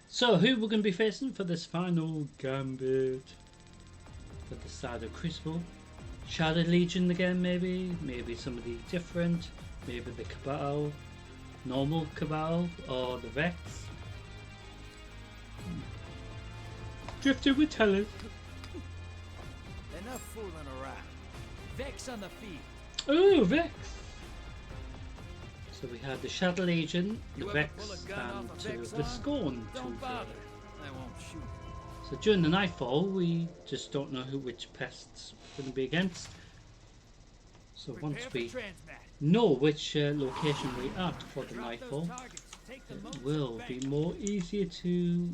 So who we're going to be facing for this final gambit? For the side of Crucible, Shadow Legion again, maybe somebody different, maybe the Cabal, normal Cabal, or the Vex. Drifter would tell us. Enough fooling around. Vex on the field. Oh, Vex! So we had the Shadow Legion, the Vex, and the Scorn. Don't bother. I won't shoot. So during the nightfall, we just don't know which pests we're going to be against. So once we know which location we're at for the nightfall, it will be more easier to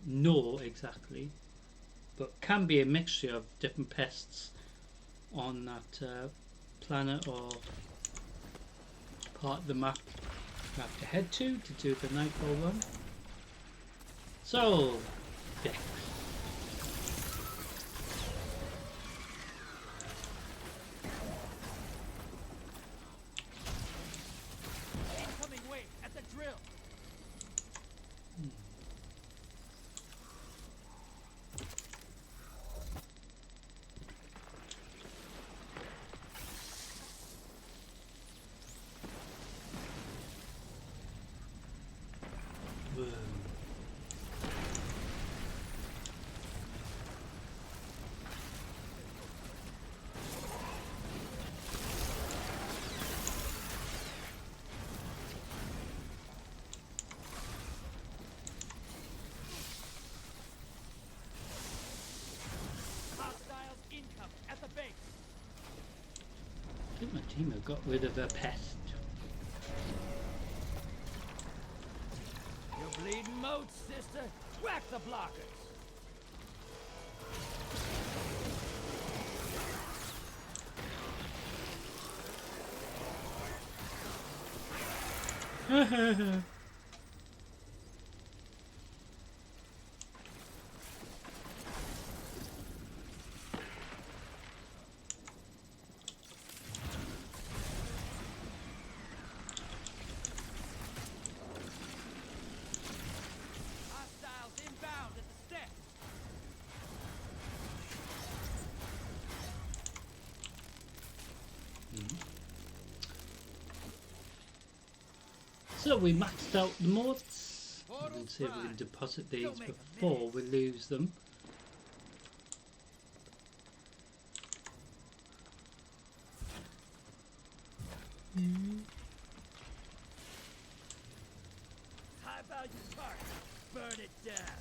know exactly, but can be a mixture of different pests on that planet or part of the map we have to head to do the nightfall run. So, Vex. Incoming wave at the drill. I think my team have got rid of a pest. You're bleeding moats, sister. Whack the blockers. So we maxed out the mods. We'll see if we can deposit these before we lose them. High value target. Burn it down.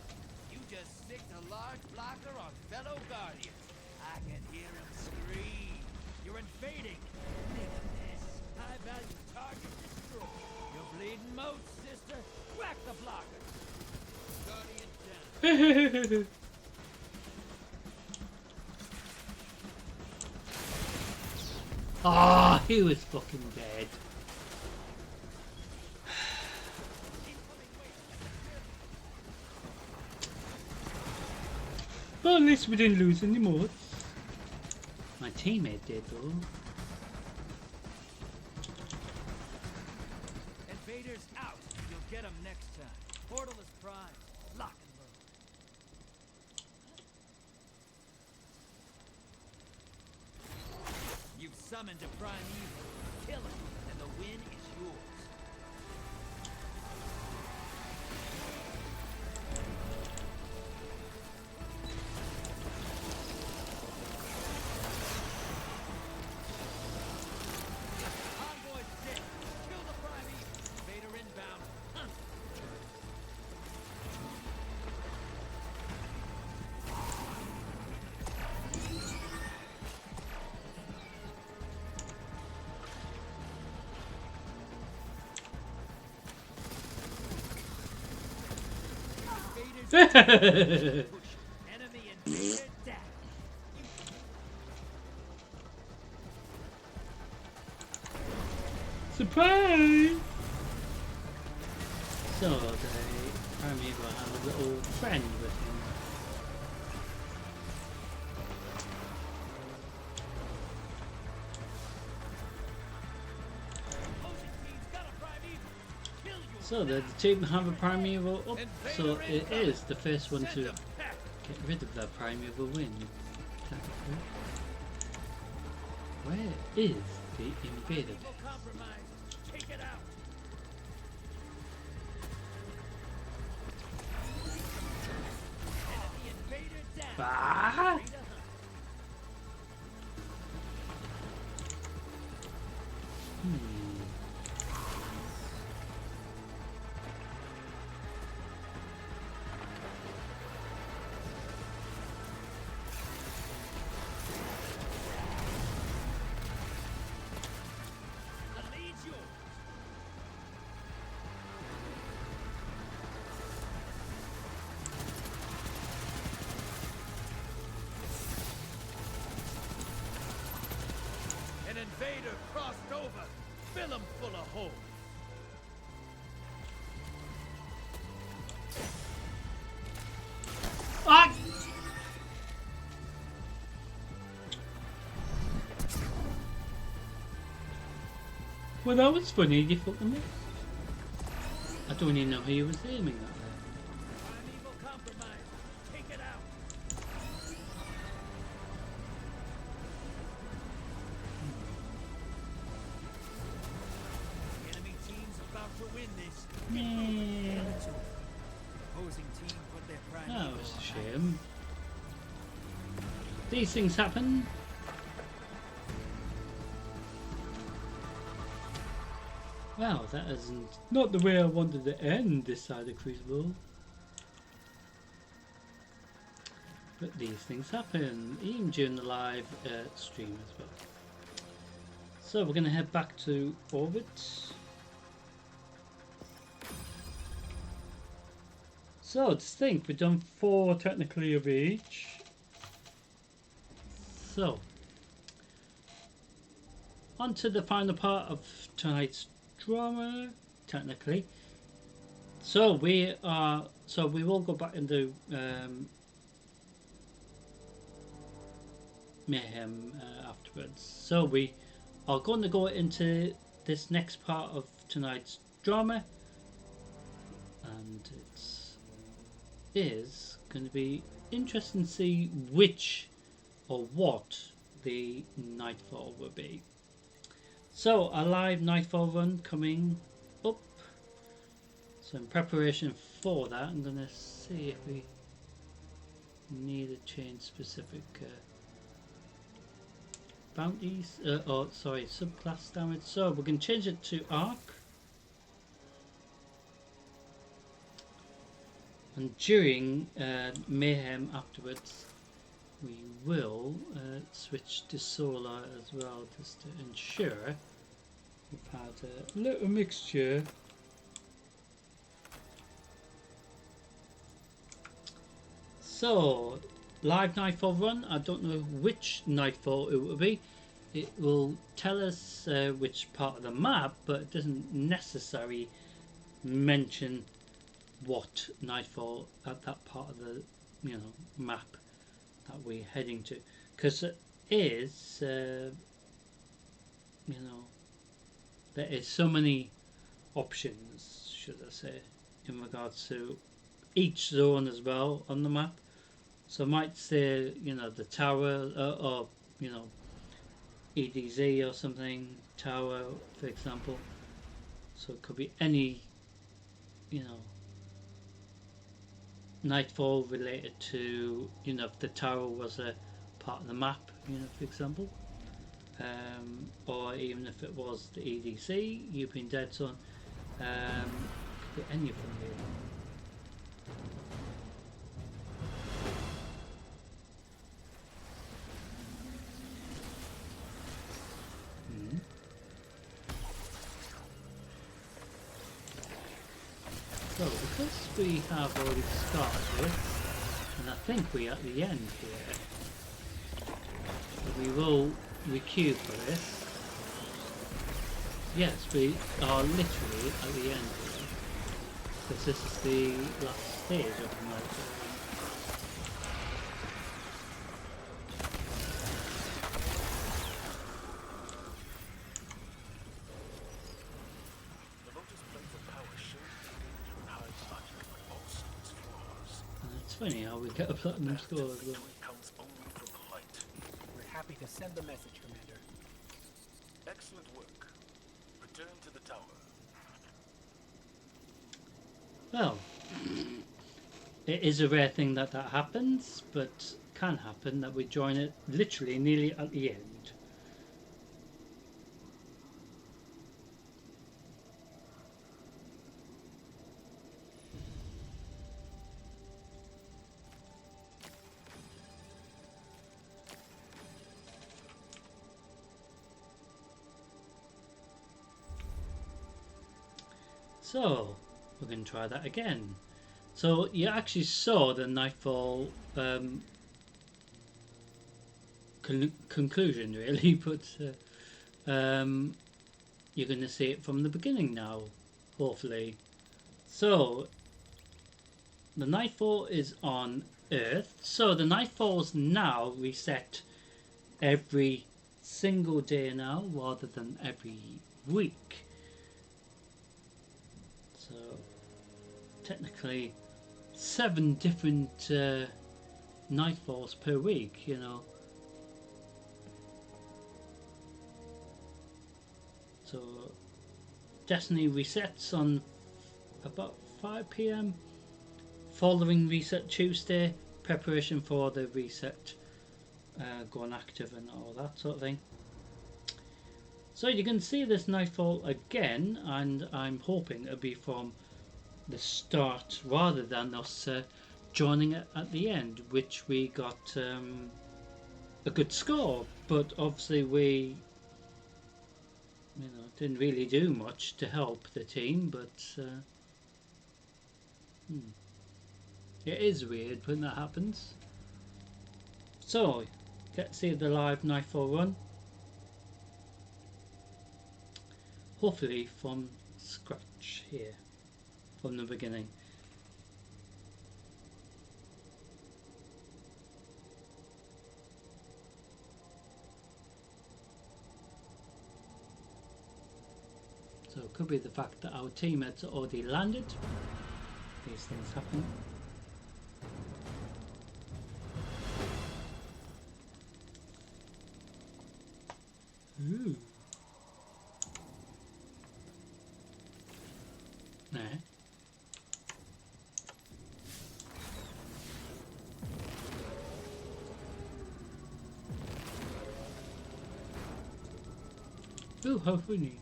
You just sicked a large blocker on fellow guardians. I can hear him scream. You're invading. Look at this. High value target destroyed. You're bleeding moats, sister. Whack the blocker. Guardian down. Ah, he was fucking dead. Well, at least we didn't lose any mods. My teammate did though. Invaders out. You'll get them next time. Portal is primed. Lock and summoned a primeval. Kill him, and the win is yours. Envoy's dead. Kill the primeval. Vader inbound. Hunt. Enemy invader down. Surprise! So the primeval has a little friend with him. Opposing team's got a primeval. Kill your So the team have a primeval up, so it is the first one to send 'em back. get rid of that primeval win. Where is the invader? Primeval compromised. Take it out. Enemy invader down. Ah! Free to hunt. The lead's yours. An invader crossed over. Fill him full of hope. Ah! Well, that was funny. You fucking missed. I don't even know who you was aiming at there. Primeval compromised. Take it out. Enemy team's about to win this. Yeah. Opposing team put their That primeval was a on shame. These things happen. Well, that isn't not the way I wanted to end this side of Crucible. But these things happen, even during the live stream as well. So we're going to head back to orbit. So to think, we've done 4 technically of each. So, on to the final part of tonight's drama, technically. So we will go back into Mayhem afterwards. So we are going to go into this next part of tonight's drama, and is going to be interesting to see which or what the Nightfall will be. So a live Nightfall run coming up. So in preparation for that, I'm going to see if we need to change specific bounties, or sorry, subclass damage. So we can change it to arc. And during Mayhem afterwards, we will switch to solar as well, just to ensure we've had a little mixture. So, live Nightfall run, I don't know which Nightfall it will be. It will tell us which part of the map, but it doesn't necessarily mention what Nightfall at that part of the map that we're heading to, because it is there is so many options, should I say, in regards to each zone as well on the map. So I might say the tower, or EDZ or something, tower for example. So it could be any, you know, nightfall related to, you know, if the tower was a part of the map, you know, for example. Or even if it was the EDC, you've been dead zone. Could be any of them really. So because we have already started this, and I think we're at the end here, so we will requeue for this. Yes, we are literally at the end here, because this is the last stage of the night. It's funny how we get a platinum score as well. We're happy to send the message, Commander. Excellent work. Return to the tower. Well, it is a rare thing that happens, but can happen that we join it literally nearly at the end. So we're going to try that again. So you actually saw the Nightfall conclusion really, but you're going to see it from the beginning now, hopefully. So the Nightfall is on Earth, so the Nightfalls now reset every single day now rather than every week. So technically 7 different nightfalls per week, you know. So Destiny resets on about 5 PM following reset Tuesday, preparation for the reset going active and all that sort of thing. So you can see this nightfall again, and I'm hoping it'll be from the start rather than us joining it at the end, which we got a good score, but obviously we, you know, didn't really do much to help the team. But it is weird when that happens. So let's see the live nightfall run. Hopefully from scratch here, from the beginning. So it could be the fact that our teammates are already landed. These things happen. Ooh. Nah. Ooh, how funny.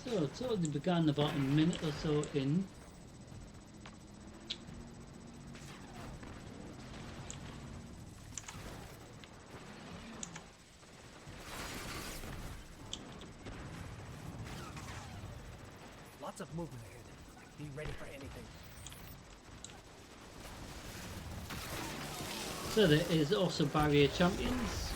So it's already begun about a minute or so in. Lots of movement ahead. Be ready for anything. So there is also barrier champions.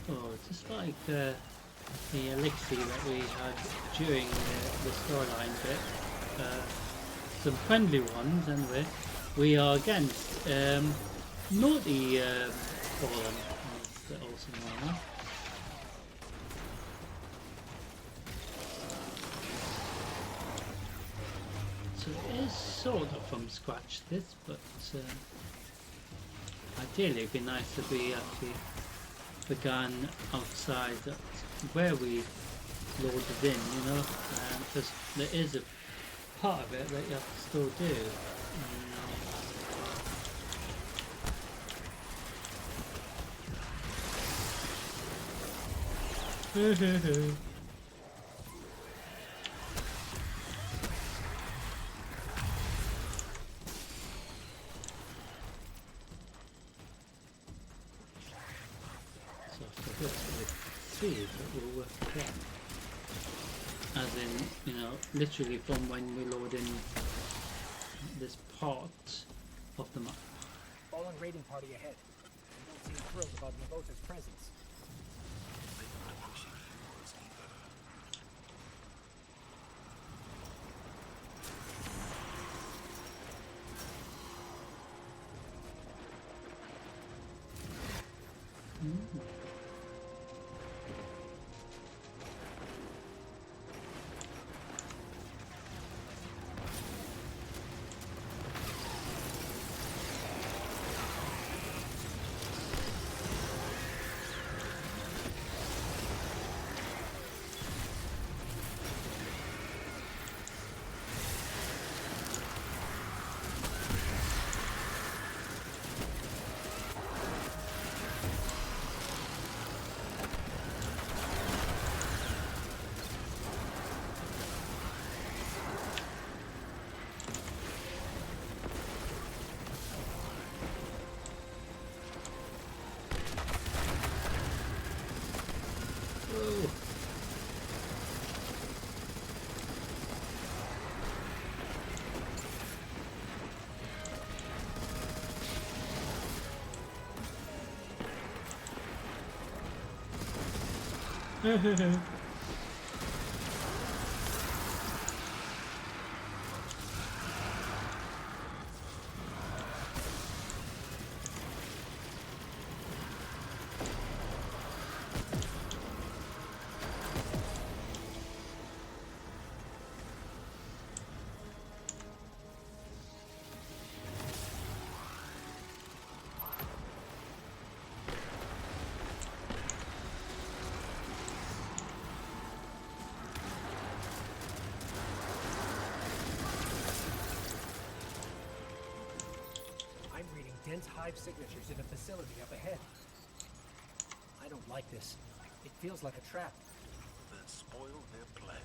Oh, just like the elixir that we had during the storyline bit. Some friendly ones anyway. we are against Naughty Fallen, as they're also known as. So it is sort of from scratch this, but ideally it'd be nice to be actually begun outside where we loaded in, you know, because there is a part of it that you have to still do. So after this we'll see if it will work again. As in, you know, literally from when we load in this part of the map. Fallen raiding party ahead. You don't seem thrilled about Navota's presence. Dense hive signatures in a facility up ahead. I don't like this. It feels like a trap. Then spoil their plans.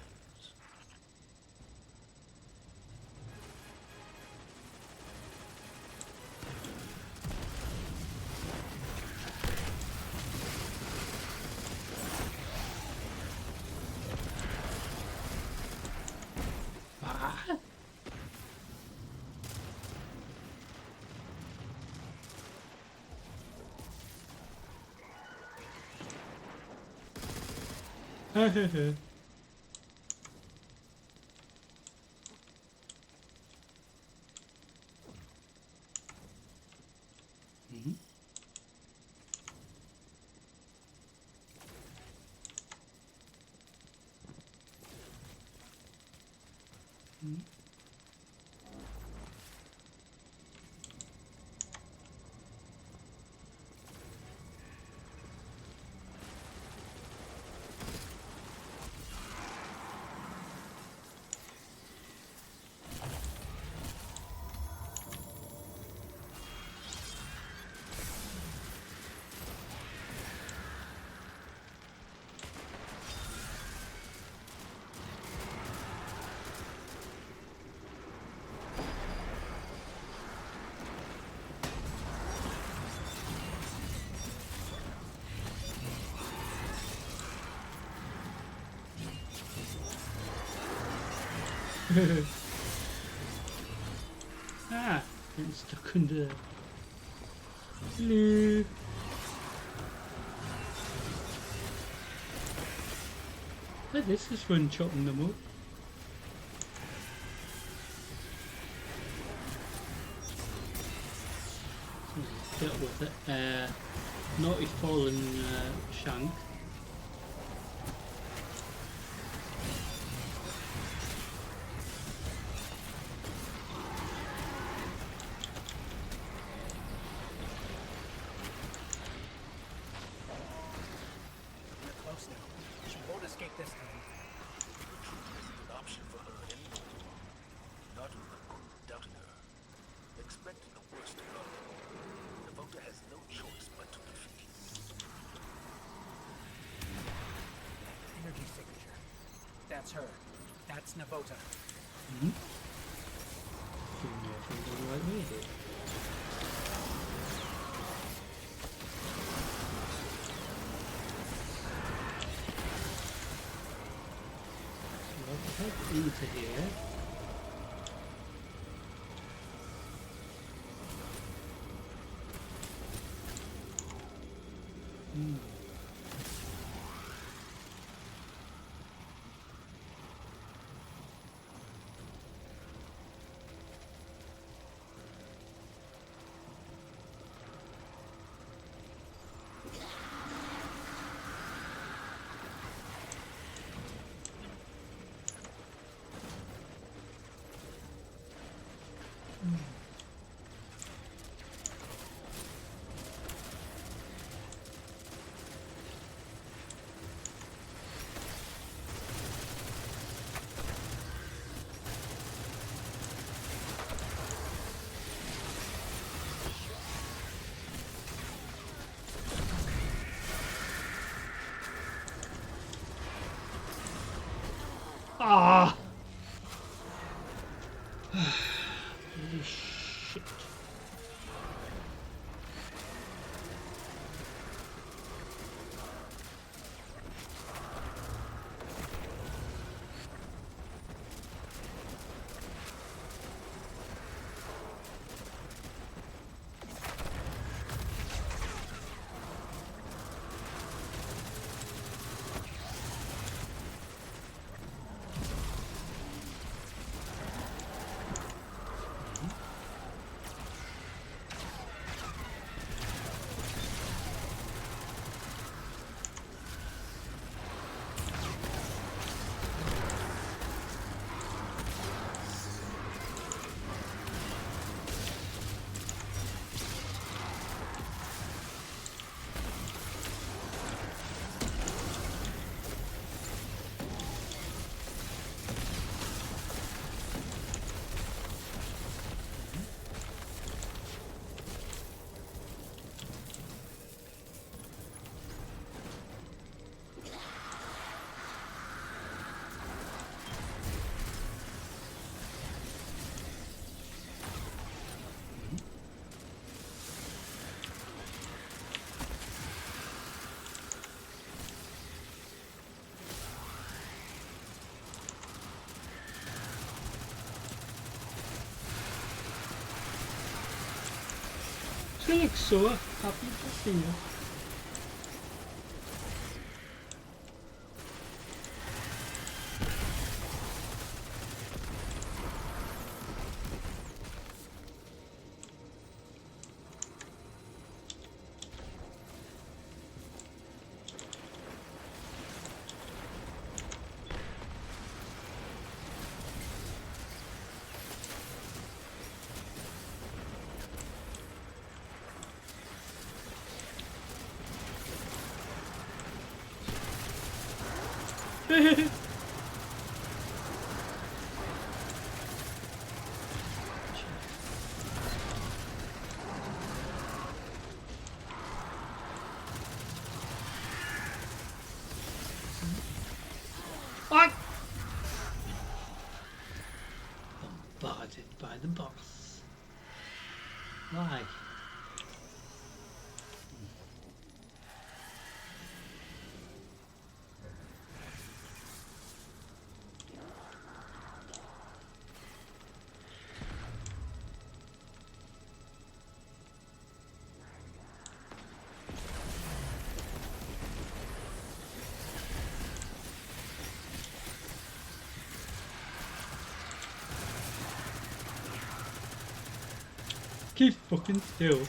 Ah, it's stuck under. Hello. Hey, this is fun chopping them up. dealt with it. Naughty Fallen Shank. We're close now. She won't escape this time. Retreat isn't an option for her anymore. Not with the doubting her. Expecting the worst to come. The voter has no choice but to defeat. Energy signature. That's her. That's Navota. Mm-hmm. Something like me here. So let's head into here. Ah! Holy shit. Felix so happy to see you. What? Bombarded by the boss. Why? Keep fucking still.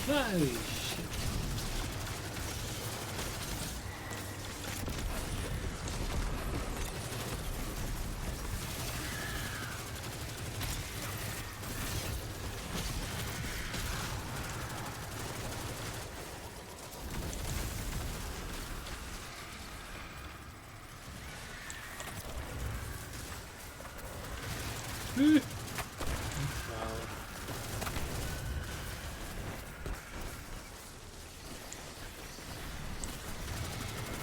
Oh shit. Wow.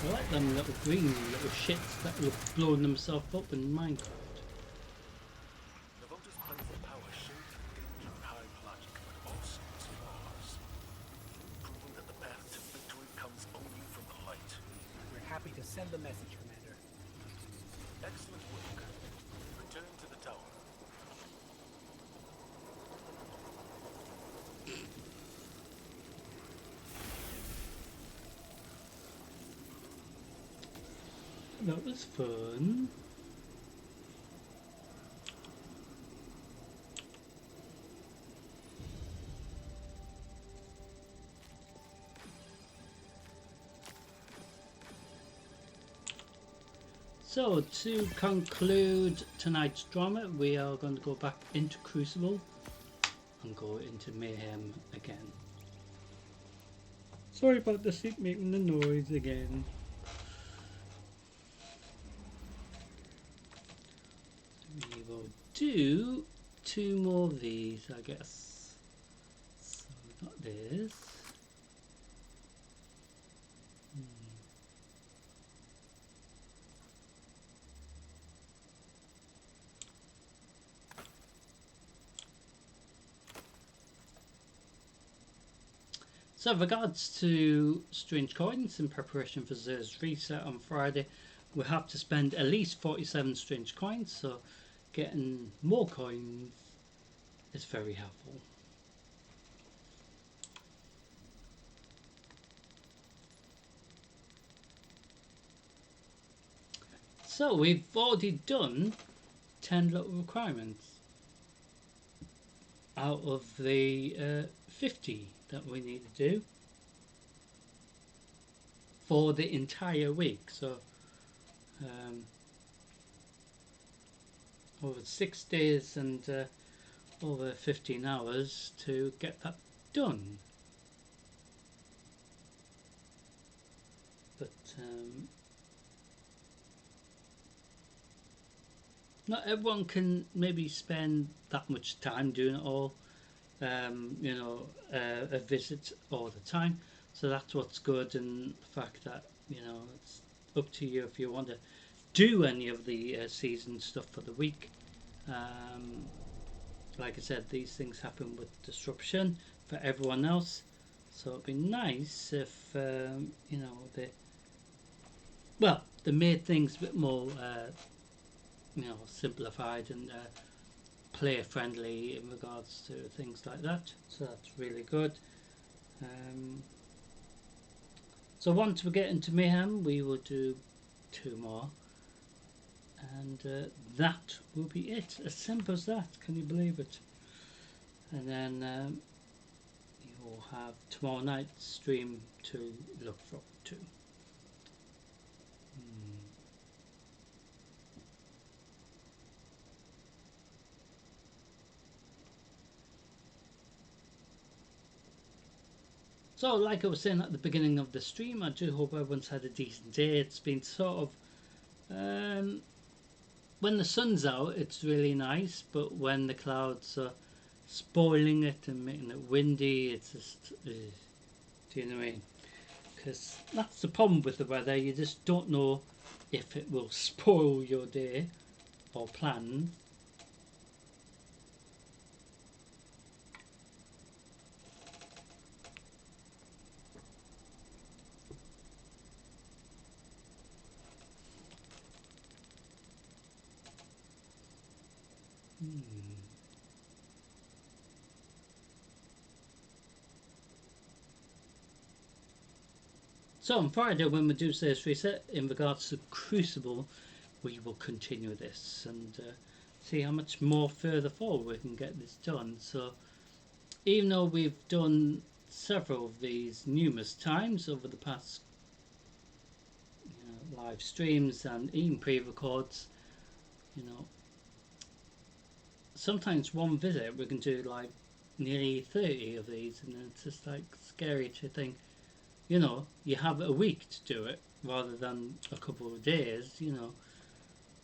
I like them little green little shits that were blowing themselves up in Minecraft. The Vota's plans for power showed danger and high logic, but also its flaws. Proving that the path to victory comes only from the light. We're happy to send the message, Commander. Excellent work. Return to the tower. That was fun. So to conclude tonight's drama, we are going to go back into Crucible and go into Mayhem again. Sorry about the sheep making the noise again. We will do 2 more of these, I guess. So we got this. So with regards to strange coins in preparation for Zer's reset on Friday, we have to spend at least 47 strange coins, so getting more coins is very helpful. So we've already done 10 little requirements out of the 50 that we need to do for the entire week. So over 6 days and over 15 hours to get that done. But not everyone can maybe spend that much time doing it all. You know, a visit all the time. So that's what's good, and the fact that, you know, it's up to you if you want to do any of the season stuff for the week. Like I said, these things happen with disruption for everyone else, so it'd be nice if you know, they made things a bit more you know, simplified and player friendly in regards to things like that. So that's really good. So once we get into Mayhem, we will do 2 more, and that will be it. As simple as that. Can you believe it? And then you will have tomorrow night's stream to look forward to. So, like I was saying at the beginning of the stream, I do hope everyone's had a decent day. It's been sort of when the sun's out, it's really nice, but when the clouds are spoiling it and making it windy, it's just, do you know what I mean? Because that's the problem with the weather. You just don't know if it will spoil your day or plans. So on Friday, when we do Sales Reset, in regards to Crucible, we will continue this and see how much more further forward we can get this done. So even though we've done several of these numerous times over the past live streams and even pre-records. Sometimes one visit we can do like nearly 30 of these, and it's just like scary to think, you have a week to do it rather than a couple of days,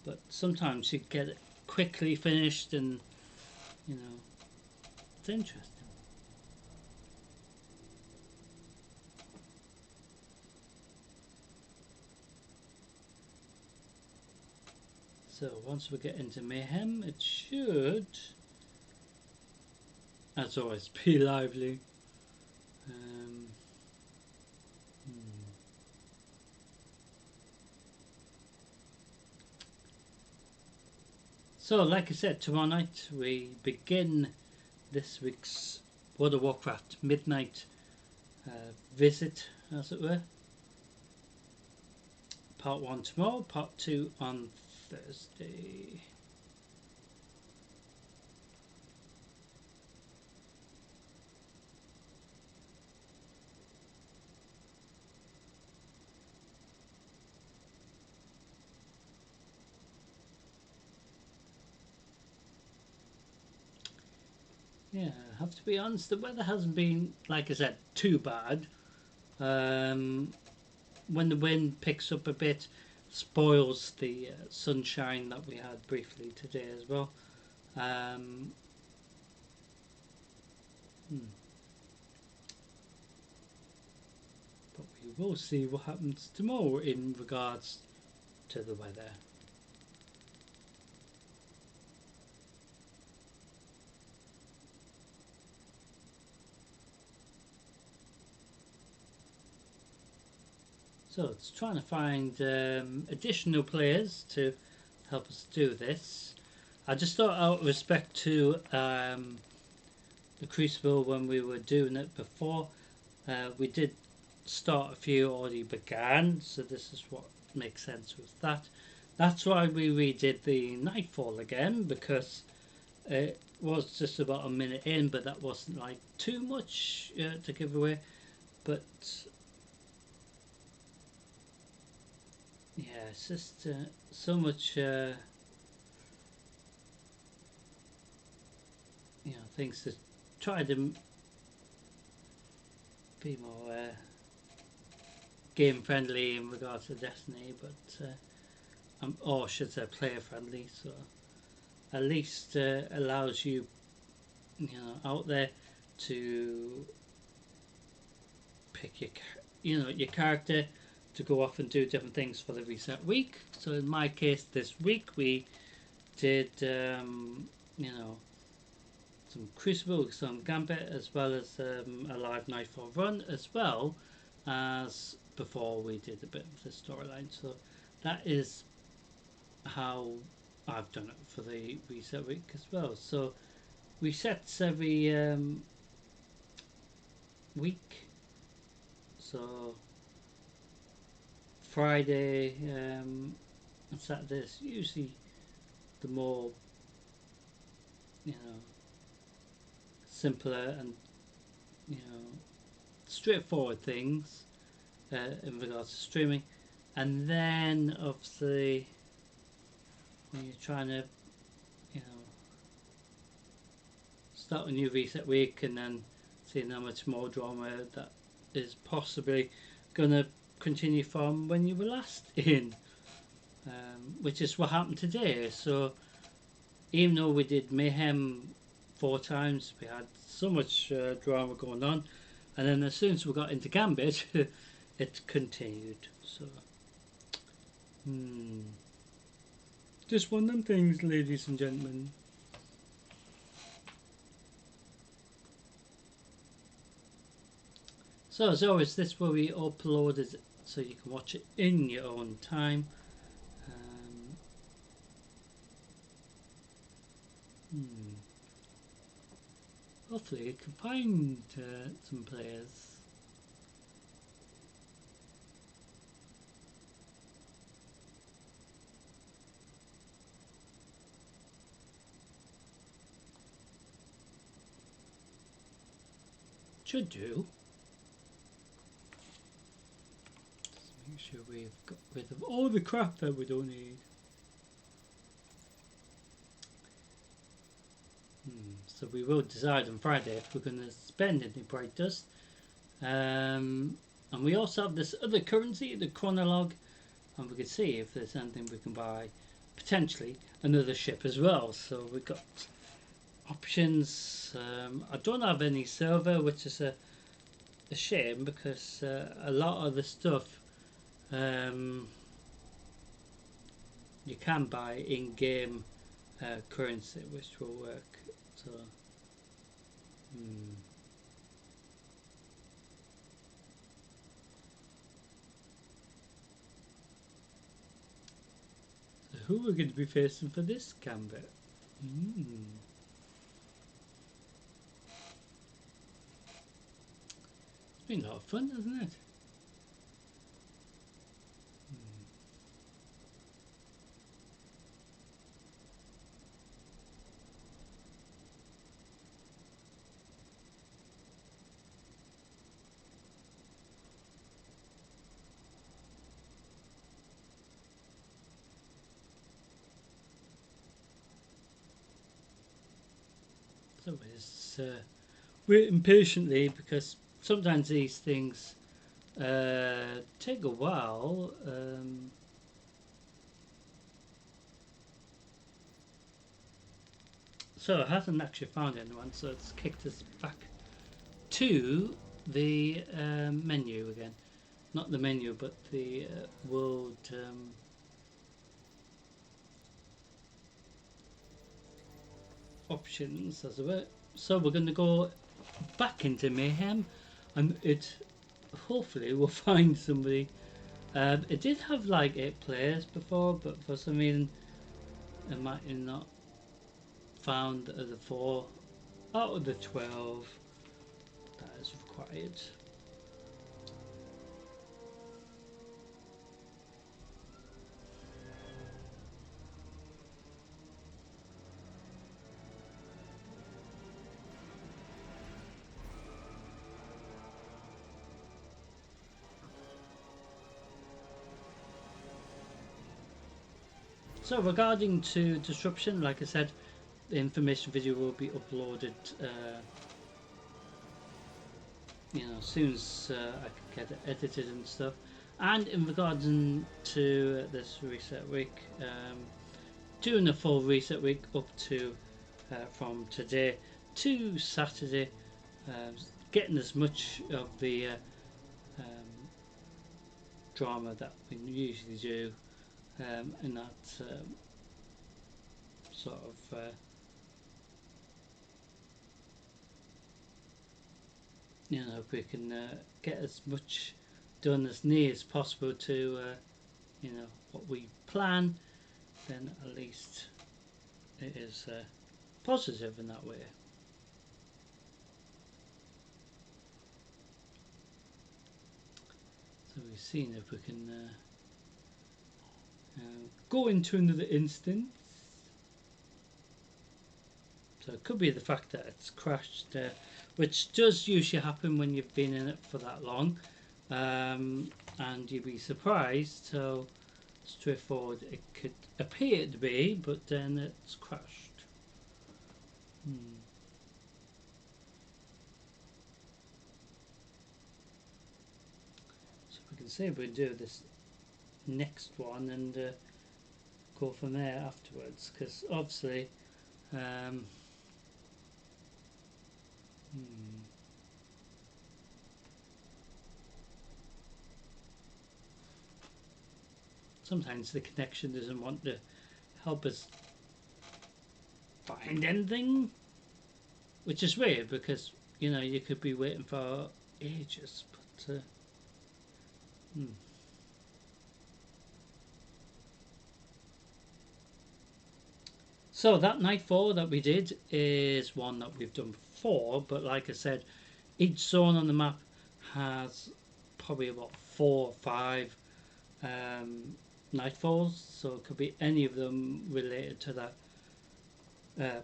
but sometimes you get it quickly finished, and it's interesting. So once we get into Mayhem, it should, as always, be lively. So, like I said, tomorrow night we begin this week's World of Warcraft midnight visit, as it were. Part 1 tomorrow, part 2 on Thursday. Yeah, I have to be honest, the weather hasn't been, like I said, too bad. When the wind picks up a bit, spoils the sunshine that we had briefly today as well. But we will see what happens tomorrow in regards to the weather. So it's trying to find additional players to help us do this. I just thought, out of respect to the Crucible, when we were doing it before, we did start a few already began, so this is what makes sense with that. That's why we redid the Nightfall again, because it was just about a minute in, but that wasn't like too much to give away. But yeah, it's just so much things to try to be more game friendly in regards to Destiny, but or should say player friendly, so at least allows you out there to pick your your character to go off and do different things for the reset week. So in my case, this week we did some Crucible, some Gambit, as well as a live Nightfall run, as well as before we did a bit of the storyline. So that is how I've done it for the reset week as well. So resets every week. So Friday and Saturday is usually the more simpler and straightforward things in regards to streaming, and then obviously when you're trying to start a new reset week and then seeing how much more drama that is possibly gonna continue from when you were last in, which is what happened today. So even though we did Mayhem 4 times, we had so much drama going on, and then as soon as we got into Gambit it continued. So just one of them things, ladies and gentlemen. So as always, this will be uploaded so you can watch it in your own time. Hopefully you can find some players. Should do. sure we've got rid of all the crap that we don't need. So we will decide on Friday if we're going to spend any bright dust. And we also have this other currency, the chronologue, and we can see if there's anything we can buy. Potentially another ship as well. So we've got options. I don't have any silver, which is a shame, because a lot of the stuff you can buy in-game currency, which will work. So so who are we going to be facing for this gambit? It's been a lot of fun, hasn't it? So it's waiting patiently, because sometimes these things take a while. So it hasn't actually found anyone, so it's kicked us back to the menu again. Not the menu, but the world options, as it were. So we're going to go back into Mayhem, and it hopefully will find somebody. It did have like 8 players before, but for some reason it might have not found the other 4 out of the 12 that is required. So regarding to disruption, like I said, the information video will be uploaded as soon as I can get it edited and stuff. And in regards to this reset week, doing a full reset week up to from today to Saturday, getting as much of the drama that we usually do in that sort of if we can get as much done as near as possible to what we plan, then at least it is positive in that way. So we've seen if we can go into another instance. So it could be the fact that it's crashed, which does usually happen when you've been in it for that long, and you'd be surprised how straightforward it could appear to be, but then it's crashed. So we can see if we do this next one and go from there afterwards, because obviously sometimes the connection doesn't want to help us find anything, which is weird, because you could be waiting for ages, but So that nightfall that we did is one that we've done before, but like I said, each zone on the map has probably about 4 or 5 nightfalls, so it could be any of them related to that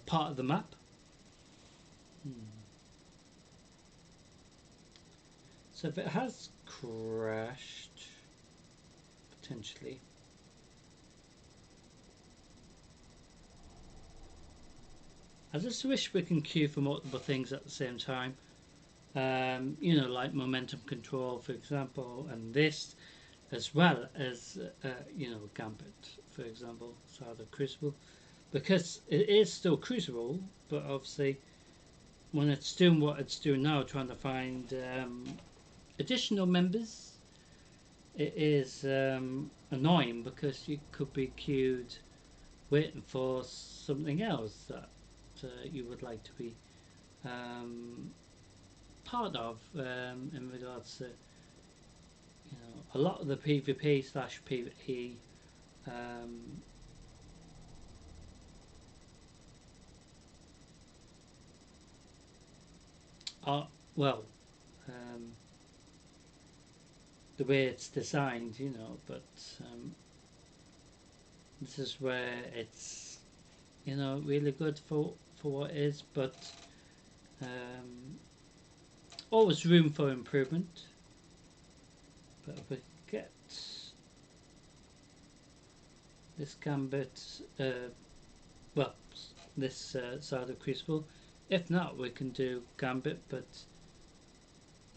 part of the map. So if it has crashed, potentially. I just wish we can queue for multiple things at the same time. You know, like momentum control, for example, and this, as well as you know, Gambit, for example, side of Crucible, because it is still Crucible, but obviously when it's doing what it's doing now, trying to find additional members, it is annoying because you could be queued waiting for something else that you would like to be part of in regards to, you know, a lot of the PvP slash PvE are, well, the way it's designed, you know, but this is where it's, you know, really good for what it is, but always room for improvement. But if we get this Gambit, well, this side of Crucible, if not, we can do Gambit, but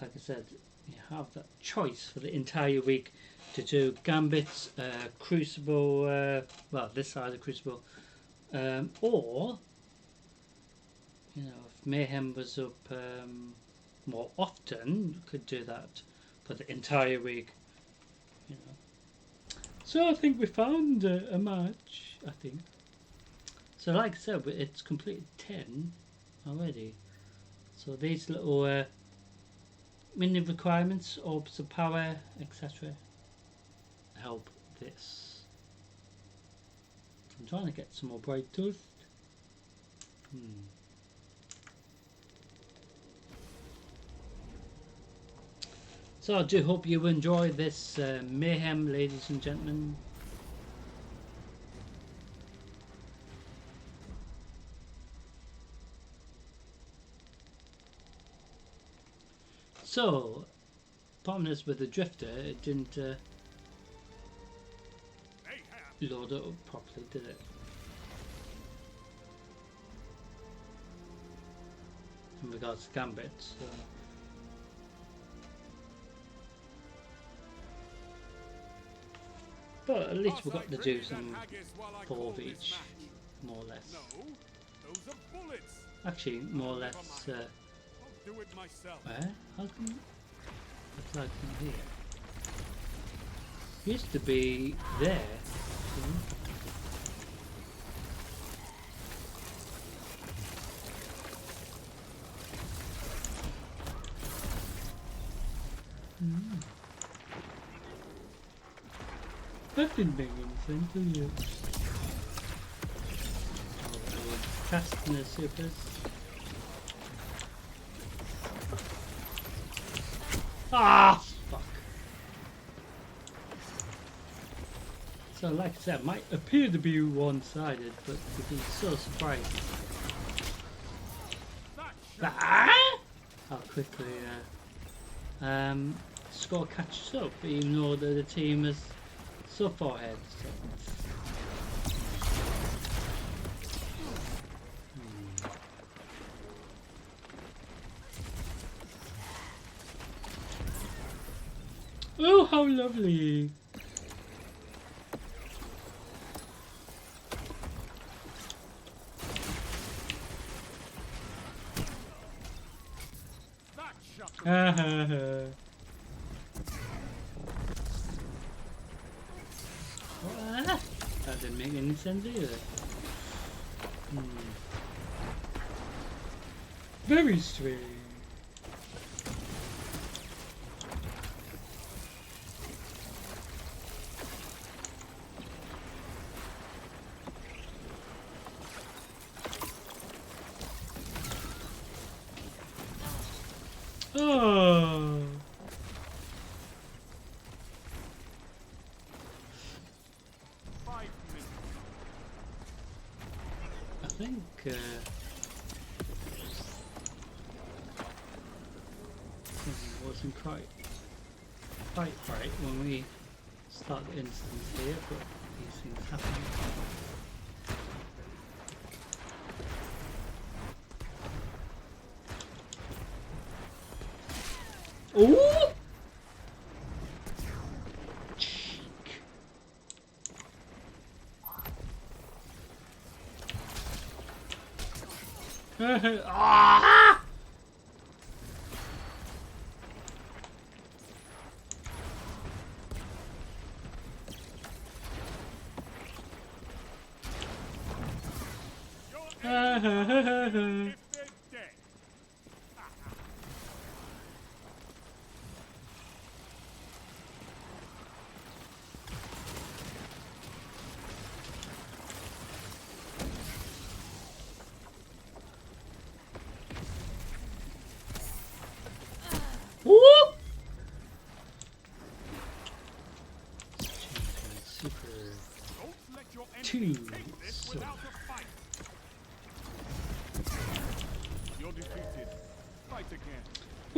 like I said, you have that choice for the entire week to do Gambit, Crucible, well, this side of Crucible, or, you know, if Mayhem was up more often, you could do that for the entire week, you know. So I think we found a match, I think. So like I said, it's completed 10 already. So these little mini requirements, orbs of power, etc. help this. I'm trying to get some more bright dust. So I do hope you enjoy this mayhem, ladies and gentlemen. So, problem is with the drifter, it didn't load it up properly, did it? In regards to Gambit, so. But at least we've got to do some 4 of each, more or less. Actually, more or less. Where? How come it's like in here? Used to be there. That didn't make any sense, did it? Casting the supers. Ah, fuck. So like I said, it might appear to be one-sided, but you'd be so surprised. How quickly score catches up, even though the team is so far ahead. So. Oh, how lovely! Ha ha ha. That didn't make any sense either. Very strange. Oh. I think something wasn't quite right when we start the instance here, but these things happen. Ooh! Cheek. Ah! If they're dead. Ooh! Super Don't let your two. enemy take this So, without a fight. You're defeated. Fight again.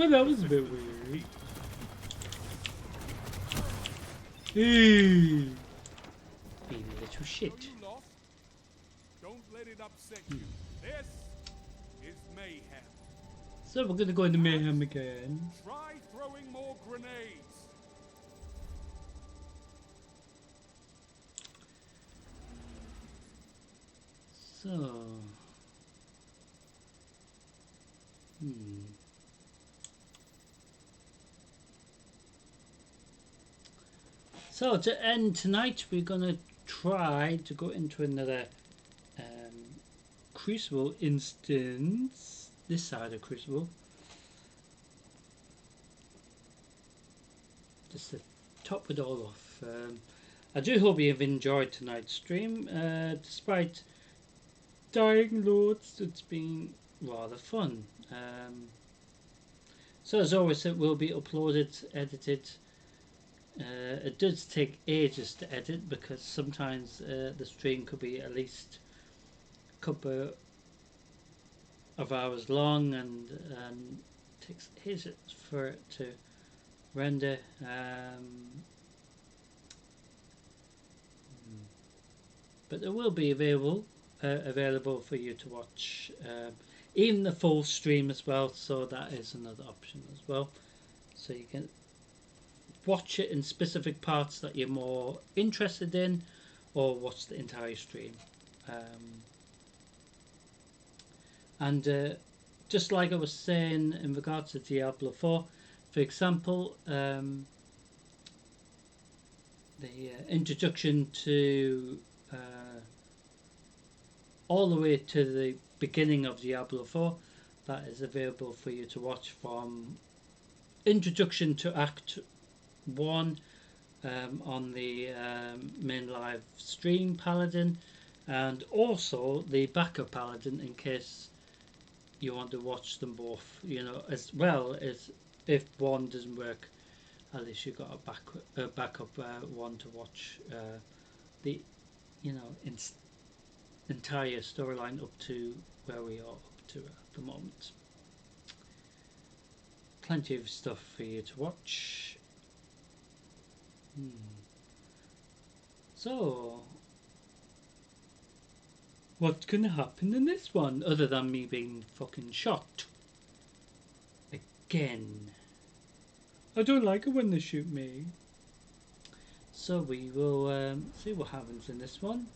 well, that was a bit weird. Hey, baby little shit. So you lost? Don't let it upset you. This is mayhem. So we're gonna go into mayhem again. Try throwing more grenades. So, So to end tonight, we're gonna try to go into another Crucible instance. This side of Crucible, just to top it all off. I do hope you've enjoyed tonight's stream. Despite dying loads, it's been rather fun. So as always, it will be uploaded, edited. It does take ages to edit because sometimes the stream could be at least a couple of hours long, and takes ages for it to render. But it will be available for you to watch, even the full stream as well. So that is another option as well. So you can watch it in specific parts that you're more interested in, or watch the entire stream. And just like I was saying in regards to Diablo 4, for example, the introduction to all the way to the beginning of Diablo 4, that is available for you to watch from introduction to Act 1 on the main live stream Paladin, and also the backup Paladin in case you want to watch them both, you know, as well as if one doesn't work, at least you've got a backup one to watch the, you know, entire storyline up to where we are up to at the moment. Plenty of stuff for you to watch. So, what's gonna happen in this one other than me being fucking shot again? I don't like it when they shoot me. So we will see what happens in this one.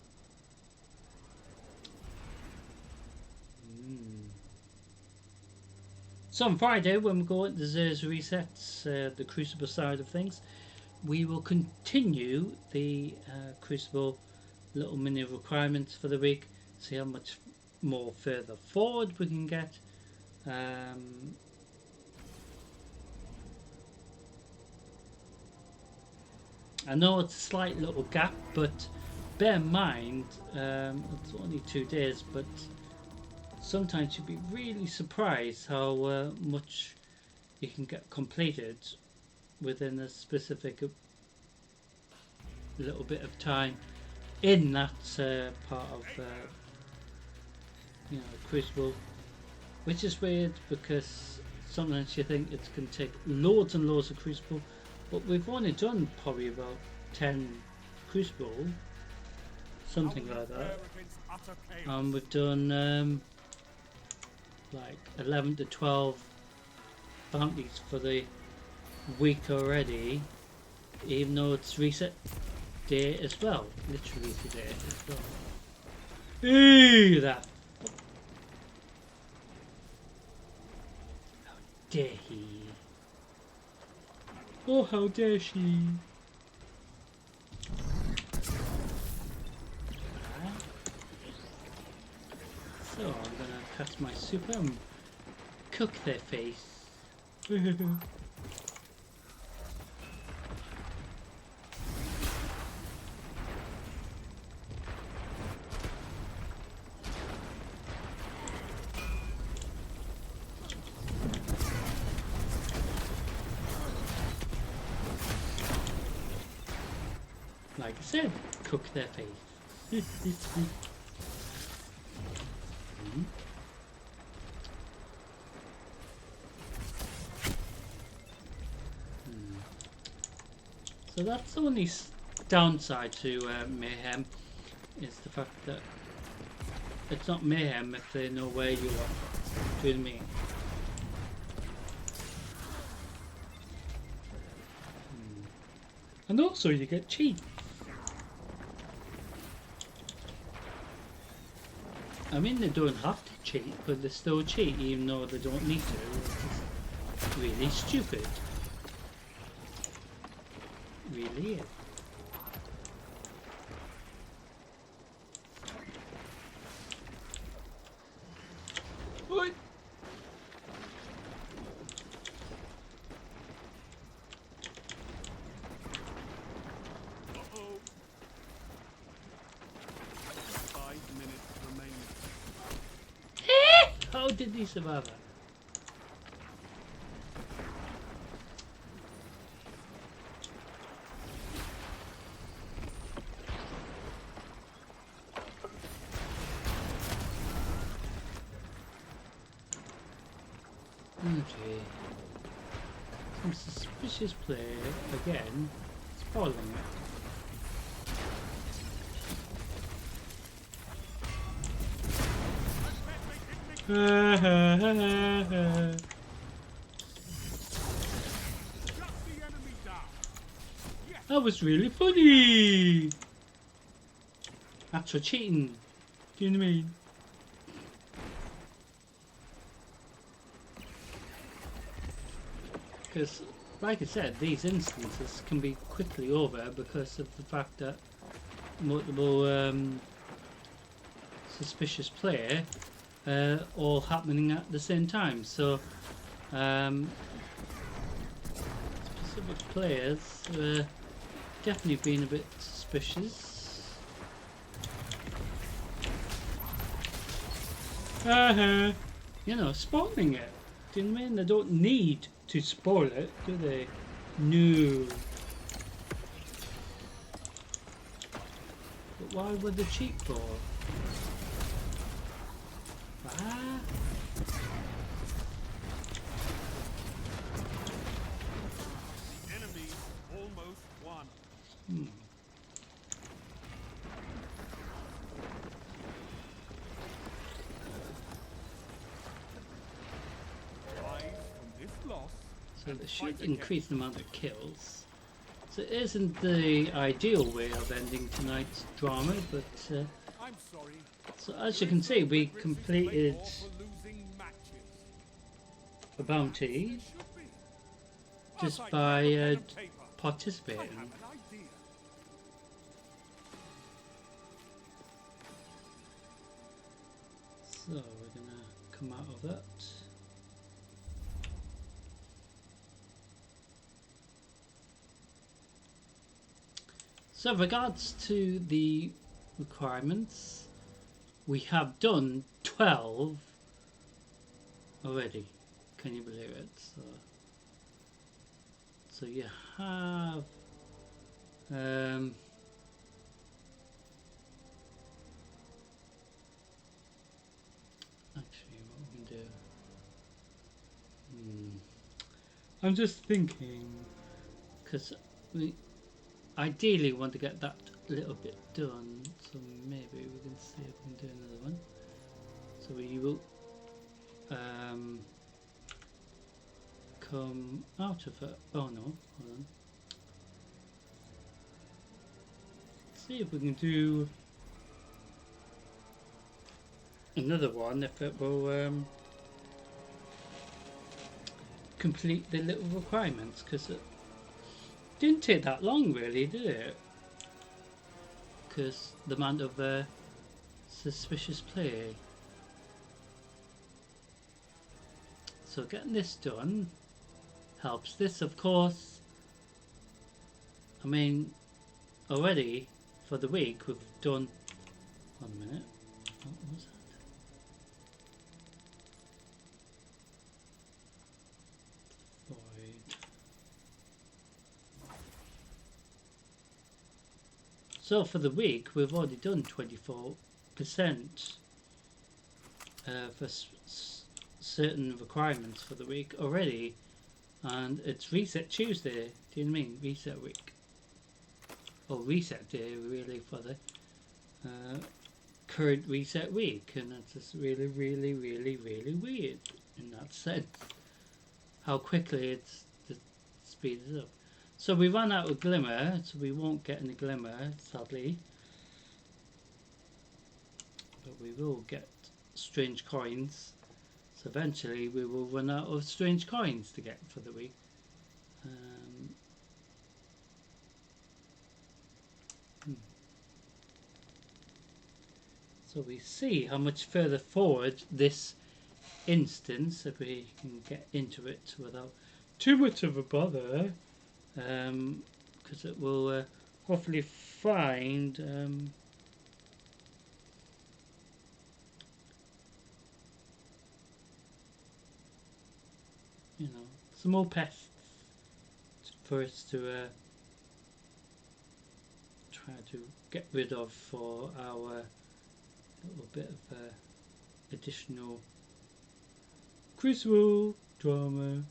So on Friday, when we go into Zer's resets, the Crucible side of things, we will continue the Crucible little mini requirements for the week, see how much more further forward we can get. I know it's a slight little gap, but bear in mind it's only 2 days, but sometimes you'd be really surprised how much you can get completed within a specific little bit of time in that part of you know, Crucible, which is weird because sometimes you think it's going to take loads and loads of Crucible, but we've only done probably about 10 Crucible, something like that. We've done like 11 to 12 bounties for the week already, even though it's reset day as well, literally today as well. Ooh, that! How dare he? Oh, how dare she? So I'm gonna cast my super and cook their face. Like I said, cook their face. So that's the only downside to Mayhem, is the fact that it's not Mayhem if they know where you are. Do you know what I mean? And also you get cheat. I mean, they don't have to cheat, but they still cheat even though they don't need to. It's really stupid. Really is. What? Uh-oh. 5 minutes remaining. How did he survive that? Okay. Some suspicious play again, spoiling it. That was really funny. That's for cheating. Do you know what I mean? Because, like I said, these instances can be quickly over because of the fact that multiple suspicious play all happening at the same time. So, specific players definitely been a bit suspicious. You know, spoiling it. Do you know what I mean? They don't need to spoil it, do they? No. But why would they cheat for? Ah. Enemy almost won. So they should increase the amount of kills. So it isn't the ideal way of ending tonight's drama, but so as you can see, we completed a bounty just by participating. So we're gonna come out of that. So regards to the requirements, we have done 12 already. Can you believe it? So you have actually what we can do. I'm just thinking, because ideally want to get that little bit done, so maybe we can see if we can do another one. So we will come out of it. Oh no, hold on. See if we can do another one, if it will complete the little requirements, because it didn't take that long really, did it? Because the amount of suspicious play. So getting this done helps. This, of course, I mean, already for the week we've done. One minute. What was that? Void. So for the week we've already done 24% for certain requirements for the week already, and it's reset Tuesday. Do you know what I mean? Reset week, or reset day really, for the current reset week, and it's just really weird in that sense how quickly it's speeded up. So we ran out of glimmer, so we won't get any glimmer sadly, but we will get strange coins. So eventually we will run out of strange coins to get for the week. So we see how much further forward this instance, if we can get into it without too much of a bother, because it will hopefully find you know, some more pests for us to try to get rid of for our little bit of additional Crucible drama.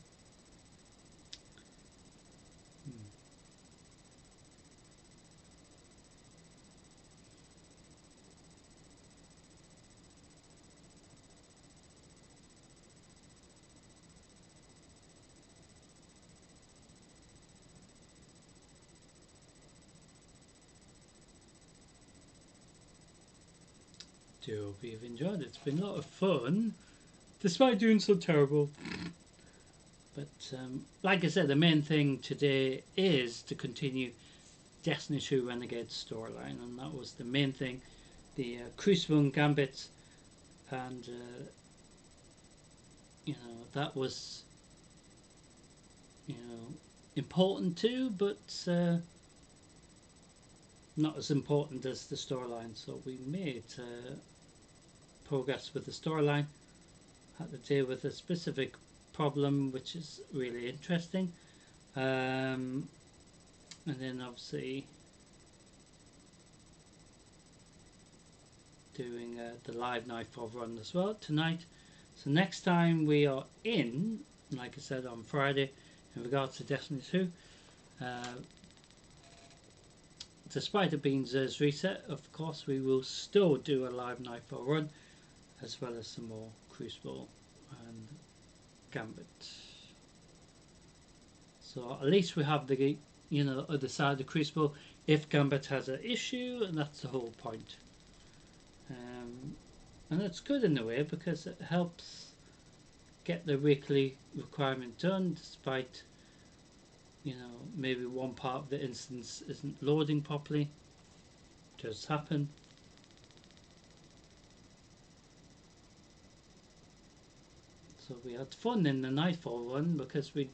Do hope you've enjoyed it. It's been a lot of fun, despite doing so terrible. But like I said, the main thing today is to continue Destiny 2 Renegades storyline, and that was the main thing. The Crucible and Gambit, and you know, that was, you know, important too, but not as important as the storyline. So we made progress with the storyline. Had to deal with a specific problem, which is really interesting, and then obviously doing the live Nightfall run as well tonight. So next time we are in, like I said, on Friday, in regards to Destiny 2, despite it being Zer's reset, of course we will still do a live Nightfall run, as well as some more Crucible and Gambit. So at least we have the, you know, other side of the Crucible if Gambit has an issue, and that's the whole point. And it's good in a way because it helps get the weekly requirement done, despite, you know, maybe one part of the instance isn't loading properly. It does happen. So we had fun in the Nightfall run because we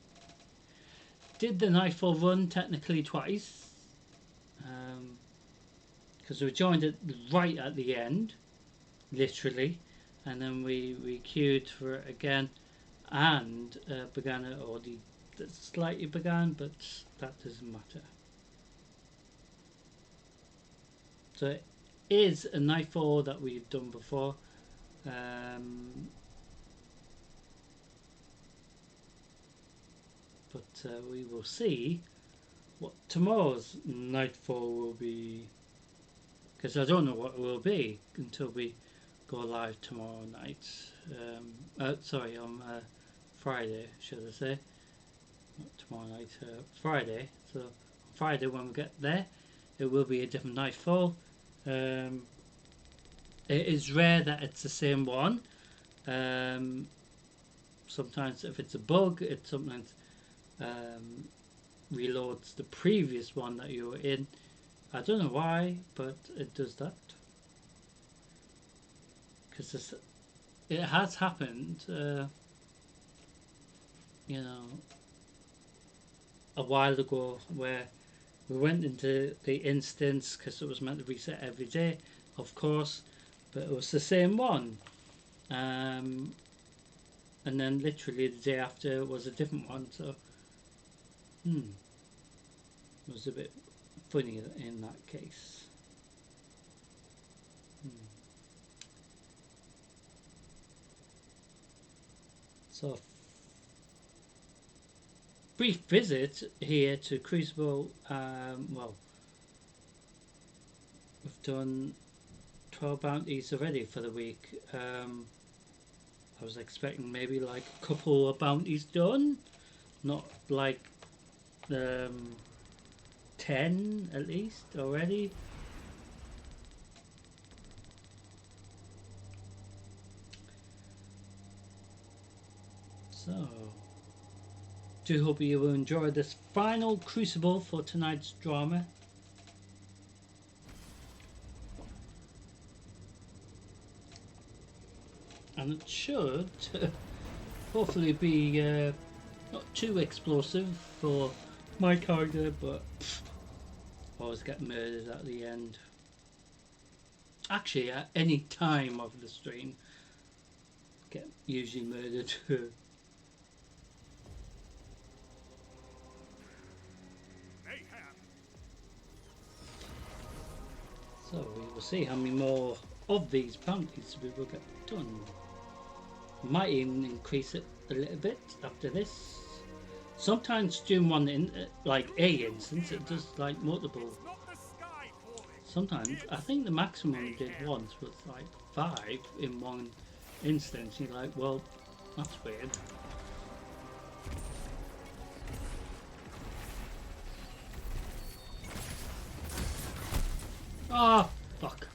did the Nightfall run technically twice, because we joined it right at the end, literally, and then we queued for it again and began it already slightly began, but that doesn't matter. So it is a Nightfall that we've done before. But we will see what tomorrow's nightfall will be, because I don't know what it will be until we go live tomorrow night. Sorry, on Friday, should I say? Not tomorrow night, Friday. So Friday when we get there, it will be a different nightfall. It is rare that it's the same one. Sometimes if it's a bug, it sometimes reloads the previous one that you were in. I don't know why, but it does that. Because it has happened, you know, a while ago, where we went into the instance because it was meant to reset every day, of course, but it was the same one. And then literally the day after was a different one, so it was a bit funny in that case. So brief visit here to Crucible. Well, we've done 12 bounties already for the week. I was expecting maybe like a couple of bounties done, not like 10 at least already. So, do hope you will enjoy this final Crucible for tonight's drama. And it should hopefully be not too explosive for my character, but always get murdered at the end. Actually, at any time of the stream, get usually murdered. So we will see how many more of these bounties we will get done. Might even increase it a little bit after this. Sometimes during one like a instance, it does like multiple. Sometimes I think the maximum we did once was like 5 in one instance. You're like, well, that's weird. Oh, fuck.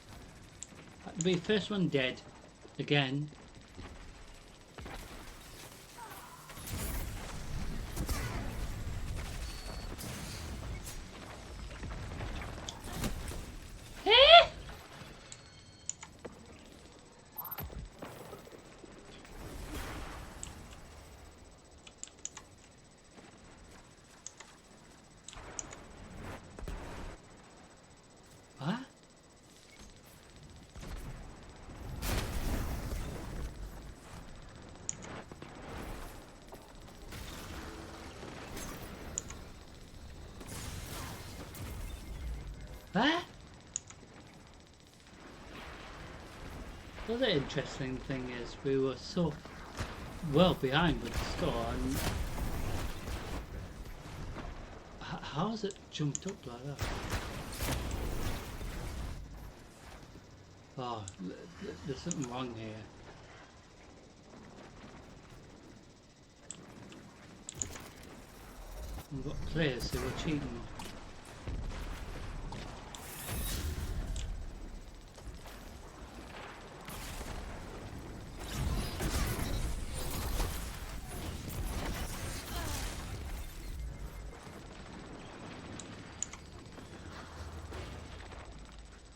Had to be first one dead. Again. The other interesting thing is we were so well behind with the score, and how has it jumped up like that? Oh, there's something wrong here. We've got players who are cheating.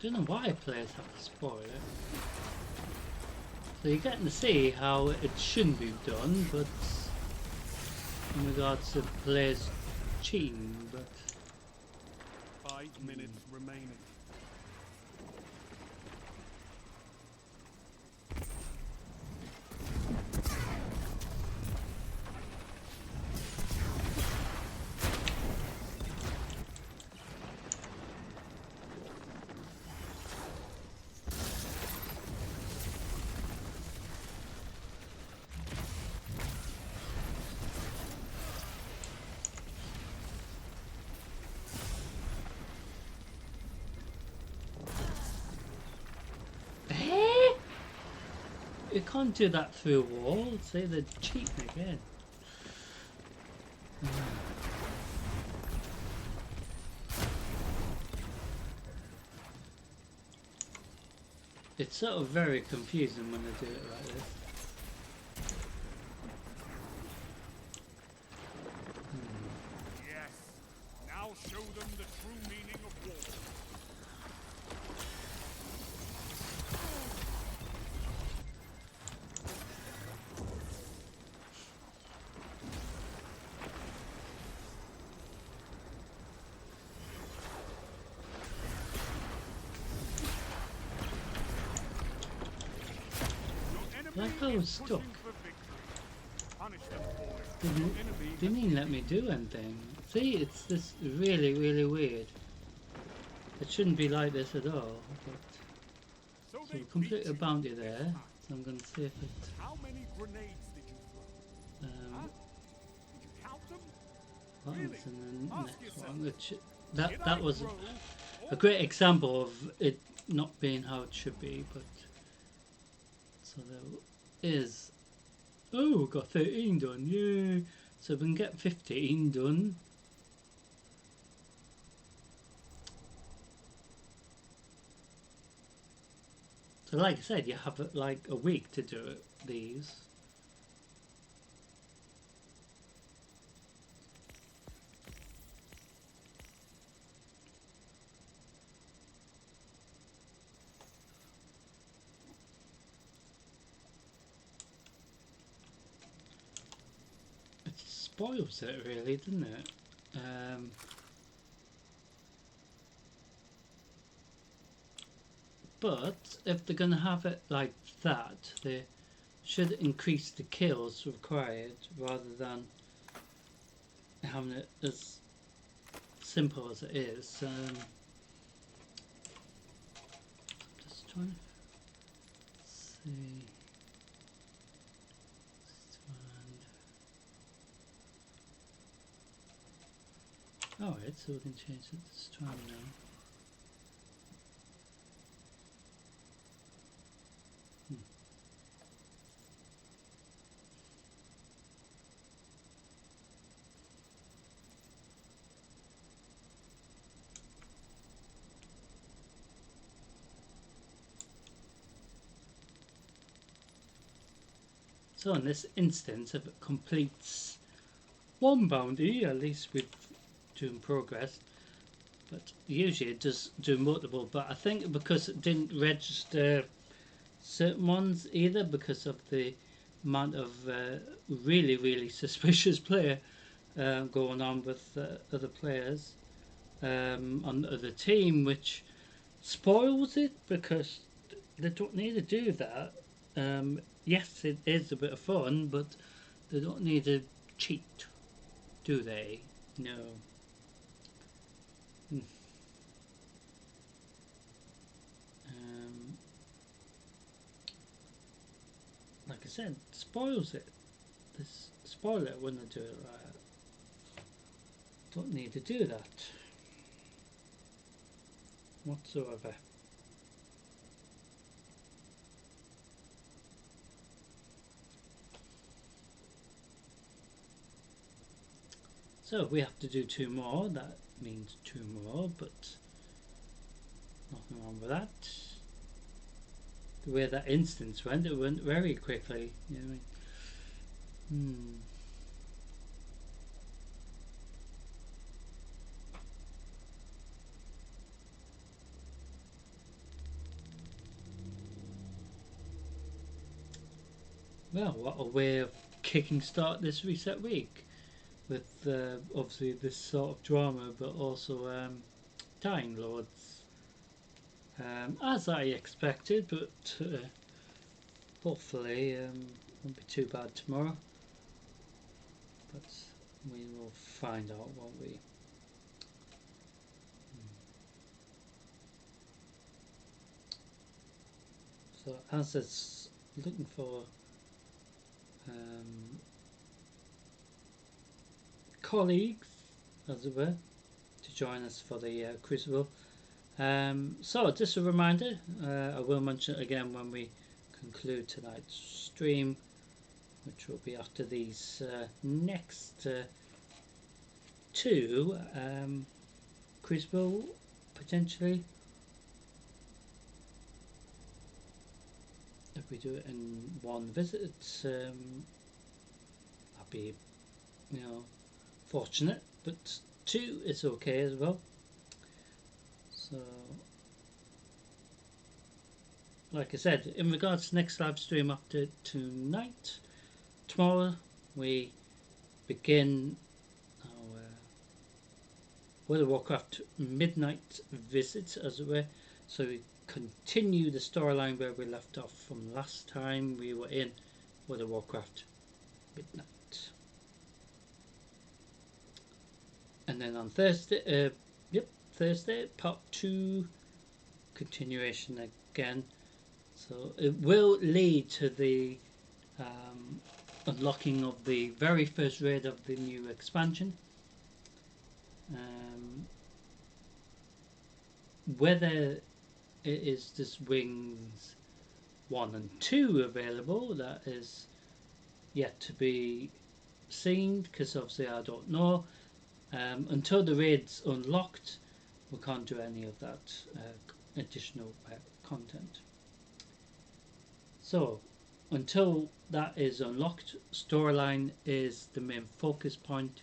Don't know why players have to spoil it. So you're getting to see how it shouldn't be done, but in regards to players cheating, but 5 minutes remaining. you can't do that through a wall. See, they're cheating again. It's sort of very confusing when they do it like this. Yes. Now show them the true meaning of war. Like I was stuck. Didn't even let me do anything. See, it's this really, really weird. It shouldn't be like this at all. But so we complete a bounty there. So I'm going to see if it. How many grenades did you throw? Did you count them? Buttons and then next one. Which that was a great example of it not being how it should be, but. So there is. Oh, got 13 done, yay! So we can get 15 done. So like I said, you have like a week to do it, these. Spoils it really, doesn't it? But if they're going to have it like that, they should increase the kills required rather than having it as simple as it is. Just trying to see. Alright, so we can change it to strand now. So in this instance, if it completes one bounty, at least we've doing progress, but usually it does do multiple, but I think because it didn't register certain ones either because of the amount of really suspicious player going on with other players on the other team, which spoils it because they don't need to do that. Yes, it is a bit of fun, but they don't need to cheat, do they? No. Like I said, spoils it. This spoil it when I do it right. Don't need to do that whatsoever. So we have to do 2 more. That means 2 more, but nothing wrong with that. The way that instance went, it went very quickly. You know what I mean? Well, what a way of kicking start this reset week with obviously this sort of drama, but also Dying Lords, as I expected, but hopefully won't be too bad tomorrow. But we will find out, won't we? So as it's looking for colleagues, as it were, to join us for the Crucible. So just a reminder, I will mention it again when we conclude tonight's stream, which will be after these next two Crucible potentially. If we do it in one visit, I'd be, you know, fortunate, but two is okay as well. So, like I said, in regards to next live stream after tonight, tomorrow we begin our World of Warcraft midnight visit, as it were. So we continue the storyline where we left off from last time we were in World of Warcraft midnight. And then on Thursday, Thursday, part 2, continuation again. So it will lead to the unlocking of the very first raid of the new expansion. Whether it is just Wings 1 and 2 available, that is yet to be seen, because obviously I don't know. Until the raid's unlocked, we can't do any of that additional content. So until that is unlocked, storyline is the main focus point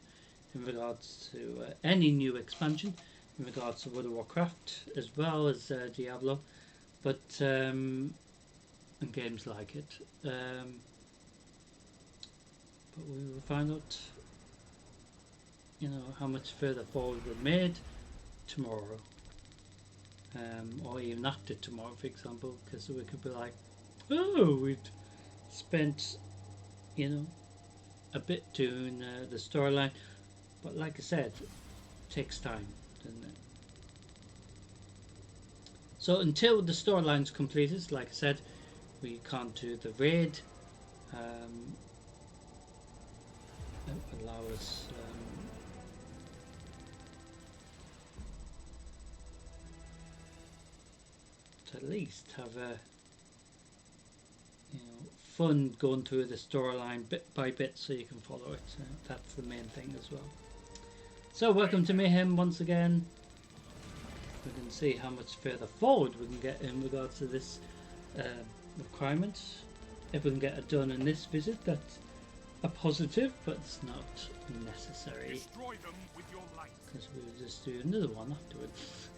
in regards to any new expansion, in regards to World of Warcraft as well as Diablo, but and games like it. But we will find out, you know, how much further forward we're made tomorrow, or even after tomorrow, for example, because we could be like, oh, we've spent, you know, a bit doing the storyline, but like I said, it takes time, doesn't it? So until the storyline's completed, like I said, we can't do the raid. That would allow us to at least have a, you know, fun going through the storyline bit by bit so you can follow it. That's the main thing as well. So welcome to Mayhem once again. We can see how much further forward we can get in regards to this requirement. If we can get it done in this visit, that's a positive, but it's not necessary. Destroy them with your light. Because we'll just do another one afterwards.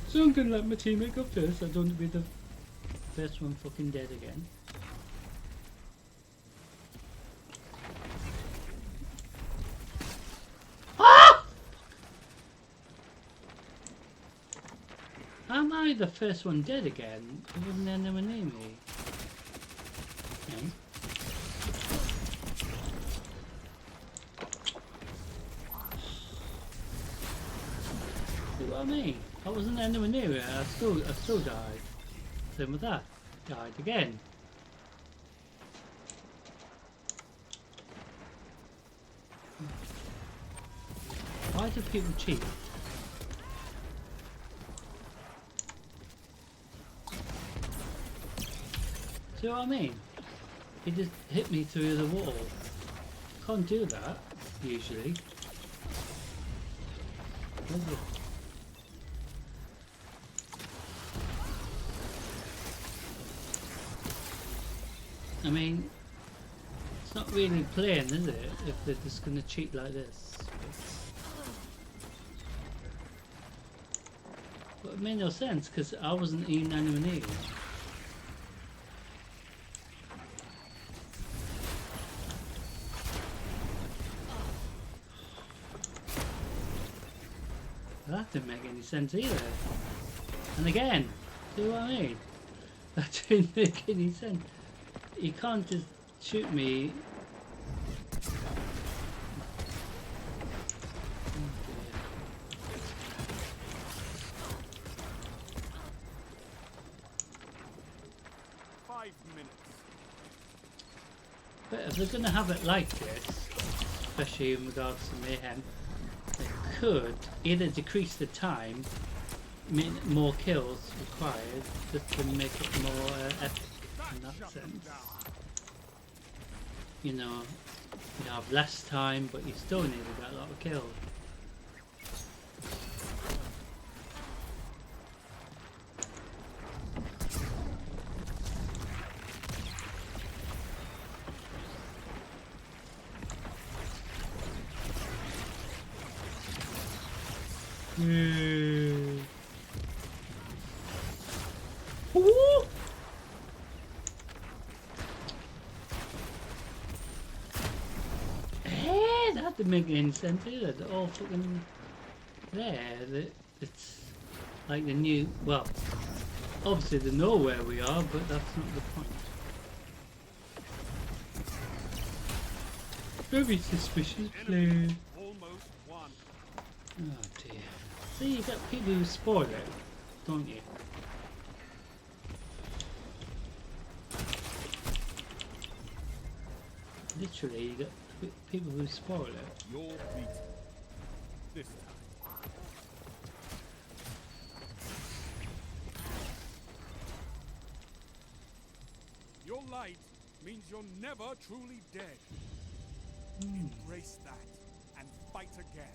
So I'm gonna let my teammate go first. I don't want to be the first one fucking dead again. Ah! Am I the first one dead again? It wasn't anywhere near me. Okay. See what I mean? I wasn't anywhere near it. I still died. Same with that. Died again. Why do people cheat? See what I mean? He just hit me through the wall. Can't do that usually. I mean, it's not really playing, is it? If they're just going to cheat like this. But it made no sense because I wasn't even anywhere near it. That didn't make any sense either. And again, see what I mean? That didn't make any sense. You can't just shoot me. But if they're going to have it like this, especially in regards to Mayhem, they could either decrease the time, more kills required, just to make it more epic in that sense. You know, you have less time, but you still need to get a lot of kills. Ooh. Hey, that didn't make any sense either. They're all fucking there. It's like the new. Well, obviously they know where we are, but that's not the point. Very suspicious play. Almost won. Oh dear. See, you got people who spoil it, don't you? Literally, you got people who spoil it. You're beaten. This time. Your light means you're never truly dead. Embrace that and fight again.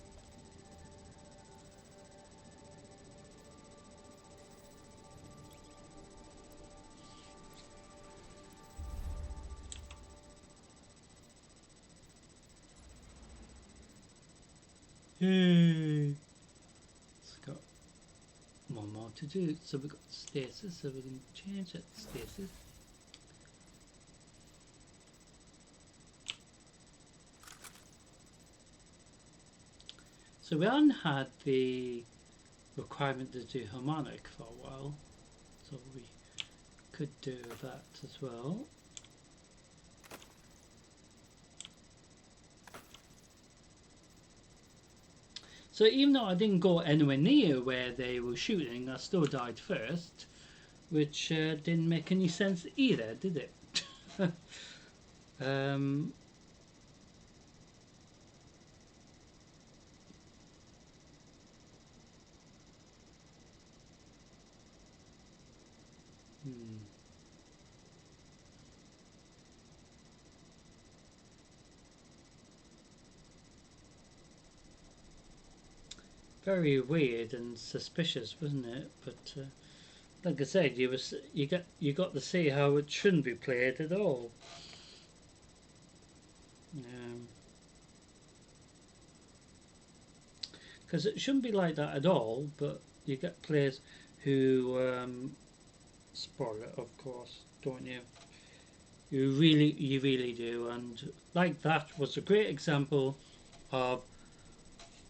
Yay! It's got one more to do. So we've got stasis, so we can change that to stasis. So we haven't had the requirement to do harmonic for a while, so we could do that as well. So even though I didn't go anywhere near where they were shooting, I still died first, which didn't make any sense either, did it? Very weird and suspicious, wasn't it? But like I said, you got to see how it shouldn't be played at all. Because it shouldn't be like that at all. But you get players who spoil it, of course, don't you? You really do. And like that was a great example of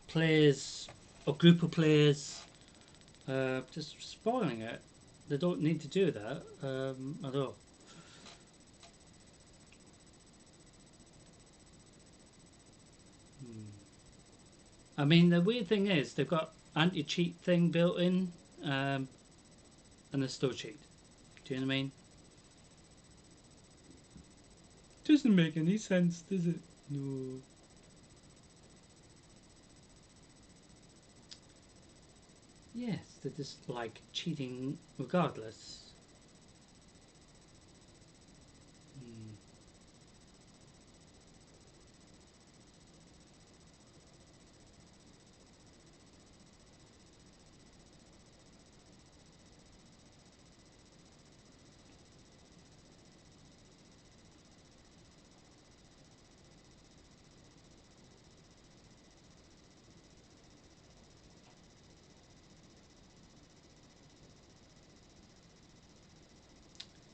players, a group of players, just spoiling it. They don't need to do that at all. I mean, the weird thing is they've got anti-cheat thing built in, and they still cheat. Do you know what I mean? Doesn't make any sense, does it? No. Yes, they're just like cheating regardless.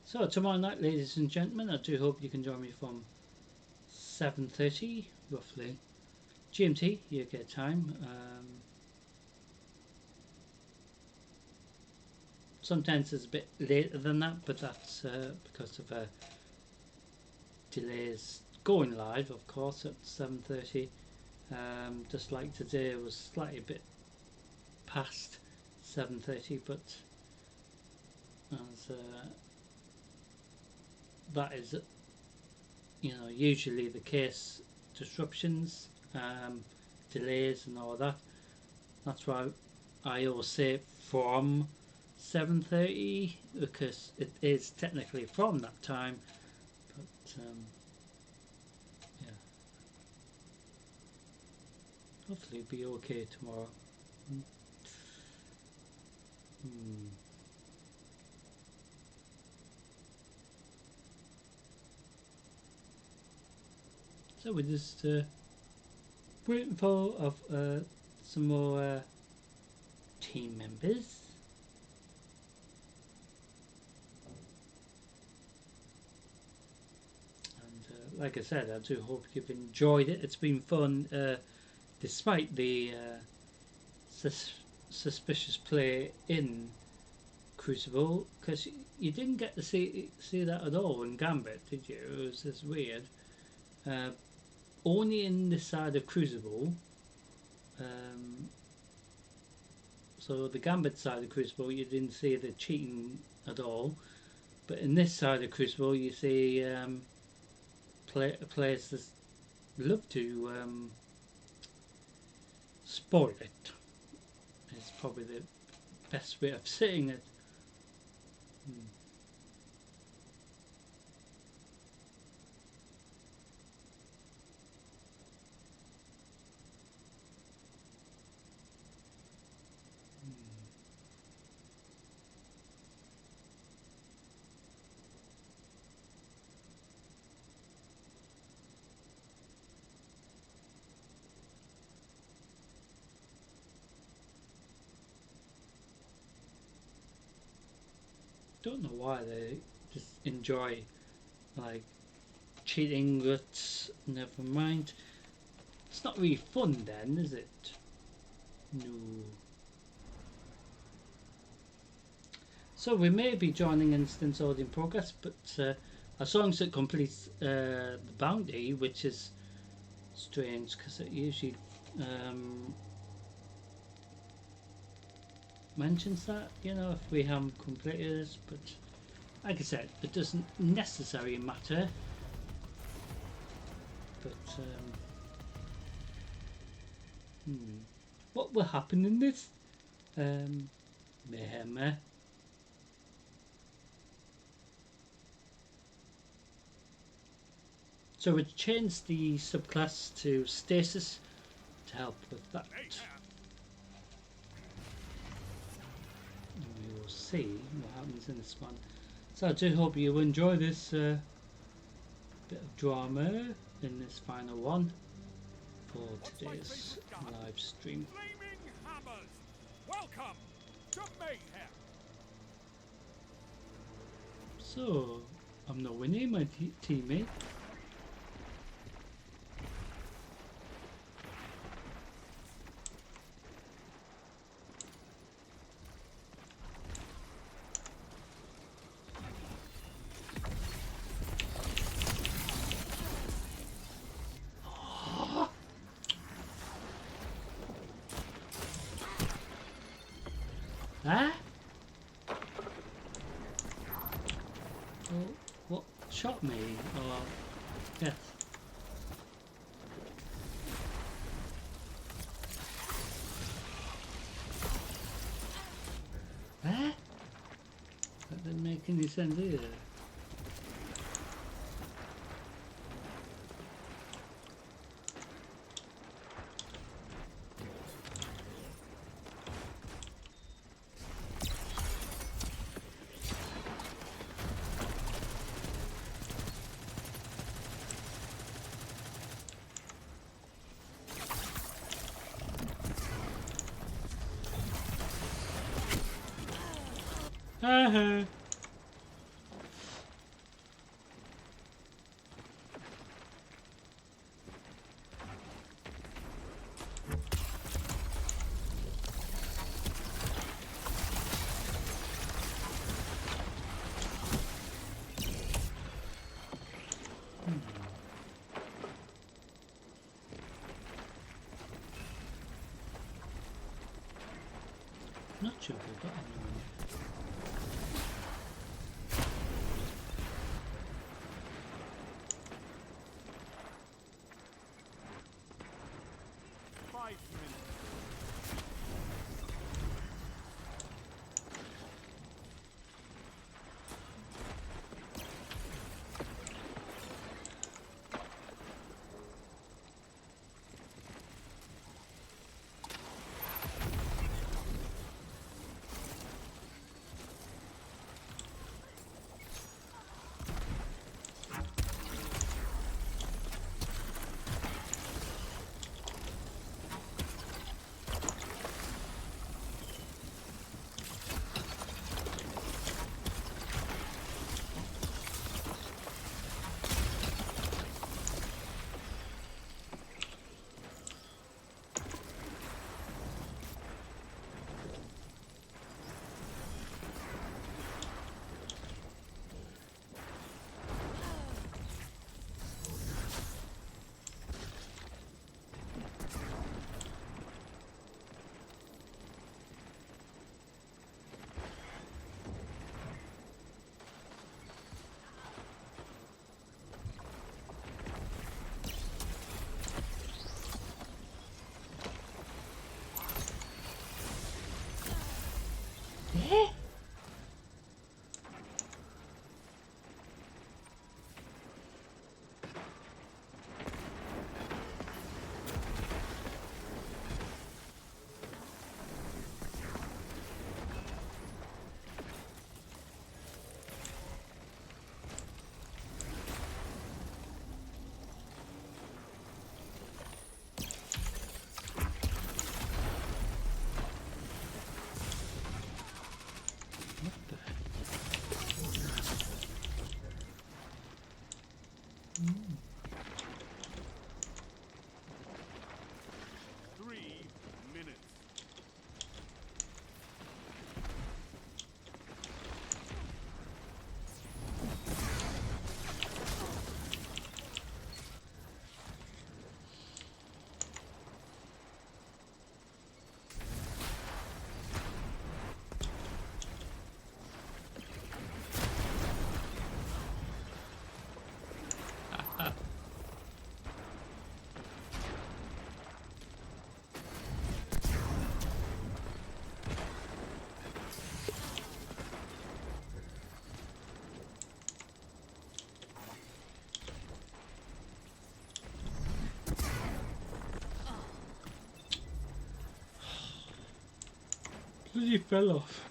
So tomorrow night, ladies and gentlemen, I do hope you can join me from 7:30 roughly GMT UK time. Sometimes it's a bit later than that, but that's because of delays going live, of course, at 7:30. Just like today, it was slightly a bit past 7:30, but as that is, you know, usually the case. Disruptions, delays, and all that. That's why I always say from 7:30, because it is technically from that time, but yeah, hopefully it'll be okay tomorrow. So we're just waiting for some more team members. And like I said, I do hope you've enjoyed it. It's been fun, despite the suspicious play in Crucible, because you didn't get to see that at all in Gambit, did you? It was just weird. Only in this side of Crucible. So the Gambit side of Crucible, you didn't see the cheating at all, but in this side of Crucible, you see players that love to spoil it. It's probably the best way of saying it. Don't know why they just enjoy like cheating, but never mind. It's not really fun then, is it? No. So we may be joining Instance Order in Progress, but as long as it completes the bounty, which is strange because it usually mentions that, you know, if we haven't completed it, but like I said, it doesn't necessarily matter. But what will happen in this mayhem? So we changed the subclass to Stasis to help with that. We will see what happens in this one. So I do hope you enjoy this bit of drama in this final one for today's live stream. Welcome to Mayhem. So I'm not winning, my teammate. Huh? Well, what shot me? Or yes. Huh? That didn't make any sense either. Uh-huh. Not sure if we've got anyone. 3 minutes. Bloody fell off.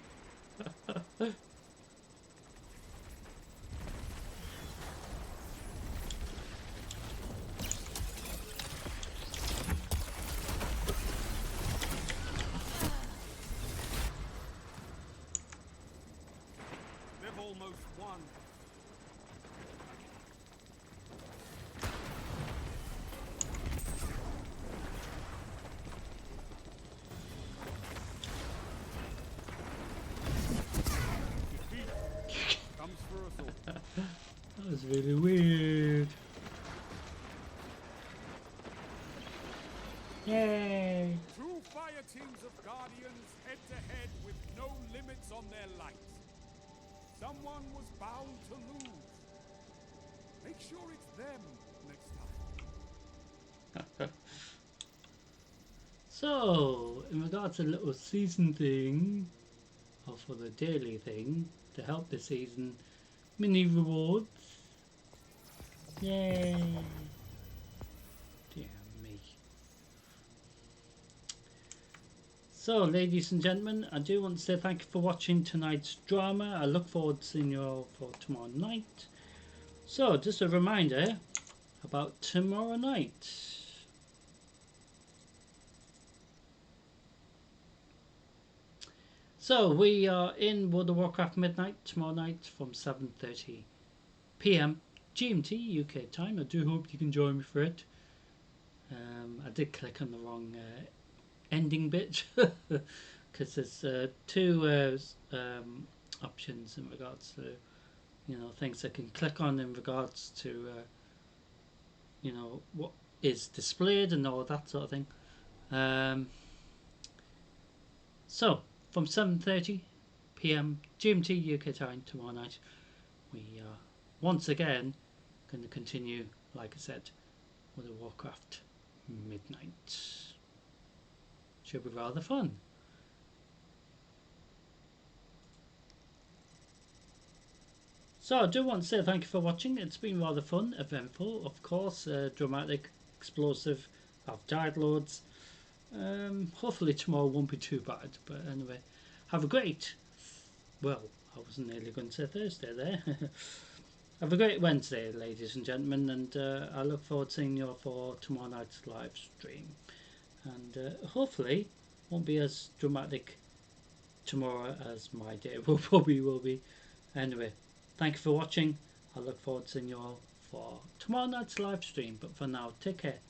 They've almost won. Defeat comes for us all. That was really weird. Yay! Two fire teams of Guardians head to head with no limits on their light. Someone was bound to lose. Make sure it's them next time. So, in regards to the little season thing, or for the daily thing, to help the season, mini rewards. Yay! Dear me. So, ladies and gentlemen, I do want to say thank you for watching tonight's drama. I look forward to seeing you all for tomorrow night. So, just a reminder about tomorrow night. So we are in World of Warcraft Midnight tomorrow night from 7:30 PM GMT UK time. I do hope you can join me for it. I did click on the wrong ending bit because there's two options in regards to things I can click on in regards to what is displayed and all that sort of thing. So from 7:30 PM GMT UK time tomorrow night, we are once again going to continue, like I said, with the Warcraft Midnight. Should be rather fun. So I do want to say thank you for watching. It's been rather fun, eventful, of course, dramatic, explosive. I've died loads. Hopefully tomorrow won't be too bad, but anyway, have a great, well, I was nearly going to say Thursday there. Have a great Wednesday, ladies and gentlemen, and I look forward to seeing you for tomorrow night's live stream, and hopefully won't be as dramatic tomorrow as my day probably will be. Anyway, thank you for watching. I look forward to seeing you all for tomorrow night's live stream, but for now, take care.